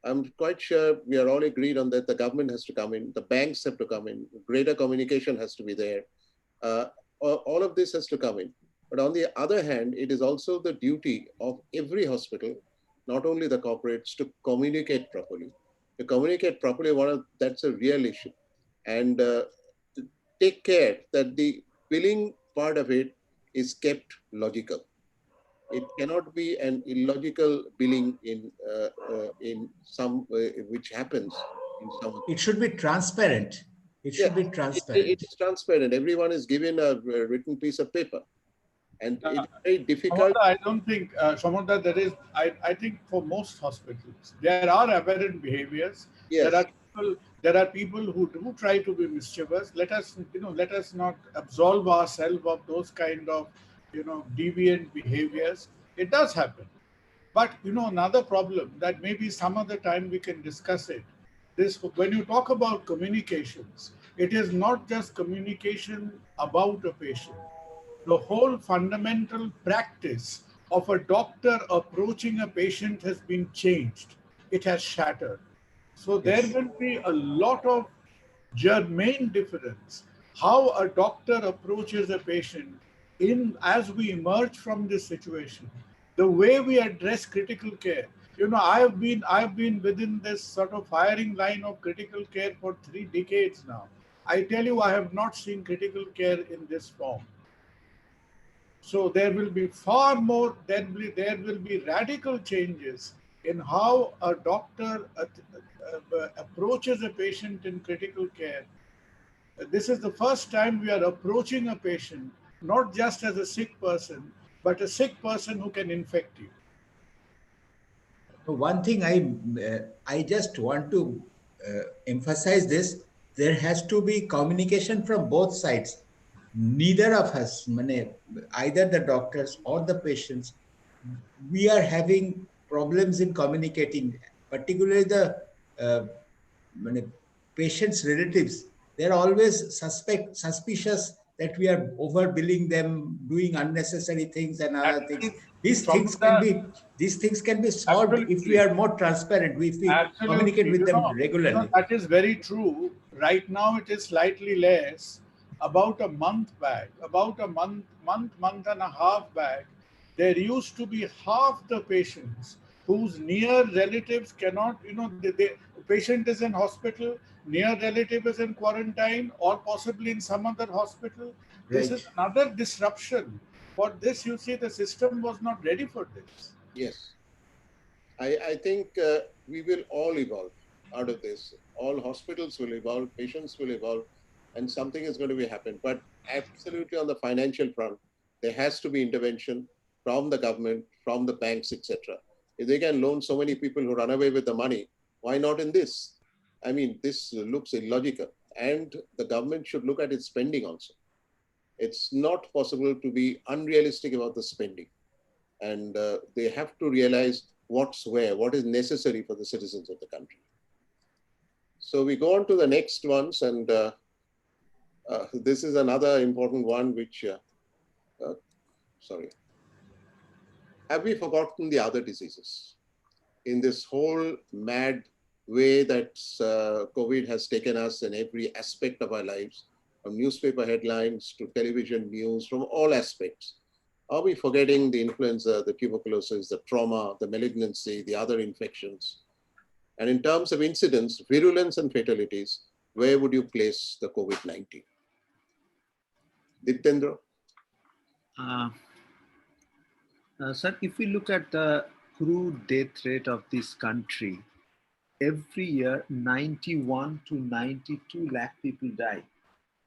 I'm quite sure we are all agreed on that. The government has to come in, the banks have to come in, greater communication has to be there. All of this has to come in. But on the other hand, it is also the duty of every hospital, not only the corporates, to communicate properly. To communicate properly, that's a real issue. And take care that the billing part of it is kept logical. It cannot be an illogical billing in some which happens in some. It should be transparent. It should be transparent. It is transparent. Everyone is given a written piece of paper. And it's very difficult. I don't think, Samoda, there is, I think for most hospitals, there are aberrant behaviors. Yes. There are people who do try to be mischievous. Let us not absolve ourselves of those kind of, deviant behaviors. It does happen. But, another problem that maybe some other time we can discuss it. When you talk about communications, it is not just communication about a patient. The whole fundamental practice of a doctor approaching a patient has been changed. It has shattered. So there will be a lot of germane difference how a doctor approaches a patient as we emerge from this situation. The way we address critical care. I've been within this sort of firing line of critical care for 3 decades now. I tell you, I have not seen critical care in this form. So there will be far more, there will be radical changes in how a doctor approaches a patient in critical care. This is the first time we are approaching a patient, not just as a sick person, but a sick person who can infect you. One thing I just want to emphasize this: there has to be communication from both sides. Neither of us, either the doctors or the patients, we are having problems in communicating, particularly the uh, patients' relatives. They're always suspicious that we are overbilling them, doing unnecessary things and other things. These things can be solved if we Absolutely. are more transparent, if we communicate Absolutely. with them regularly. That is very true. Right now, it is slightly less. About a month back, about a month and a half back, there used to be half the patients whose near relatives cannot, the patient is in hospital, near relative is in quarantine or possibly in some other hospital. This is Right. another disruption. For this, you see, the system was not ready for this. Yes. I think we will all evolve out of this. All hospitals will evolve, patients will evolve, and something is going to be happen. But absolutely on the financial front, there has to be intervention from the government, from the banks, etc. If they can loan so many people who run away with the money, why not in this? I mean, this looks illogical. And the government should look at its spending also. It's not possible to be unrealistic about the spending. And they have to realize what's where, what is necessary for the citizens of the country. So we go on to the next ones, and this is another important one, which, sorry, have we forgotten the other diseases? In this whole mad way that COVID has taken us in every aspect of our lives, from newspaper headlines to television news, from all aspects, are we forgetting the influenza, the tuberculosis, the trauma, the malignancy, the other infections? And in terms of incidence, virulence, and fatalities, where would you place the COVID-19? Ditendra? Sir, if we look at the crude death rate of this country, every year 91 to 92 lakh people die.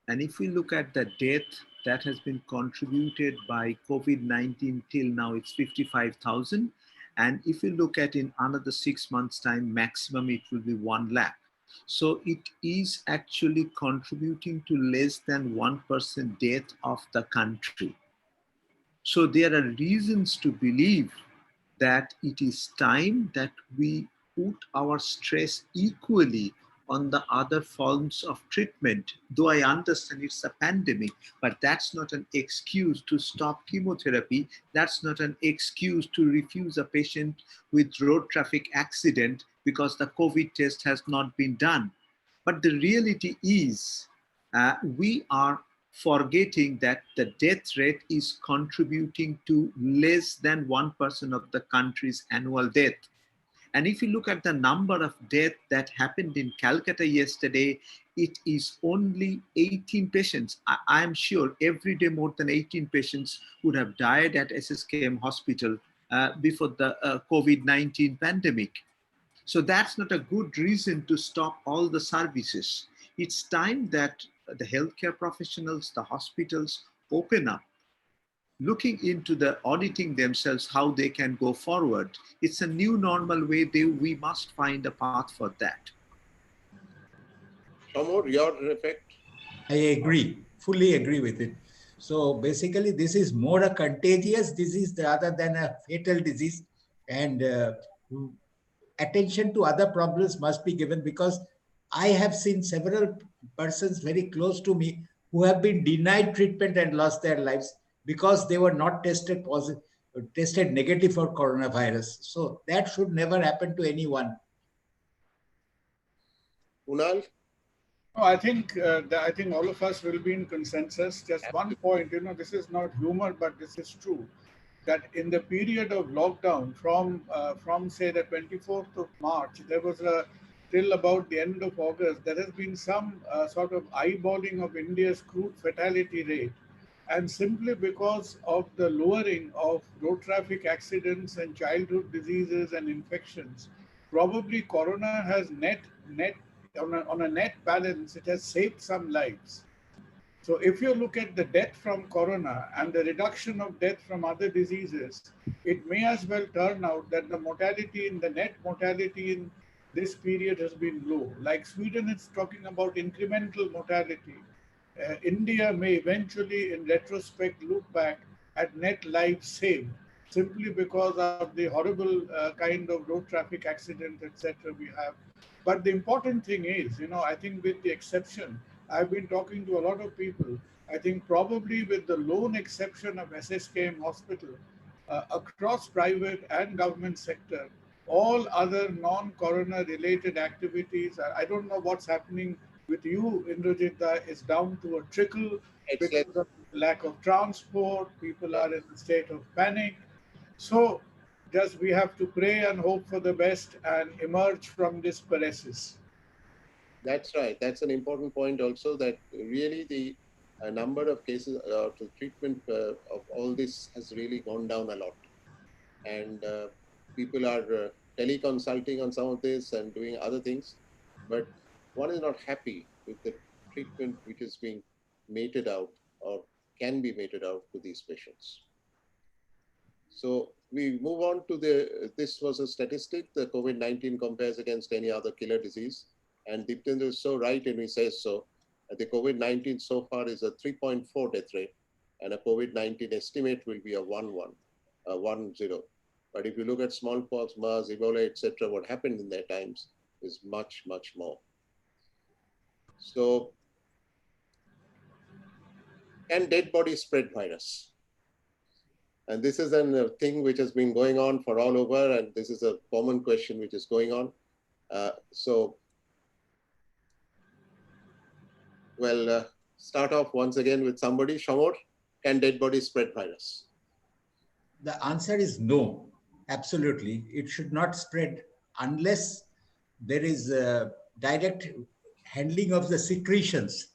And if we look at the death that has been contributed by COVID-19 till now, it's 55,000. And if we look at in another 6 months' time, maximum it will be 1 lakh. So it is actually contributing to less than 1% death of the country. So there are reasons to believe that it is time that we put our stress equally on the other forms of treatment. Though I understand it's a pandemic, but that's not an excuse to stop chemotherapy. That's not an excuse to refuse a patient with road traffic accident because the COVID test has not been done. But the reality is, we are forgetting that the death rate is contributing to less than 1% of the country's annual death. And if you look at the number of deaths that happened in Calcutta yesterday, it is only 18 patients. I am sure every day more than 18 patients would have died at SSKM hospital before the COVID-19 pandemic. So that's not a good reason to stop all the services. It's time that the healthcare professionals, the hospitals open up, looking into the auditing themselves, how they can go forward. It's a new normal way. We must find a path for that. Shamor, your effect? I agree, fully agree with it. So basically, this is more a contagious disease rather than a fatal disease. And attention to other problems must be given, because I have seen several persons very close to me who have been denied treatment and lost their lives because they were not tested positive, tested negative for coronavirus. So that should never happen to anyone. Kunal? No, I think all of us will be in consensus. Just one point, this is not humor, but this is true. That in the period of lockdown, from say the 24th of March, there was till about the end of August, there has been some sort of eyeballing of India's crude fatality rate, and simply because of the lowering of road traffic accidents and childhood diseases and infections, probably Corona has net on a net balance, it has saved some lives. So if you look at the death from corona and the reduction of death from other diseases, it may as well turn out that the net mortality in this period has been low. Like Sweden is talking about incremental mortality. India may eventually, in retrospect, look back at net lives saved simply because of the horrible kind of road traffic accidents, etc. we have. But the important thing is, I think with the exception, I've been talking to a lot of people. I think probably with the lone exception of SSKM Hospital, across private and government sector, all other non-corona related activities, I don't know what's happening with you, Indrajit, is down to a trickle Excellent. because of lack of transport. People are in a state of panic. So just we have to pray and hope for the best and emerge from this paralysis. That's right. That's an important point also, that really the number of cases, to treatment of all this has really gone down a lot. And people are teleconsulting on some of this and doing other things. But one is not happy with the treatment which is being meted out or can be meted out to these patients. So we move on to this was a statistic, the COVID-19 compares against any other killer disease. And Diptendra is so right when he says so. The COVID-19 so far is a 3.4 death rate, and a COVID-19 estimate will be a 1.10. But if you look at smallpox, MERS, Ebola, etc., what happened in their times is much, much more. So, can dead bodies spread virus? And this is a thing which has been going on for all over, and this is a common question which is going on. Start off once again with somebody. Shamor, can dead bodies spread virus? The answer is no, absolutely. It should not spread unless there is a direct handling of the secretions.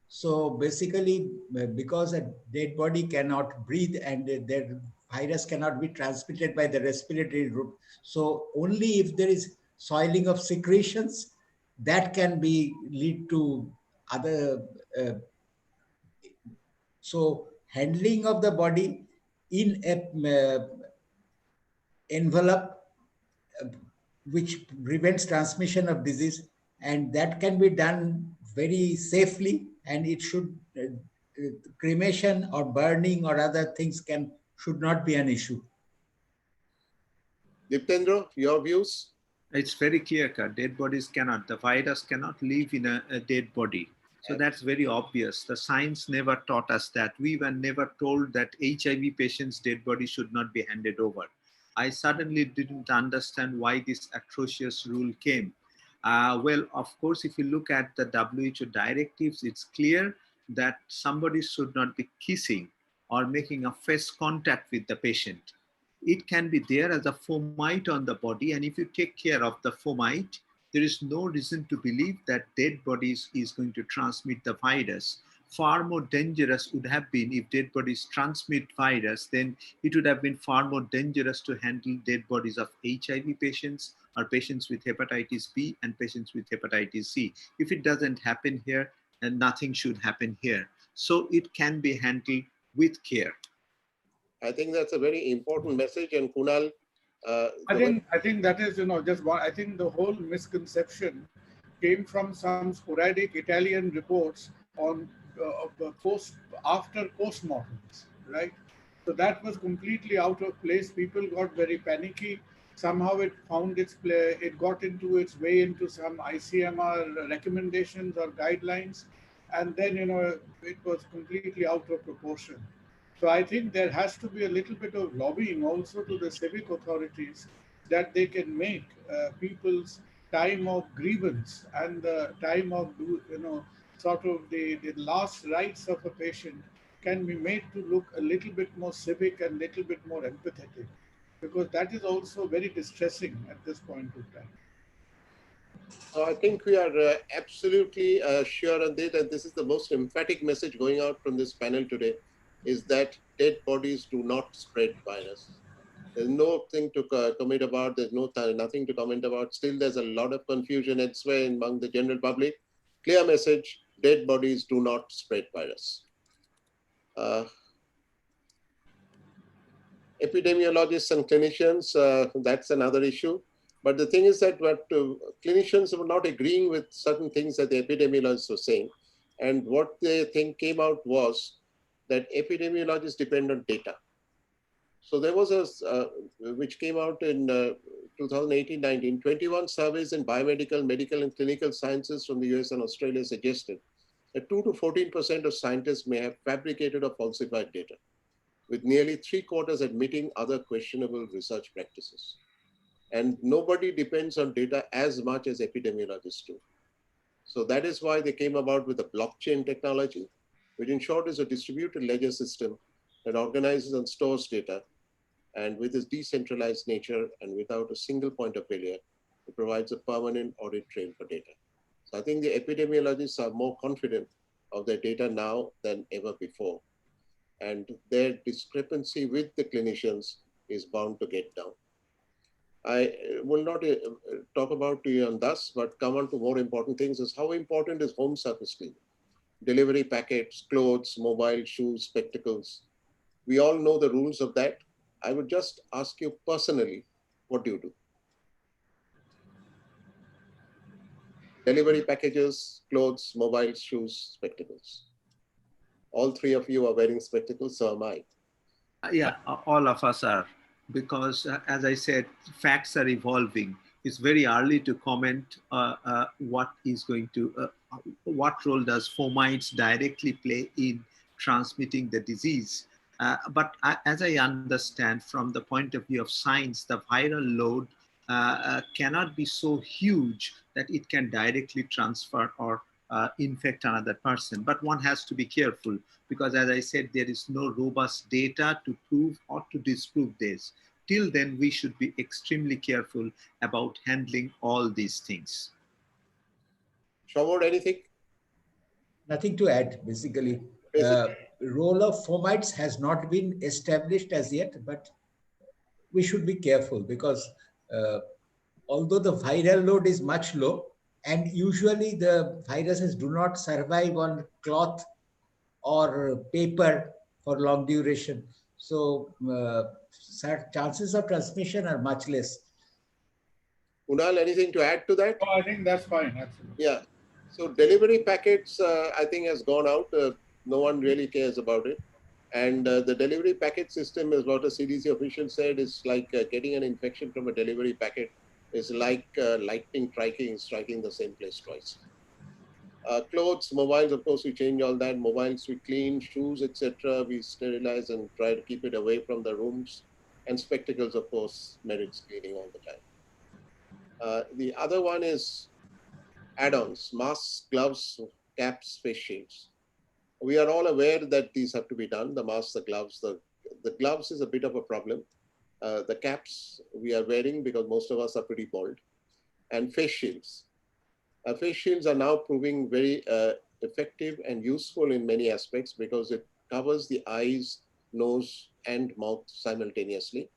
So basically, because a dead body cannot breathe and the virus cannot be transmitted by the respiratory route. So only if there is soiling of secretions, that can be lead to other. So handling of the body in a envelope which prevents transmission of disease, and that can be done very safely, and it should cremation or burning or other things should not be an issue. Diptendra, your views? It's very clear cut. Dead bodies cannot, the virus cannot live in a dead body. So that's very obvious. The science never taught us that. We were never told that HIV patients' dead body should not be handed over. I suddenly didn't understand why this atrocious rule came. Well, of course, if you look at the WHO directives, it's clear that somebody should not be kissing or making a face contact with the patient. It can be there as a fomite on the body, and if you take care of the fomite, there is no reason to believe that dead bodies is going to transmit the virus. Far more dangerous would have been if dead bodies transmit virus, then it would have been far more dangerous to handle dead bodies of HIV patients or patients with hepatitis B and patients with hepatitis C. If it doesn't happen here, then nothing should happen here. So it can be handled with care. I think that's a very important message. And Kunal, I think that is, just one. I think the whole misconception came from some sporadic Italian reports on after postmortems, right? So that was completely out of place. People got very panicky. Somehow it found it got into its way into some ICMR recommendations or guidelines, and then it was completely out of proportion. So I think there has to be a little bit of lobbying also to the civic authorities that they can make people's time of grievance and the time of, sort of the last rites of a patient can be made to look a little bit more civic and a little bit more empathetic, because that is also very distressing at this point of time. So I think we are absolutely sure on this, and this is the most emphatic message going out from this panel today, is that dead bodies do not spread virus. There's nothing to comment about. There's nothing to comment about. Still, there's a lot of confusion elsewhere among the general public. Clear message, dead bodies do not spread virus. Epidemiologists and clinicians, that's another issue. But the thing is that what clinicians were not agreeing with certain things that the epidemiologists were saying. And what they think came out was that epidemiologists depend on data. So there was a, which came out in 2018-19, 21 surveys in biomedical, medical, and clinical sciences from the US and Australia suggested that 2 to 14% of scientists may have fabricated or falsified data, with nearly 3/4 admitting other questionable research practices. And nobody depends on data as much as epidemiologists do. So that is why they came about with the blockchain technology, which in short is a distributed ledger system that organizes and stores data. And with its decentralized nature and without a single point of failure, it provides a permanent audit trail for data. So I think the epidemiologists are more confident of their data now than ever before. And their discrepancy with the clinicians is bound to get down. I will not talk about to you on this, but come on to more important things is how important is home surface cleaning? Delivery packets, clothes, mobile, shoes, spectacles. We all know the rules of that. I would just ask you personally, what do you do? Delivery packages, clothes, mobiles, shoes, spectacles. All three of you are wearing spectacles, so am I. Yeah, all of us are, because as I said, facts are evolving. It's very early to comment what is going to, what role does fomites directly play in transmitting the disease. But as I understand, from the point of view of science, the viral load cannot be so huge that it can directly transfer or infect another person. But one has to be careful because, as I said, there is no robust data to prove or to disprove this. Till then, we should be extremely careful about handling all these things. Shomod, anything? Nothing to add, basically. Role of fomites has not been established as yet, but we should be careful because although the viral load is much low, and usually the viruses do not survive on cloth or paper for long duration. So chances of transmission are much less. Kunal, anything to add to that? Oh, I think that's fine. Absolutely. Yeah. So delivery packets, I think, has gone out. No one really cares about it. And the delivery packet system is what a CDC official said is like getting an infection from a delivery packet is like lightning striking the same place twice. Clothes, mobiles, of course, we change all that. Mobiles we clean, shoes, etc. We sterilize and try to keep it away from the rooms. And spectacles, of course, merits cleaning all the time. The other one is add-ons, masks, gloves, caps, face shields. We are all aware that these have to be done, the masks, the gloves. The gloves is a bit of a problem. The caps we are wearing because most of us are pretty bald. And face shields. Face shields are now proving very effective and useful in many aspects because it covers the eyes, nose, and mouth simultaneously.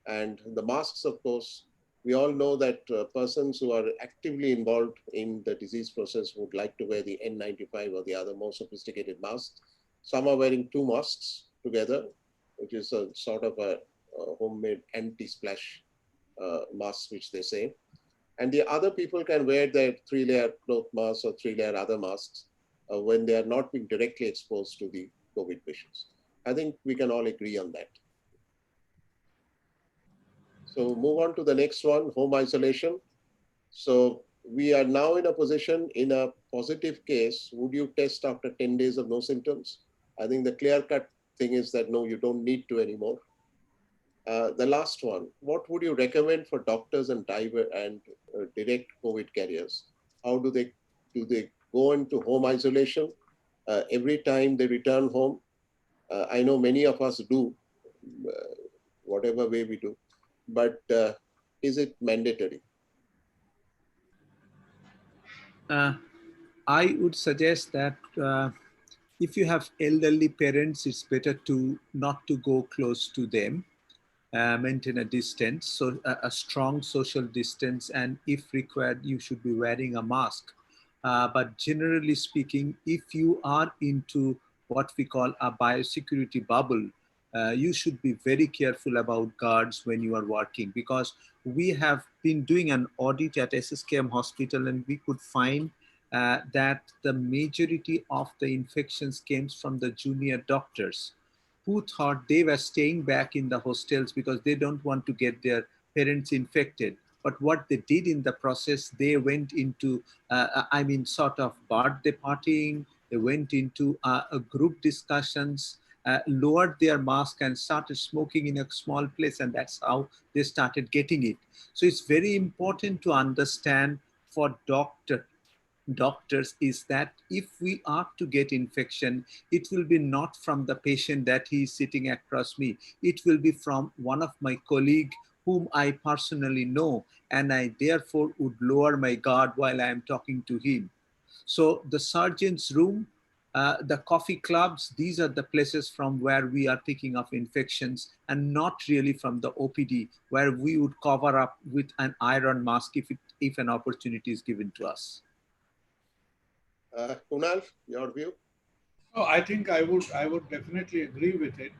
And the masks, of course, we all know that persons who are actively involved in the disease process would like to wear the N95 or the other more sophisticated masks. Some are wearing two masks together, which is a sort of a homemade anti-splash mask, which they say. And the other people can wear their 3-layer cloth masks or 3-layer other masks when they are not being directly exposed to the COVID patients. I think we can all agree on that. So move on to the next one, home isolation. So we are now in a position in a positive case, would you test after 10 days of no symptoms? I think the clear-cut thing is that no, you don't need to anymore. The last one, what would you recommend for doctors and direct COVID carriers? How do they go into home isolation every time they return home? I know many of us do, whatever way we do, but is it mandatory? I would suggest that if you have elderly parents, it's better to not to go close to them. Maintain a distance, so a strong social distance, and if required, you should be wearing a mask. but generally speaking, if you are into what we call a biosecurity bubble, you should be very careful about guards when you are working, because we have been doing an audit at SSKM hospital and we could find that the majority of the infections came from the junior doctors who thought they were staying back in the hostels because they don't want to get their parents infected. But what they did in the process, they went into, sort of birthday partying, they went into a group discussions, lowered their mask and started smoking in a small place, and that's how they started getting it. So it's very important to understand for doctors is that if we are to get infection, it will be not from the patient that he is sitting across me. It will be from one of my colleague whom I personally know, and I therefore would lower my guard while I am talking to him. So the surgeon's room, the coffee clubs, these are the places from where we are picking up infections, and not really from the OPD where we would cover up with an iron mask if an opportunity is given to us. Kunal, your view? No, I think I would definitely agree with it.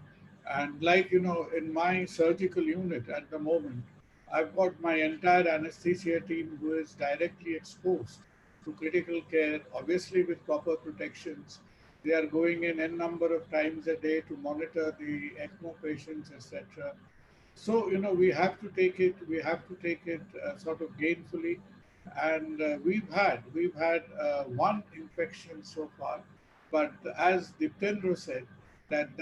And like, in my surgical unit at the moment, I've got my entire anesthesia team who is directly exposed to critical care, obviously with proper protections. They are going in n number of times a day to monitor the ECMO patients, etc. So, we have to take it sort of gainfully. And we've had one infection so far, but as Diptendra said, that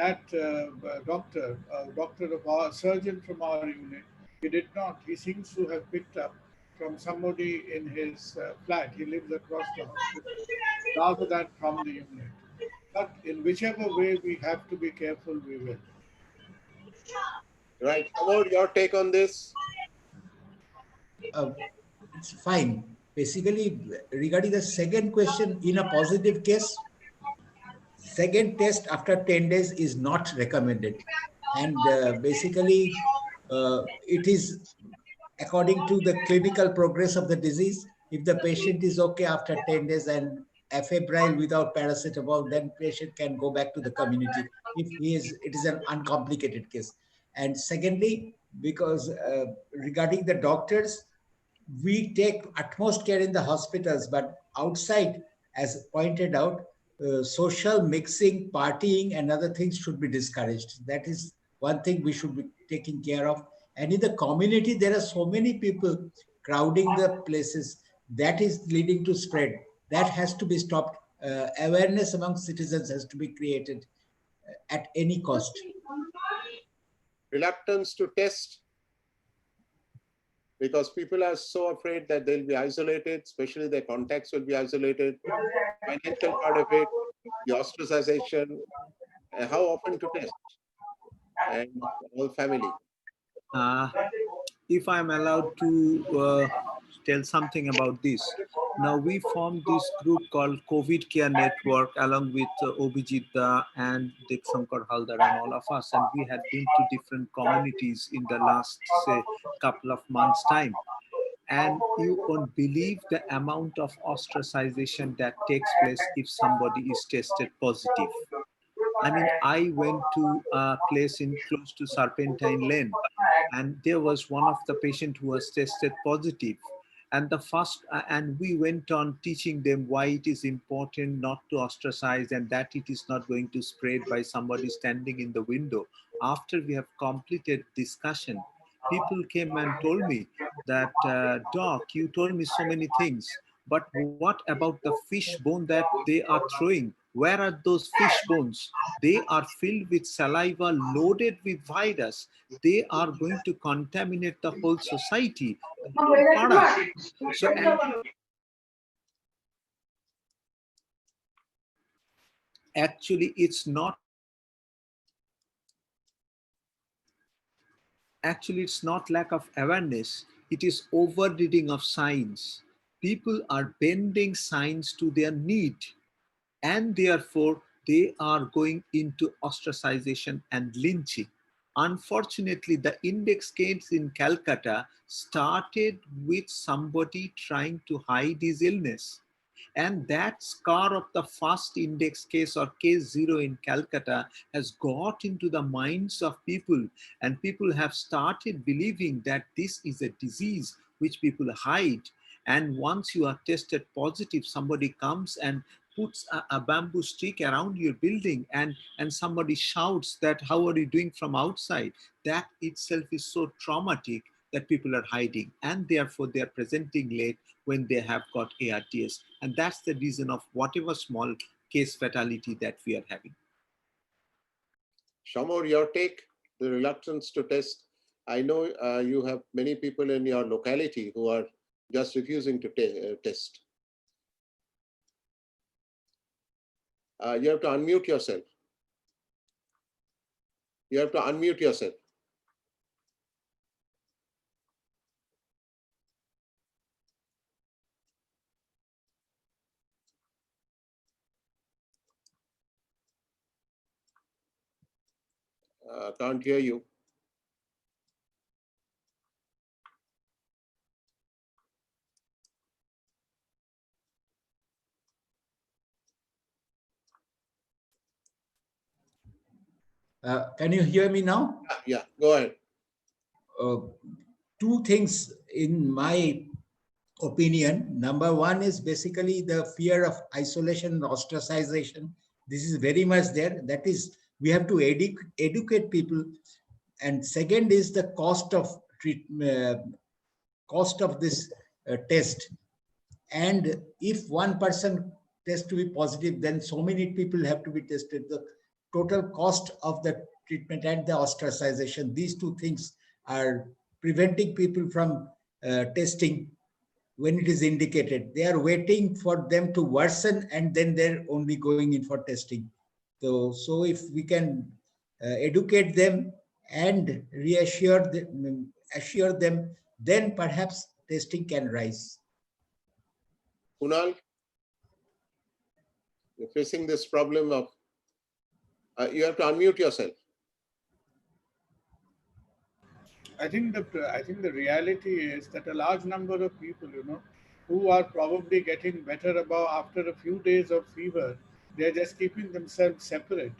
doctor of our surgeon from our unit, he did not. He seems to have picked up from somebody in his flat. He lives across the hospital, rather than from the unit. But in whichever way we have to be careful, we will. Right. About your take on this? It's fine. Basically, regarding the second question, in a positive case, second test after 10 days is not recommended. And basically, it is according to the clinical progress of the disease. If the patient is okay after 10 days and febrile without paracetamol, then patient can go back to the community if it is an uncomplicated case. And secondly, because regarding the doctors, we take utmost care in the hospitals, but outside, as pointed out, social mixing, partying, and other things should be discouraged. That is one thing we should be taking care of. And in the community, there are so many people crowding the places that is leading to spread. That has to be stopped. Awareness among citizens has to be created at any cost. Reluctance to test, because people are so afraid that they'll be isolated, especially their contacts will be isolated. Financial part of it, the ostracization, how often to test, and all family. If I'm allowed to tell something about this. Now we formed this group called COVID Care Network along with Obijita and Dev Shankar Haldar and all of us. And we had been to different communities in the last, say, couple of months' time. And you won't believe the amount of ostracization that takes place if somebody is tested positive. I mean, I went to a place in close to Serpentine Lane, and there was one of the patient who was tested positive. And and we went on teaching them why it is important not to ostracize and that it is not going to spread by somebody standing in the window. After we have completed discussion, people came and told me that, Doc, you told me so many things, but what about the fish bone that they are throwing? Where are those fish bones? They are filled with saliva loaded with virus. They are going to contaminate the whole society, the whole para. So actually, it's not lack of awareness. It is overreading of science. People are bending science to their need, and therefore they are going into ostracization and lynching. Unfortunately, the index case in Calcutta started with somebody trying to hide his illness. And that scar of the first index case or case 0 in Calcutta has got into the minds of people, and people have started believing that this is a disease which people hide. And once you are tested positive, somebody comes and puts a bamboo stick around your building, and somebody shouts that, how are you doing from outside? That itself is so traumatic that people are hiding, and therefore they are presenting late when they have got ARDS. And that's the reason of whatever small case fatality that we are having. Shamor, your take, the reluctance to test. I know you have many people in your locality who are just refusing to test. You have to unmute yourself. You have to unmute yourself. Can't hear you. Can you hear me now? Yeah, go ahead. Two things in my opinion. Number one is basically the fear of isolation and ostracization. This is very much there. That is, we have to educate people. And second is the cost of this test. And if one person tests to be positive, then so many people have to be tested. The total cost of the treatment and the ostracization, these two things are preventing people from testing when it is indicated. They are waiting for them to worsen, and then they're only going in for testing. So if we can educate them and assure them, then perhaps testing can rise. Kunal, you're facing this problem of, you have to unmute yourself. I think the reality is that a large number of people, who are probably getting better after a few days of fever, they're just keeping themselves separate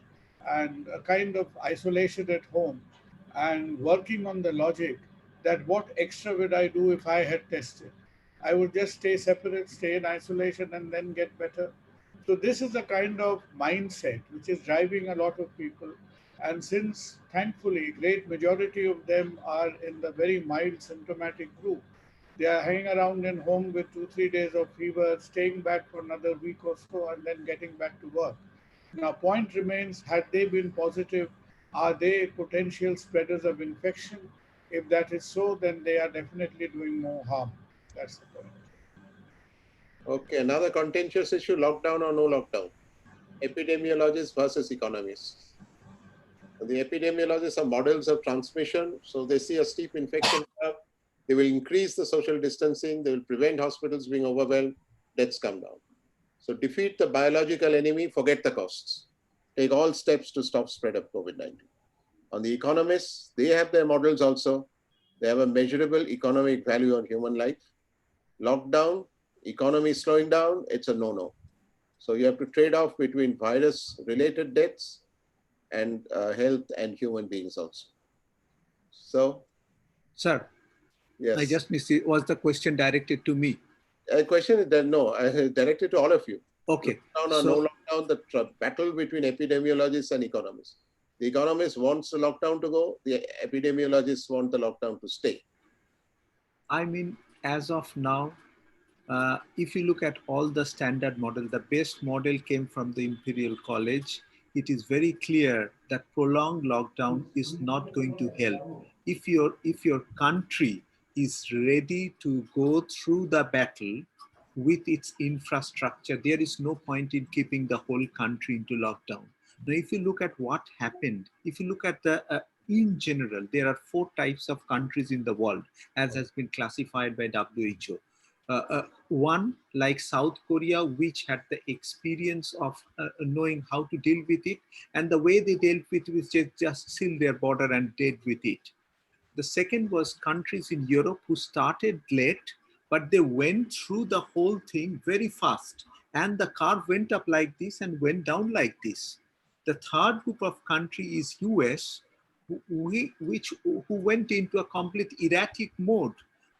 and a kind of isolation at home, and working on the logic that what extra would I do if I had tested? I would just stay separate, stay in isolation, and then get better. So this is a kind of mindset which is driving a lot of people. And since thankfully great majority of them are in the very mild symptomatic group, they are hanging around in home with 2-3 days of fever, staying back for another week or so, and then getting back to work. Now, point remains, had they been positive, are they potential spreaders of infection? If that is so, then they are definitely doing more harm. That's the point. Okay, another contentious issue, lockdown or no lockdown. Epidemiologists versus economists. The epidemiologists are models of transmission, so they see a steep infection curve. They will increase the social distancing, they will prevent hospitals being overwhelmed, deaths come down. So defeat the biological enemy, forget the costs. Take all steps to stop spread of COVID-19. On the economists, they have their models also. They have a measurable economic value on human life. Lockdown, economy slowing down, it's a no-no. So you have to trade off between virus-related deaths and health and human beings also. So, Sir, yes. I just missed it. Was the question directed to me? The question is that no, I directed to all of you. Okay. Lockdown or no lockdown, the battle between epidemiologists and economists. The economists wants the lockdown to go, the epidemiologists want the lockdown to stay. I mean, as of now, if you look at all the standard model, the best model came from the Imperial College. It is very clear that prolonged lockdown is not going to help. If your country is ready to go through the battle with its infrastructure, there is no point in keeping the whole country into lockdown. Now, if you look at what happened, if you look at the in general, there are 4 types of countries in the world, as has been classified by WHO. One, like South Korea, which had the experience of knowing how to deal with it, and the way they dealt with it was just seal their border and deal with it. The second was countries in Europe who started late, but they went through the whole thing very fast. And the curve went up like this and went down like this. The third group of country is US, who went into a complete erratic mode.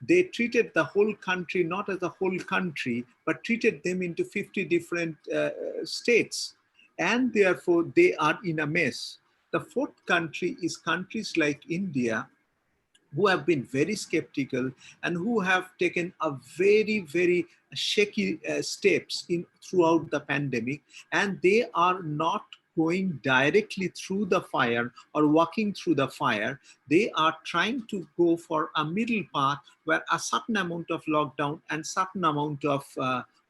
They treated the whole country not as a whole country, but treated them into 50 different states. And therefore, they are in a mess. The fourth country is countries like India, who have been very skeptical and who have taken a very, very shaky steps in throughout the pandemic, and they are not going directly through the fire or walking through the fire. They are trying to go for a middle path where a certain amount of lockdown and certain amount of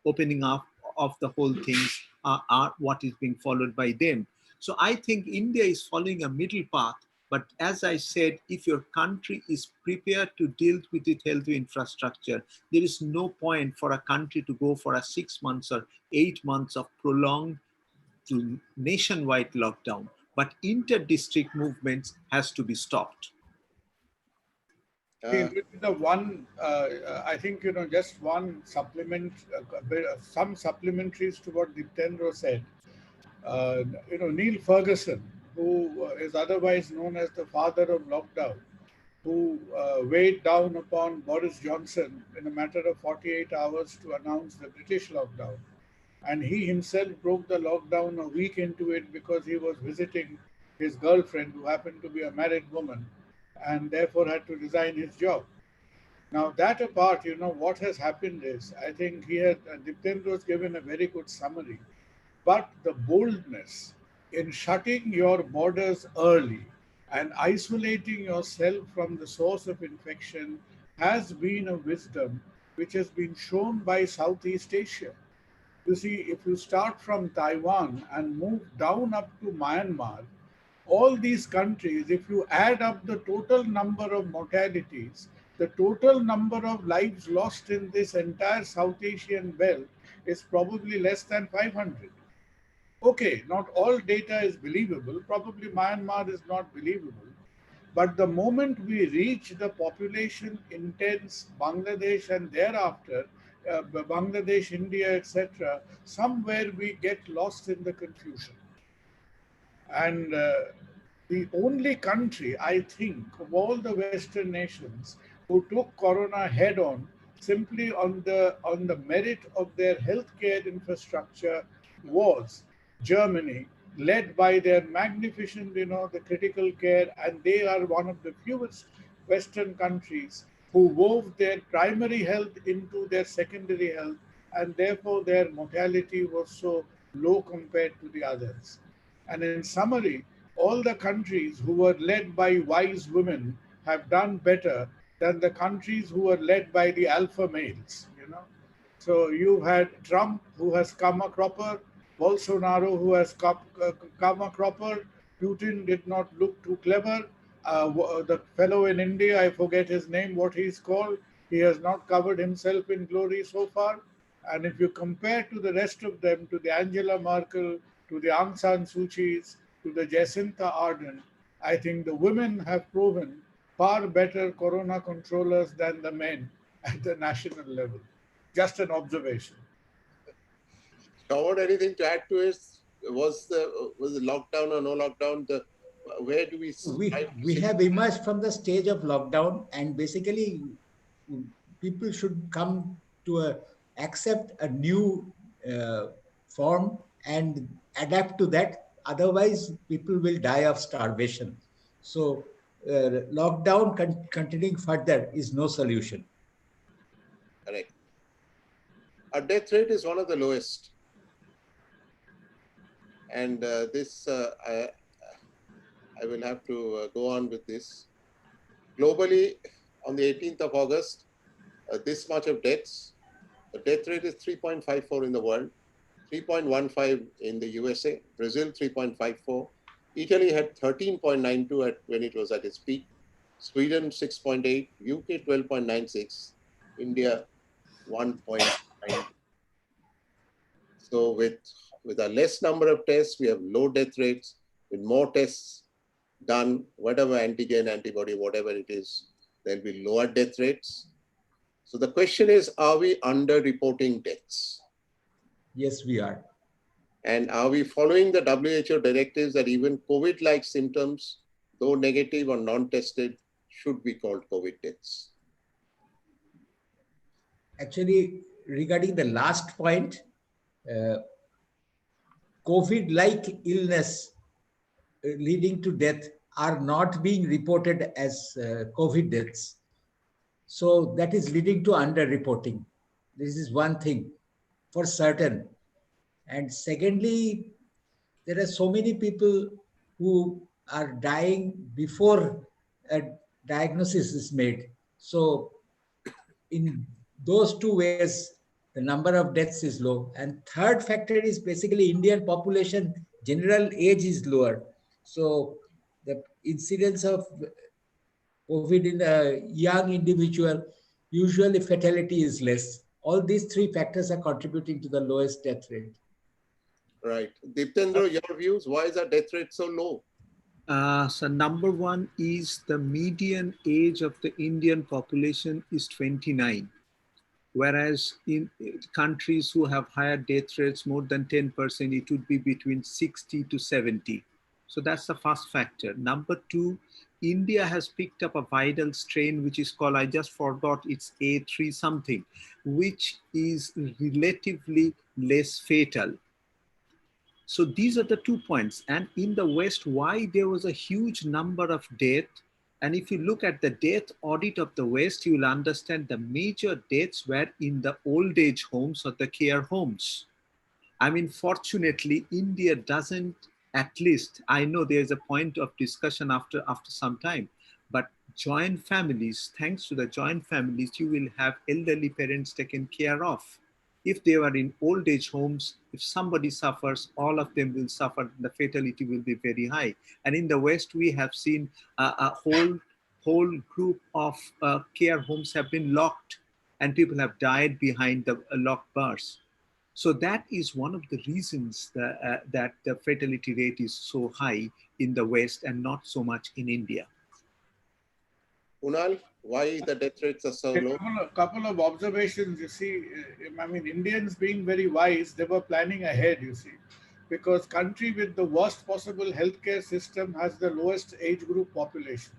opening up of the whole things are what is being followed by them. So I think India is following a middle path. But as I said, if your country is prepared to deal with its healthy infrastructure, there is no point for a country to go for a 6 months or 8 months of prolonged to nationwide lockdown. But inter-district movements has to be stopped. The one, I think, just one supplement, some supplementaries to what Diptendra said. Neil Ferguson, who is otherwise known as the father of lockdown, who weighed down upon Boris Johnson in a matter of 48 hours to announce the British lockdown. And he himself broke the lockdown a week into it because he was visiting his girlfriend, who happened to be a married woman, and therefore had to resign his job. Now, that apart, what has happened is, I think Diptendra has given a very good summary. But the boldness in shutting your borders early and isolating yourself from the source of infection has been a wisdom which has been shown by Southeast Asia. You see, if you start from Taiwan and move down up to Myanmar, all these countries, if you add up the total number of mortalities, the total number of lives lost in this entire South Asian belt is probably less than 500. Okay, not all data is believable. Probably Myanmar is not believable. But the moment we reach the population intense Bangladesh and thereafter, Bangladesh, India, etc., somewhere we get lost in the confusion. And the only country, I think, of all the Western nations who took Corona head on simply on the merit of their healthcare infrastructure was Germany, led by their magnificent, the critical care, and they are one of the fewest Western countries who wove their primary health into their secondary health, and therefore their mortality was so low compared to the others. And in summary, all the countries who were led by wise women have done better than the countries who were led by the alpha males. So you had Trump, who has come a cropper, Bolsonaro, who has come a cropper, Putin did not look too clever. The fellow in India, I forget his name, what he's called, he has not covered himself in glory so far. And if you compare to the rest of them, to the Angela Merkel, to the Aung San Suu Kyi's, to the Jacinta Ardern, I think the women have proven far better corona controllers than the men at the national level. Just an observation. Howard, anything to add to it? Was the lockdown or no lockdown? Where do we have emerged from the stage of lockdown, and basically people should come to accept a new form and adapt to that. Otherwise, people will die of starvation. So lockdown continuing further is no solution. Correct. Our death rate is one of the lowest. And I will have to go on with this. Globally, on the 18th of August, this much of deaths. The death rate is 3.54 in the world, 3.15 in the USA, Brazil 3.54. Italy had 13.92 when it was at its peak, Sweden 6.8, UK 12.96, India 1.9. So with a less number of tests, we have low death rates. With more tests done, whatever antigen, antibody, whatever it is, there'll be lower death rates. So the question is, are we under-reporting deaths? Yes, we are. And are we following the WHO directives that even COVID-like symptoms, though negative or non-tested, should be called COVID deaths? Actually, regarding the last point, COVID-like illness leading to death are not being reported as COVID deaths. So that is leading to underreporting. This is one thing for certain. And secondly, there are so many people who are dying before a diagnosis is made. So in those two ways, the number of deaths is low. And third factor is basically Indian population, general age is lower. So the incidence of COVID in a young individual, usually fatality is less. All these three factors are contributing to the lowest death rate. Right. Diptendra, your views, why is our death rate so low? So number one is the median age of the Indian population is 29. Whereas in countries who have higher death rates, more than 10%, it would be between 60 to 70. So that's the first factor. Number two, India has picked up a viral strain, which is called, I just forgot, it's A3 something, which is relatively less fatal. So these are the 2 points. And in the West, why there was a huge number of death. And if you look at the death audit of the West, you will understand the major deaths were in the old age homes or the care homes. I mean, fortunately, India doesn't, at least, I know there's a point of discussion after some time, but joint families, thanks to the joint families, you will have elderly parents taken care of. If they were in old age homes, if somebody suffers, all of them will suffer. The fatality will be very high. And in the West, we have seen a whole group of care homes have been locked and people have died behind the locked bars. So that is one of the reasons that the fatality rate is so high in the West and not so much in India. Kunal, why the death rates are so low? A couple of observations, you see. I mean, Indians being very wise, they were planning ahead, you see, because country with the worst possible healthcare system has the lowest age group population.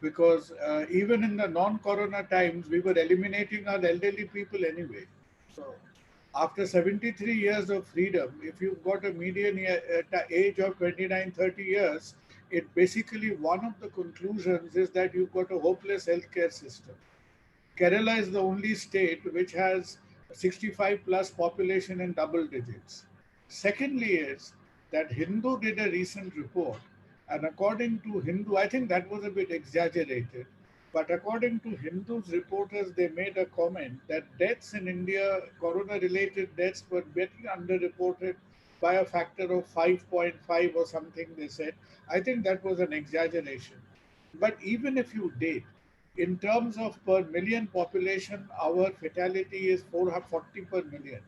Because even in the non-corona times, we were eliminating our elderly people anyway. So after 73 years of freedom, if you've got a median age of 29, 30 years, it basically, one of the conclusions is that you've got a hopeless healthcare system. Kerala is the only state which has 65 plus population in double digits. Secondly is that Hindu did a recent report, and according to Hindu, I think that was a bit exaggerated, but according to Hindu's reporters, they made a comment that deaths in India, corona-related deaths, were getting underreported by a factor of 5.5 or something, they said. I think that was an exaggeration. But even if you did, in terms of per million population, our fatality is 440 per million.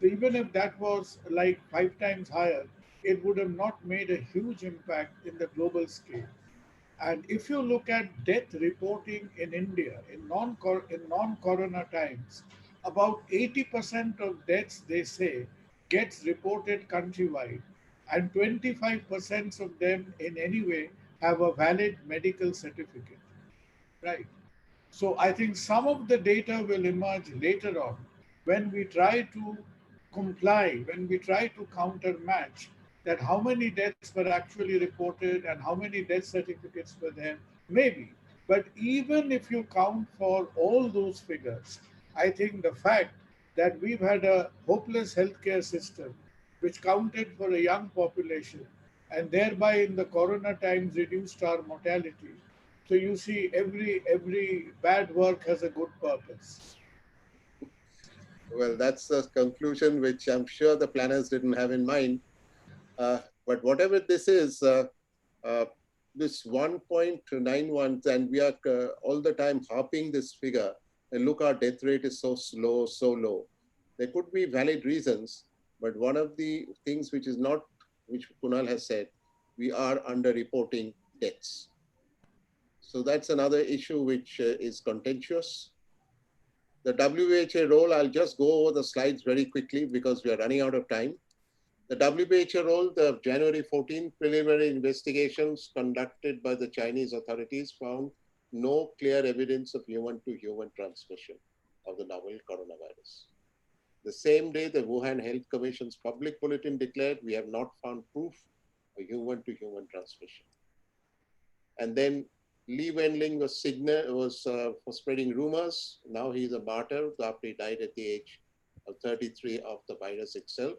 So even if that was like 5 times higher, it would have not made a huge impact in the global scale. And if you look at death reporting in India in non-corona times, about 80% of deaths, they say, gets reported countrywide, and 25% of them in any way have a valid medical certificate. Right. So I think some of the data will emerge later on when we try to comply, when we try to countermatch that how many deaths were actually reported and how many death certificates were there, maybe. But even if you count for all those figures, I think the fact that we've had a hopeless healthcare system which counted for a young population and thereby in the corona times reduced our mortality. So you see, every bad work has a good purpose. Well, that's a conclusion which I'm sure the planners didn't have in mind. But whatever this is, this 1.91, and we are all the time harping this figure, and look, our death rate is so slow, so low. There could be valid reasons, but one of the things which is not, which Kunal has said, we are underreporting deaths. So that's another issue which is contentious. The WHO role, I'll just go over the slides very quickly because we are running out of time. The WHO role, the January 14 preliminary investigations conducted by the Chinese authorities found no clear evidence of human-to-human transmission of the novel coronavirus. The same day, the Wuhan Health Commission's public bulletin declared, we have not found proof of human-to-human transmission. And then Li Wenling was for spreading rumors. Now he's a martyr after he died at the age of 33 of the virus itself.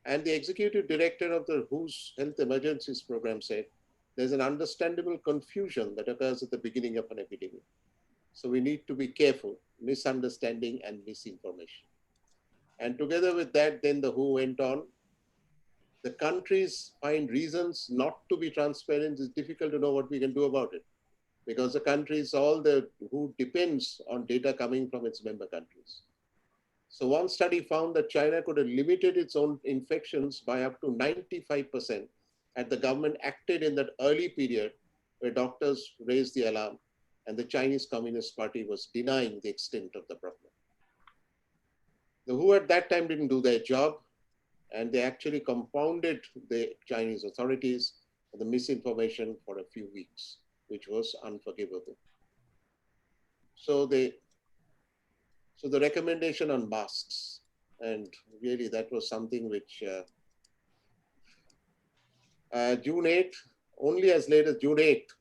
And the executive director of the WHO's Health Emergencies Program said, there's an understandable confusion that occurs at the beginning of an epidemic. So we need to be careful, misunderstanding and misinformation. And together with that, then the WHO went on. The countries find reasons not to be transparent. It's difficult to know what we can do about it because the countries, all the WHO depends on data coming from its member countries. So one study found that China could have limited its own infections by up to 95% had the government acted in that early period where doctors raised the alarm and the Chinese Communist Party was denying the extent of the problem. The WHO at that time didn't do their job and they actually compounded the Chinese authorities with the misinformation for a few weeks, which was unforgivable. So the recommendation on masks, and really that was something which June 8th, only as late as June 8th,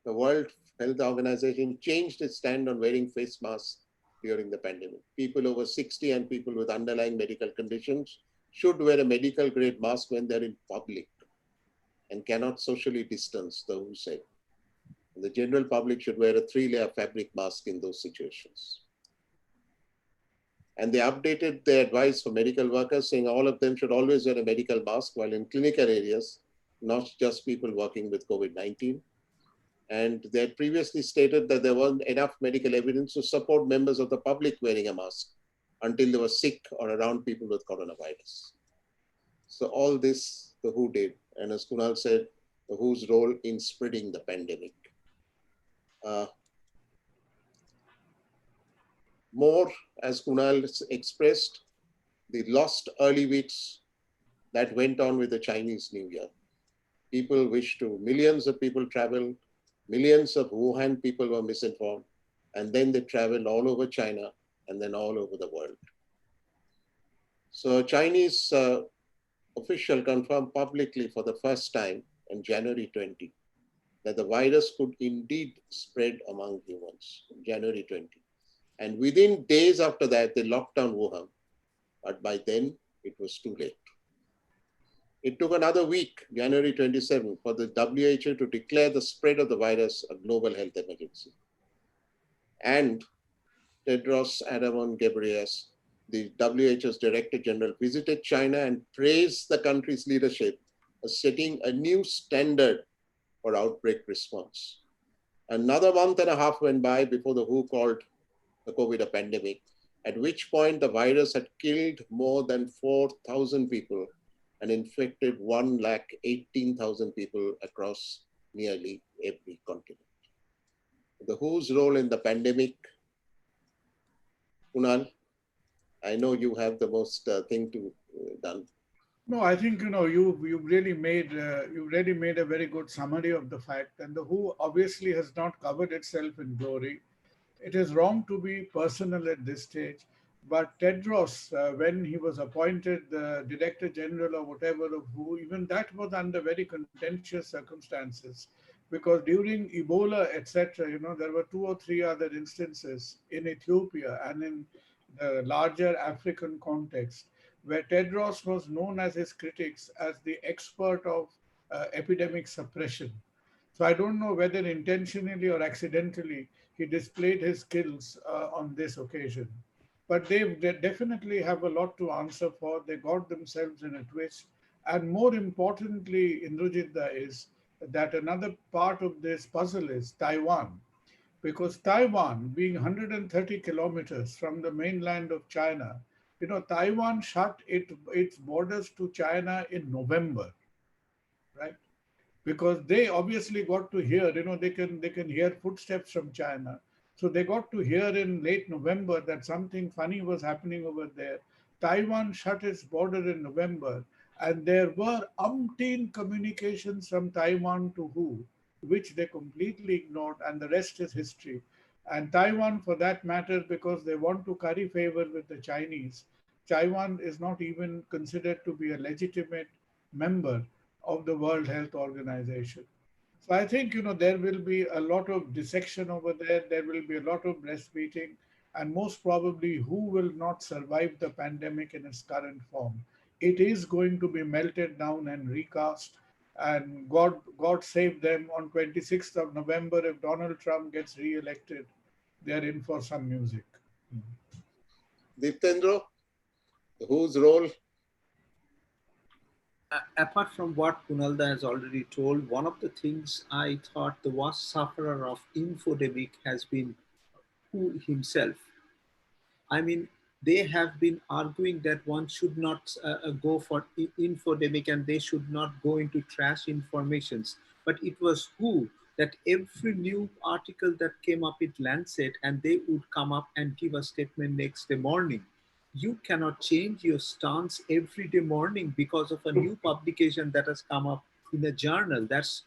the World Health Organization changed its stand on wearing face masks during the pandemic. People over 60 and people with underlying medical conditions should wear a medical grade mask when they're in public and cannot socially distance, the WHO said. And the general public should wear a 3-layer fabric mask in those situations. And they updated their advice for medical workers, saying all of them should always wear a medical mask while in clinical areas, not just people working with COVID-19. And they had previously stated that there wasn't enough medical evidence to support members of the public wearing a mask until they were sick or around people with coronavirus. So all this the WHO did. And as Kunal said, the WHO's role in spreading the pandemic. More, as Kunal expressed, the lost early weeks that went on with the Chinese New Year. Millions of people traveled, millions of Wuhan people were misinformed, and then they traveled all over China and then all over the world. So a Chinese official confirmed publicly for the first time in January 20 that the virus could indeed spread among humans, January 20. And within days after that, they locked down Wuhan. But by then, it was too late. It took another week, January 27, for the WHO to declare the spread of the virus a global health emergency. And Tedros Adhanom Ghebreyesus, the WHO's Director General, visited China and praised the country's leadership as setting a new standard for outbreak response. Another month and a half went by before the WHO called the COVID a pandemic, at which point the virus had killed more than 4,000 people and infected 118,000 people across nearly every continent. The WHO's role in the pandemic, Kunal, I know you have the most thing to done. No, I think you really made a very good summary of the fact, and the WHO obviously has not covered itself in glory. It is wrong to be personal at this stage, but Tedros, when he was appointed the Director General or whatever of WHO, even that was under very contentious circumstances, because during Ebola, etc., there were 2 or 3 other instances in Ethiopia and in the larger African context, where Tedros was known as his critics as the expert of epidemic suppression. So I don't know whether intentionally or accidentally he displayed his skills on this occasion. But they definitely have a lot to answer for. They got themselves in a twist. And more importantly, Indrajitda, is that another part of this puzzle is Taiwan. Because Taiwan, being 130 kilometers from the mainland of China, Taiwan shut its borders to China in November, right? Because they obviously got to hear, they can hear footsteps from China. So they got to hear in late November that something funny was happening over there. Taiwan shut its border in November, and there were umpteen communications from Taiwan to WHO, which they completely ignored, and the rest is history. And Taiwan, for that matter, because they want to curry favor with the Chinese, Taiwan is not even considered to be a legitimate member of the World Health Organization. So I think, there will be a lot of dissection over there. There will be a lot of breastfeeding, and most probably who will not survive the pandemic in its current form. It is going to be melted down and recast. And God save them on 26th of November if Donald Trump gets re-elected. They're in for some music. Ditendra, whose role? Apart from what Kunalda has already told, one of the things I thought the worst sufferer of infodemic has been who himself. I mean, they have been arguing that one should not go for infodemic and they should not go into trash informations. But it was who that every new article that came up in Lancet and they would come up and give a statement next day morning. You cannot change your stance every day morning because of a new publication that has come up in a journal. That's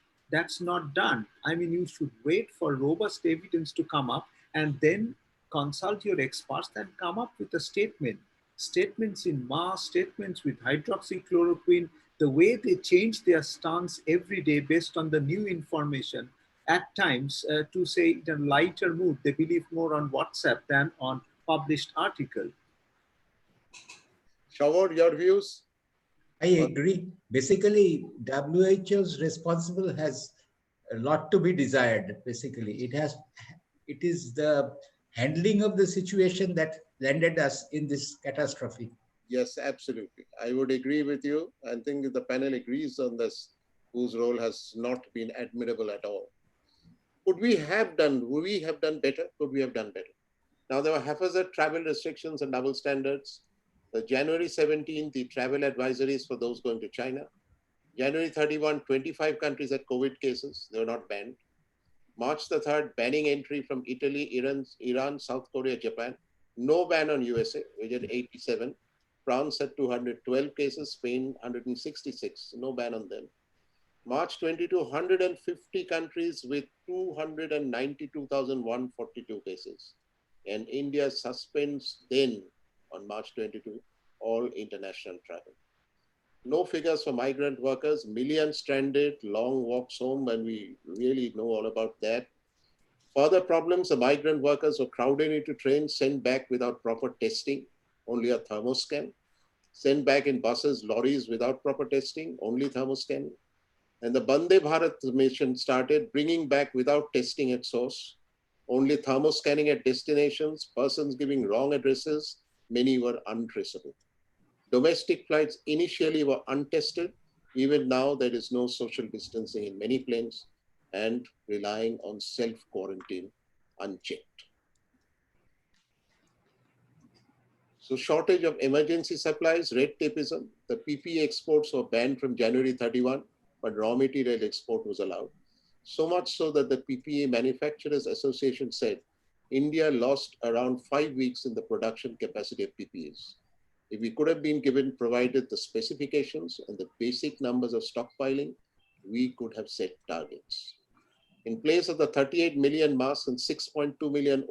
not done. I mean, you should wait for robust evidence to come up and then consult your experts and come up with a statement. Statements in mass, statements with hydroxychloroquine, the way they change their stance every day based on the new information, at times to say in a lighter mood, they believe more on WhatsApp than on published article. Shawar, your views? I agree. Basically, WHO's responsible has a lot to be desired. Basically, it is the handling of the situation that landed us in this catastrophe. Yes, absolutely. I would agree with you. I think the panel agrees on this, whose role has not been admirable at all. Would we have done better? Could we have done better? Now, there were haphazard travel restrictions and double standards. The January 17th, the travel advisories for those going to China. January 31, 25 countries had COVID cases. They were not banned. March the 3rd, banning entry from Italy, Iran, South Korea, Japan. No ban on USA, which had 87. France had 212 cases, Spain 166. No ban on them. March 22, 150 countries with 292,142 cases. And India suspends then on March 22 all international travel. No figures for migrant workers, millions stranded, long walks home, and we really know all about that. Further problems, the migrant workers were crowded into trains, sent back without proper testing, only a thermoscan. Sent back in buses, lorries without proper testing, only thermoscanning. And the Bande Bharat mission started bringing back without testing at source, only thermoscanning at destinations, persons giving wrong addresses, many were untraceable. Domestic flights initially were untested. Even now, there is no social distancing in many planes and relying on self-quarantine unchecked. So shortage of emergency supplies, red tapeism. The PPE exports were banned from January 31, but raw material export was allowed. So much so that the PPE Manufacturers Association said India lost around 5 weeks in the production capacity of PPEs. If we could have been provided the specifications and the basic numbers of stockpiling, we could have set targets. In place of the 38 million masks and 6.2 million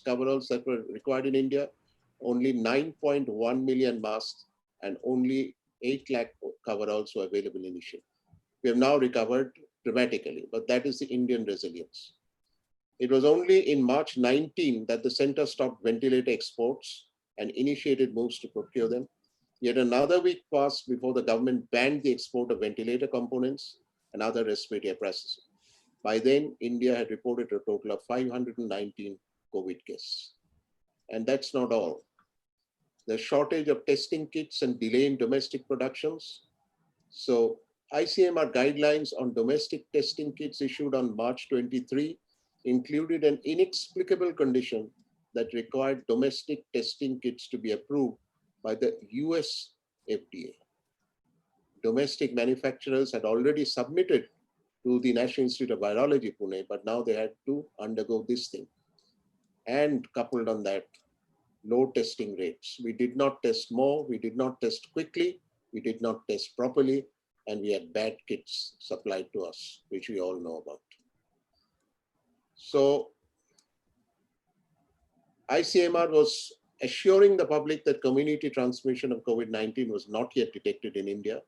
coveralls that were required in India, only 9.1 million masks and only 8 lakh coveralls were available initially. We have now recovered dramatically, but that is the Indian resilience. It was only in March 19 that the center stopped ventilator exports and initiated moves to procure them. Yet another week passed before the government banned the export of ventilator components and other respiratory apparatus. By then, India had reported a total of 519 COVID cases. And that's not all. The shortage of testing kits and delay in domestic productions. So ICMR guidelines on domestic testing kits issued on March 23 included an inexplicable condition that required domestic testing kits to be approved by the US FDA. Domestic manufacturers had already submitted to the National Institute of Virology, Pune, but now they had to undergo this thing. And coupled on that, low testing rates. We did not test more, we did not test quickly, we did not test properly, and we had bad kits supplied to us, which we all know about. So ICMR was assuring the public that community transmission of COVID-19 was not yet detected in India.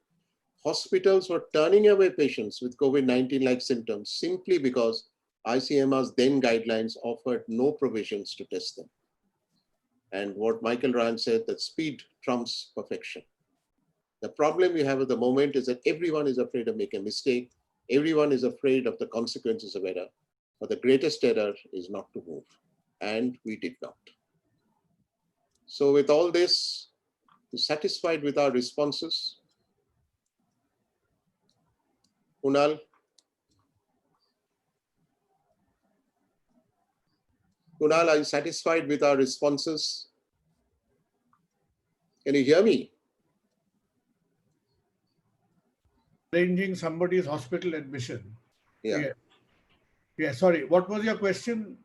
Hospitals were turning away patients with COVID-19-like symptoms simply because ICMR's then guidelines offered no provisions to test them. And what Michael Ryan said, that speed trumps perfection. The problem we have at the moment is that everyone is afraid of making a mistake. Everyone is afraid of the consequences of error. But the greatest error is not to move. And we did not. So with all this, satisfied with our responses, Kunal, are you satisfied with our responses? Can you hear me? Arranging somebody's hospital admission. Yeah. Yeah, sorry. What was your question?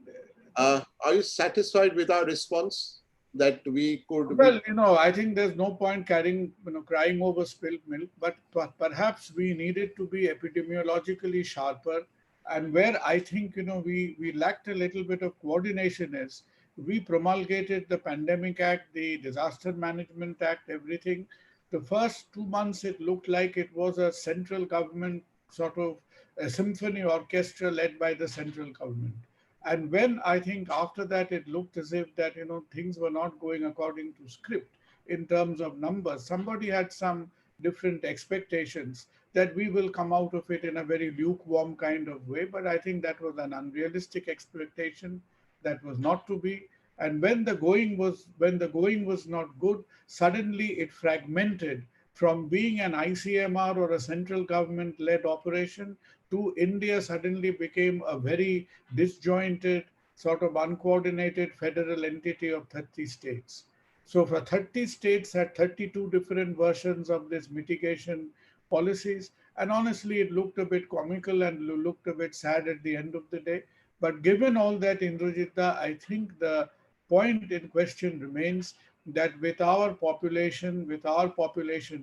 Are you satisfied with our response that we could? Well, I think there's no point crying over spilled milk, but perhaps we needed to be epidemiologically sharper. And where I think, we lacked a little bit of coordination is we promulgated the Pandemic Act, the Disaster Management Act, everything. The first 2 months, it looked like it was a central government sort of a symphony orchestra led by the central government. And when I think after that, it looked as if that, things were not going according to script in terms of numbers. Somebody had some different expectations that we will come out of it in a very lukewarm kind of way. But I think that was an unrealistic expectation. That was not to be. And when the going was not good, suddenly it fragmented from being an ICMR or a central government-led operation to India suddenly became a very disjointed, sort of uncoordinated federal entity of 30 states. So for 30 states had 32 different versions of this mitigation policies. And honestly, it looked a bit comical and looked a bit sad at the end of the day. But given all that, Indrajita, I think the point in question remains that with our population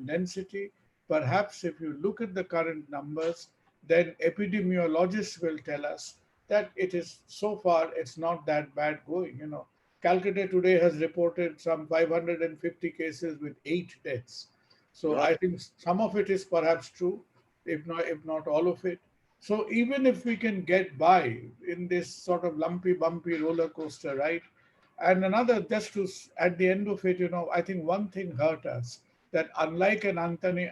density, perhaps if you look at the current numbers, then epidemiologists will tell us that it is so far it's not that bad going. Calcutta today has reported some 550 cases with 8 deaths. So I think some of it is perhaps true, if not all of it. So even if we can get by in this sort of lumpy, bumpy roller coaster, right? And another, just to, at the end of it, I think one thing hurt us, that unlike an Anthony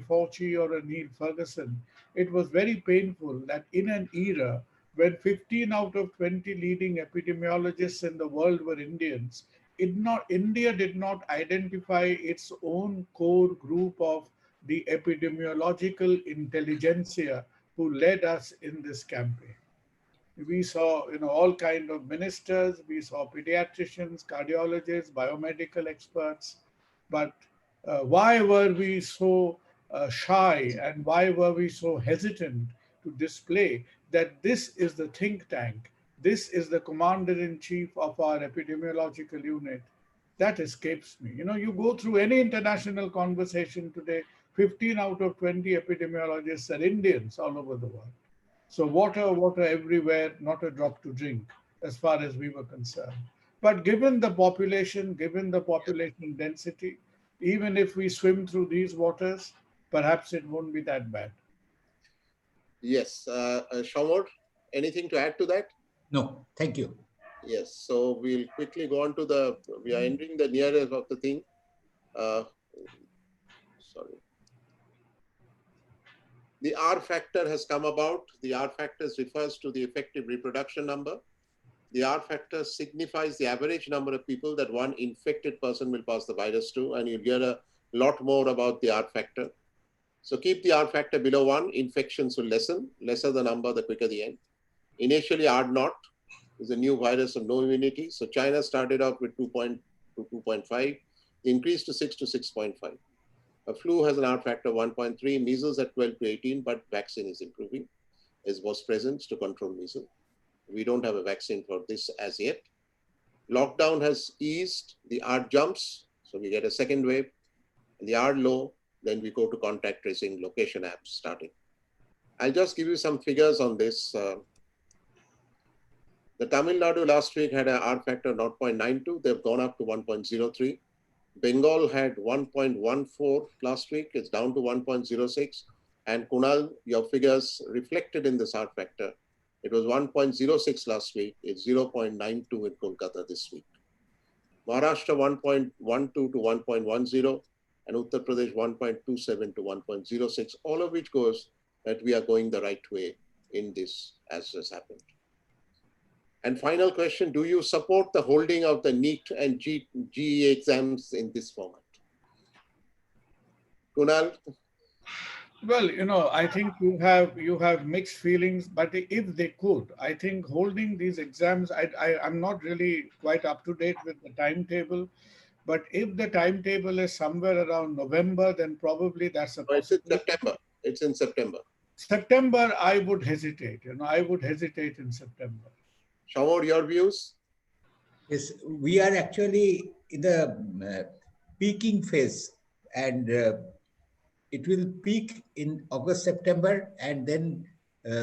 Fauci or a Neil Ferguson, it was very painful that in an era when 15 out of 20 leading epidemiologists in the world were Indians, India did not identify its own core group of the epidemiological intelligentsia who led us in this campaign. We saw, all kind of ministers, we saw pediatricians, cardiologists, biomedical experts. But why were we so shy, and why were we so hesitant to display that this is the think tank, this is the commander-in-chief of our epidemiological unit? That escapes me. You go through any international conversation today, 15 out of 20 epidemiologists are Indians all over the world. So water everywhere, not a drop to drink, as far as we were concerned. But given the population density, even if we swim through these waters, perhaps it won't be that bad. Yes. Shamor, anything to add to that? No, thank you. Yes. So we'll quickly go on to we are entering the nearest of the thing. Sorry. The R factor has come about. The R factor refers to the effective reproduction number. The R factor signifies the average number of people that one infected person will pass the virus to, and you'll hear a lot more about the R factor. So keep the R factor below 1, infections will lessen. Lesser the number, the quicker the end. Initially, R0 is a new virus of no immunity. So China started off with 2.2 to 2.5, increased to 6 to 6.5. A flu has an R factor of 1.3, measles at 12 to 18, but vaccine is improving, as was present to control measles. We don't have a vaccine for this as yet. Lockdown has eased, the R jumps, so we get a second wave, and the R low, then we go to contact tracing location apps starting. I'll just give you some figures on this. The Tamil Nadu last week had an R factor 0.92. They've gone up to 1.03. Bengal had 1.14 last week. It's down to 1.06. And Kunal, your figures reflected in this R factor. It was 1.06 last week. It's 0.92 in Kolkata this week. Maharashtra 1.12 to 1.10 and Uttar Pradesh 1.27 to 1.06, all of which goes that we are going the right way in this as has happened. And final question, do you support the holding of the NEET and GE exams in this format? Kunal? Well, you know, I think you have mixed feelings, but if they could, I think holding these exams, I'm not really quite up to date with the timetable, but if the timetable is somewhere around November, then probably that's a possibility. It's in September. It's in September. September, I would hesitate. You know, I would hesitate in September. Shamor, your views? Yes, we are actually in the peaking phase, and it will peak in August, September, and then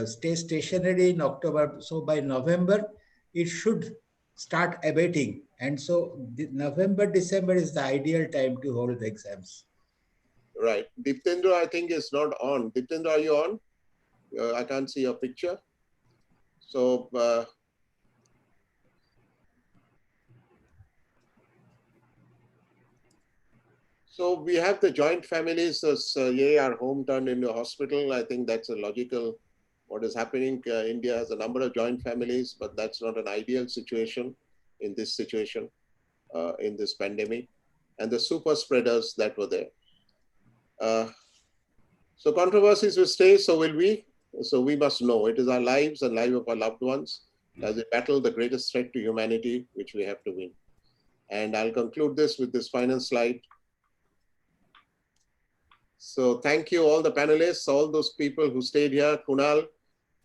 stay stationary in October. So by November, it should start abating. And so November, December is the ideal time to hold the exams. Right. Diptendra, I think, is not on. Diptendra, are you on? I can't see your picture. So, so we have the joint families as our home turned into a hospital. I think that's a logical what is happening. India has a number of joint families, but that's not an ideal situation in this situation, in this pandemic, and the super spreaders that were there. So controversies will stay, so will we. So we must know it is our lives and life of our loved ones as we battle the greatest threat to humanity, which we have to win. And I'll conclude this with this final slide. So thank you all the panelists, all those people who stayed here. Kunal,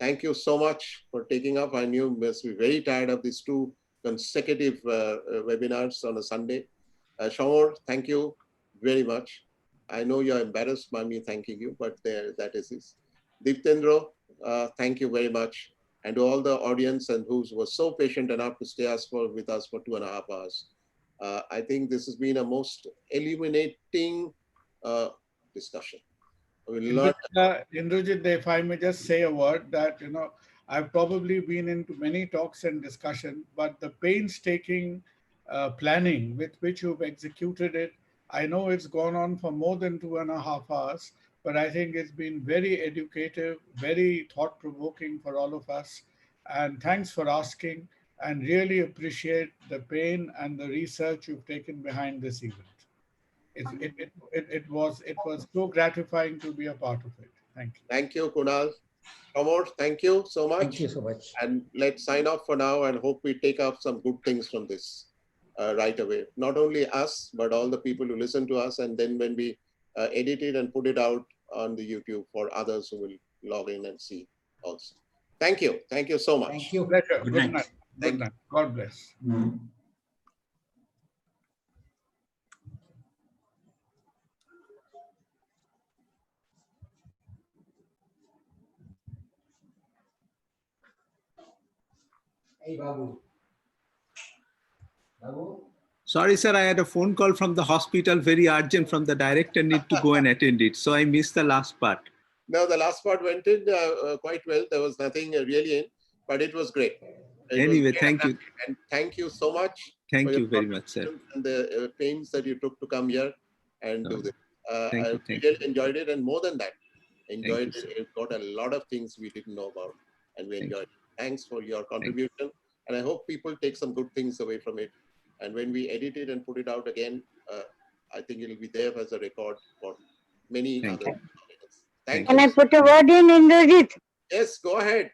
thank you so much for taking up. I knew you must be very tired of these two consecutive webinars on a Sunday. Shamor, thank you very much. I know you're embarrassed by me thanking you, but there, that is it. Diptendra, thank you very much. And to all the audience and who was so patient enough to stay with us for 2.5 hours. I think this has been a most illuminating discussion. Indrajit, if I may just say a word that, you know, I've probably been into many talks and discussion, but the painstaking planning with which you've executed it, I know it's gone on for more than 2.5 hours, but I think it's been very educative, very thought-provoking for all of us. And thanks for asking, and really appreciate the pain and the research you've taken behind this event. It was so gratifying to be a part of it. Thank you. Thank you, Kunal. Shamor, thank you so much. Thank you so much. And let's sign off for now and hope we take up some good things from this right away. Not only us, but all the people who listen to us. And then when we edit it and put it out on the YouTube for others who will log in and see also. Thank you. Thank you so much. Thank you. Pleasure. Good Good night. night. Good night. God bless. Hey, Babu. Babu? Sorry, sir, I had a phone call from the hospital, very urgent from the director, need to go and attend it. So I missed the last part. No, the last part went in quite well. There was nothing really in, but it was great. Anyway, thank you. And thank you so much. Thank you very much, sir. And the pains that you took to come here and do this. I really enjoyed it. And more than that, enjoyed it. It got a lot of things we didn't know about and we enjoyed it. Thanks for your contribution. And I hope people take some good things away from it. And when we edit it and put it out again, I think it'll be there as a record for many others. Thank you. Can I put a word in, Indrajit? Yes, go ahead.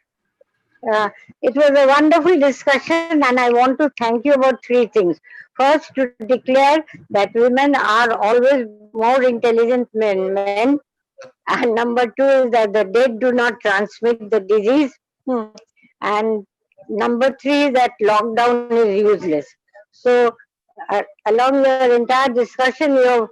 It was a wonderful discussion, and I want to thank you about 3 things. First, to declare that women are always more intelligent than men. And number 2 is that the dead do not transmit the disease. And number 3 is that lockdown is useless. So, along your entire discussion, you have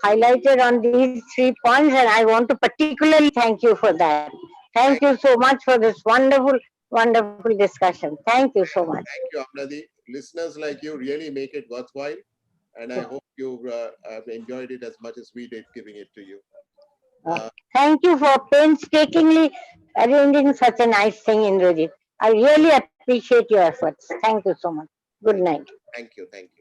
highlighted on these 3 points, and I want to particularly thank you for that. Thank you so much for this wonderful, wonderful discussion. Thank you so much. Thank you, Amnadi. Listeners like you really make it worthwhile, and I hope you have enjoyed it as much as we did giving it to you. Thank you for painstakingly arranging such a nice thing, Indrajit. I really appreciate your efforts. Thank you so much. Good night. Thank you. Thank you.